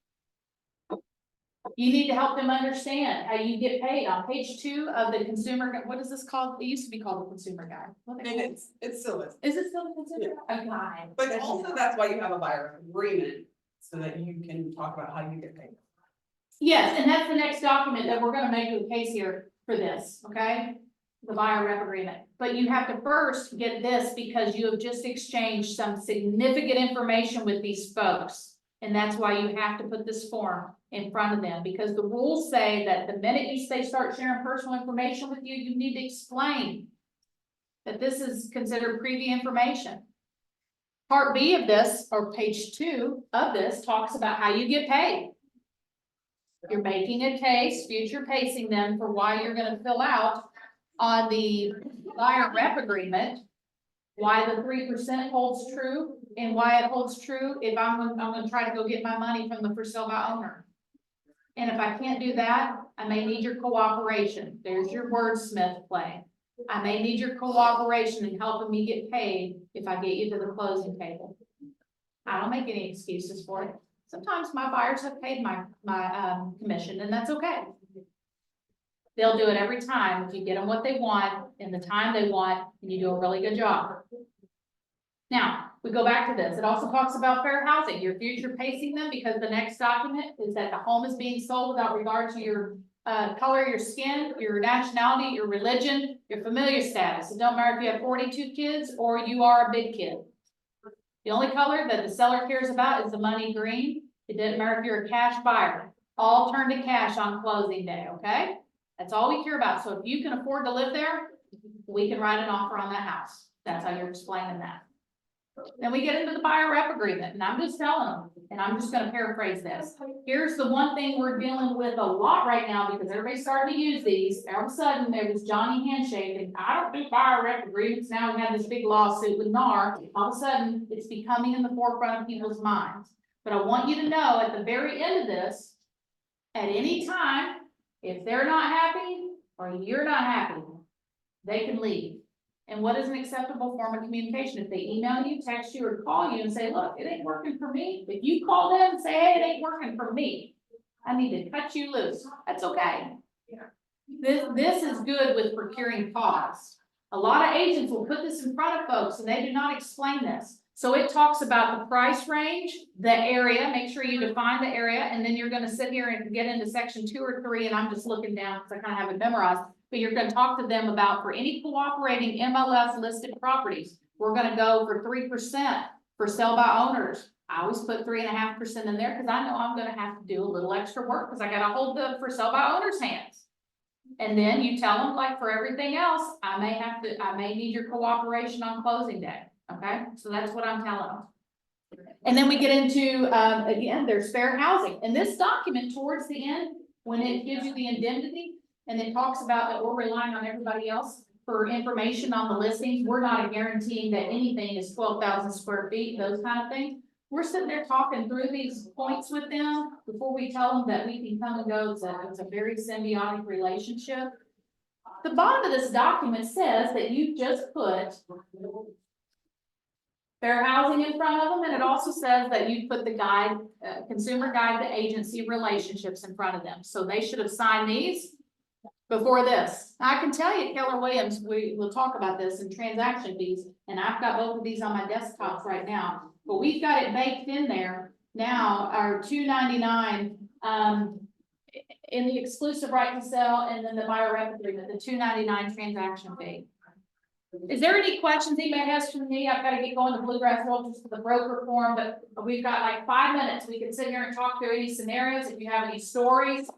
A: You need to help them understand how you get paid. On page 2 of the consumer, what is this called? It used to be called the consumer guide. What they
G: And
A: call it?
G: it's still is.
A: Is it still the consumer? Okay.
G: But also that's why you have a buyer agreement, so that you can talk about how you get paid.
A: Yes, and that's the next document that we're gonna make a case here for this, okay? The buyer rep agreement, but you have to first get this because you have just exchanged some significant information with these folks. And that's why you have to put this form in front of them, because the rules say that the minute they start sharing personal information with you, you need to explain that this is considered privy information. Part B of this, or page 2 of this, talks about how you get paid. You're making a case, future pacing them for why you're gonna fill out on the buyer rep agreement, why the 3% holds true and why it holds true if I'm gonna try to go get my money from the for sale by owner. And if I can't do that, I may need your cooperation. There's your wordsmith play. I may need your cooperation in helping me get paid if I get you to the closing table. I don't make any excuses for it. Sometimes my buyers have paid my commission, and that's okay. They'll do it every time if you get them what they want in the time they want, and you do a really good job. Now, we go back to this. It also talks about fair housing. You're future pacing them because the next document is that the home is being sold without regard to your color, your skin, your nationality, your religion, your familiar status. It don't matter if you have 42 kids or you are a big kid. The only color that the seller cares about is the money green. It doesn't matter if you're a cash buyer. All turn to cash on closing day, okay? That's all we care about. So if you can afford to live there, we can write an offer on that house. That's how you're explaining that. Then we get into the buyer rep agreement, and I'm just telling them, and I'm just gonna paraphrase this. Here's the one thing we're dealing with a lot right now because everybody's starting to use these. All of a sudden, there was Johnny Handshake, and I don't do buyer rep agreements. Now we have this big lawsuit with NAR. All of a sudden, it's becoming in the forefront of people's minds. But I want you to know at the very end of this, at any time, if they're not happy or you're not happy, they can leave. And what is an acceptable form of communication? If they email you, text you, or call you and say, look, it ain't working for me. If you call them and say, hey, it ain't working for me, I need to cut you loose. That's okay. This is good with procuring costs. A lot of agents will put this in front of folks and they do not explain this. So it talks about the price range, the area, make sure you define the area, and then you're gonna sit here and get into section 2 or 3, and I'm just looking down because I kind of have it memorized. But you're gonna talk to them about for any cooperating MLS listed properties, we're gonna go for 3% for sale by owners. I always put 3.5% in there because I know I'm gonna have to do a little extra work because I gotta hold the for sale by owners' hands. And then you tell them, like for everything else, I may need your cooperation on closing day. Okay, so that's what I'm telling them. And then we get into, again, there's fair housing. And this document towards the end, when it gives you the indemnity, and it talks about that we're relying on everybody else for information on the listings, we're not guaranteeing that anything is 12,000 square feet, those kind of things. We're sitting there talking through these points with them before we tell them that we can come and go. It's a very symbiotic relationship. The bottom of this document says that you just put fair housing in front of them, and it also says that you put the guide, consumer guide to agency relationships in front of them. So they should have signed these before this. I can tell you, Keller Williams, we will talk about this in transaction fees, and I've got both of these on my desktops right now. But we've got it baked in there now, our $299 in the exclusive right to sell, and then the buyer rep agreement, the $299 transaction fee. Is there any questions anybody has for me? I've got to get going to Bluegrass Road just for the broker forum, but we've got like 5 minutes. We can sit here and talk through any scenarios. If you have any stories.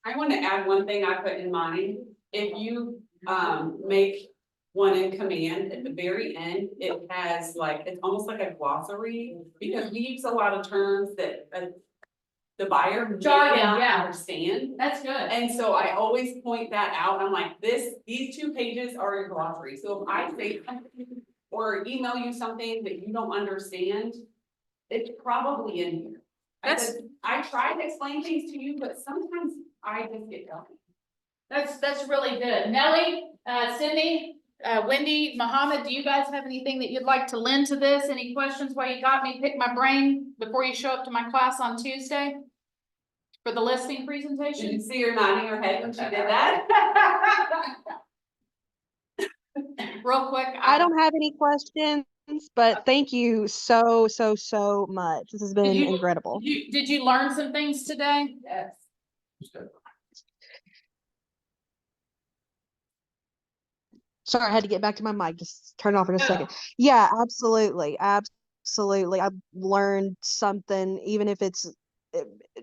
G: I want to add one thing I put in mind. If you make one in command, at the very end, it has like, it's almost like a glossary, because we use a lot of terms that the buyer may
A: Jargon,
G: not
A: yeah.
G: understand.
A: That's good.
G: And so I always point that out. I'm like, these 2 pages are your glossary. So if I say something or email you something that you don't understand, it's probably in here. I try to explain things to you, but sometimes I just get going.
A: That's really good. Nellie, Cindy, Wendy, Mohammed, do you guys have anything that you'd like to lend to this? Any questions while you got me? Pick my brain before you show up to my class on Tuesday for the listing
G: Did you
A: presentation?
G: see her nodding her head when she did that?
A: Real quick.
C: I don't have any questions, but thank you so much. This has been
A: you-
C: incredible.
A: Did you learn some things today?
G: Yes.
C: Sorry, I had to get back to my mic. Just turn it off in a second. Yeah, absolutely. Absolutely. I've learned something, even if it's,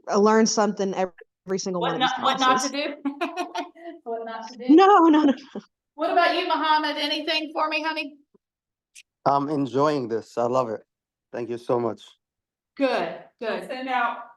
C: I learned something every single one of these
A: What not to
C: classes.
A: do? What not to do?
C: No.
A: What about you, Mohammed? Anything for me, honey?
I: I'm enjoying this. I love it. Thank you so much.
A: Good, good.
G: Send out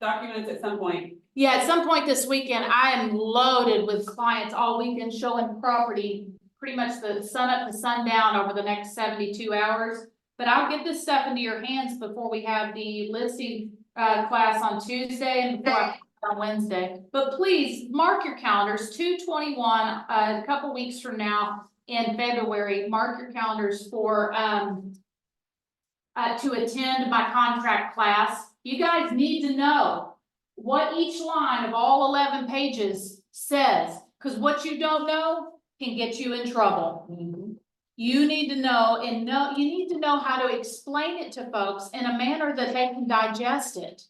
G: documents at some point.
A: Yeah, at some point this weekend, I am loaded with clients all weekend showing property, pretty much the sun up to sundown over the next 72 hours. But I'll get this stuff into your hands before we have the listing class on Tuesday and before on Wednesday. But please mark your calendars, 2/21, a couple weeks from now in February, mark your calendars for to attend my contract class. You guys need to know what each line of all 11 pages says, because what you don't know can get you in trouble. You need to know, and you need to know how to explain it to folks in a manner that they can digest it.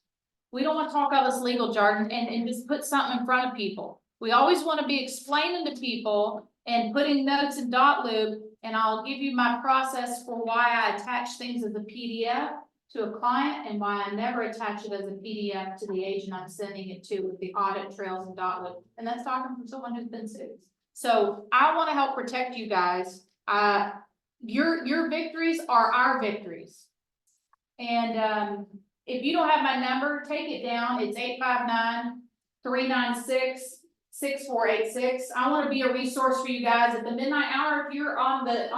A: We don't want to talk all this legal jargon and just put something in front of people. We always want to be explaining to people and putting notes in dot loop, and I'll give you my process for why I attach things as a PDF to a client and why I never attach it as a PDF to the agent I'm sending it to with the audit trails and dot loop. And that's talking from someone who's been sued. So I want to help protect you guys. Your victories are our victories. And if you don't have my number, take it down. It's 859-396-6486. I want to be a resource for you guys at the midnight hour. If you're on the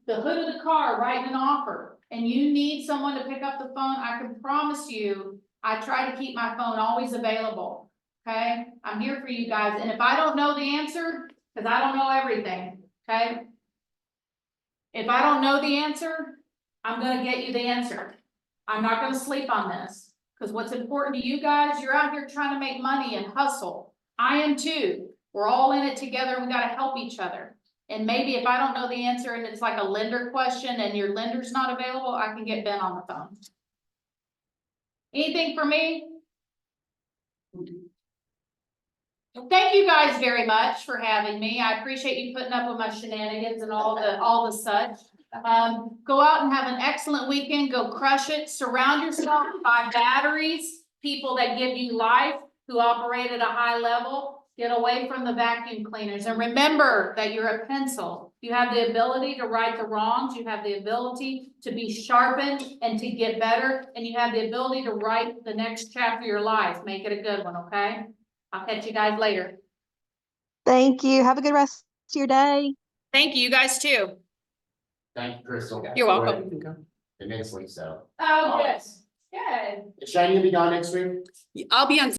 A: hood of the car writing an offer and you need someone to pick up the phone, I can promise you, I try to keep my phone always available. Okay, I'm here for you guys. And if I don't know the answer, Cause I don't know everything, okay? If I don't know the answer, I'm gonna get you the answer. I'm not gonna sleep on this. Cause what's important to you guys, you're out here trying to make money and hustle. I am too. We're all in it together. We gotta help each other. And maybe if I don't know the answer and it's like a lender question and your lender's not available, I can get Ben on the phone. Anything for me? Thank you guys very much for having me. I appreciate you putting up with my shenanigans and all the such. Go out and have an excellent weekend. Go crush it. Surround yourself by batteries, people that give you life, who operate at a high level. Get away from the vacuum cleaners. And remember that you're a pencil. You have the ability to right the wrongs. You have the ability to be sharpened and to get better. And you have the ability to write the next chapter of your life. Make it a good one, okay? I'll catch you guys later.
C: Thank you. Have a good rest of your day.
A: Thank you. You guys too.
H: Thank you, Crystal.
A: You're welcome.
F: You can go.
H: Immensely so.
A: Oh, yes. Good.
H: Is Shiny gonna be gone next week?
F: I'll be on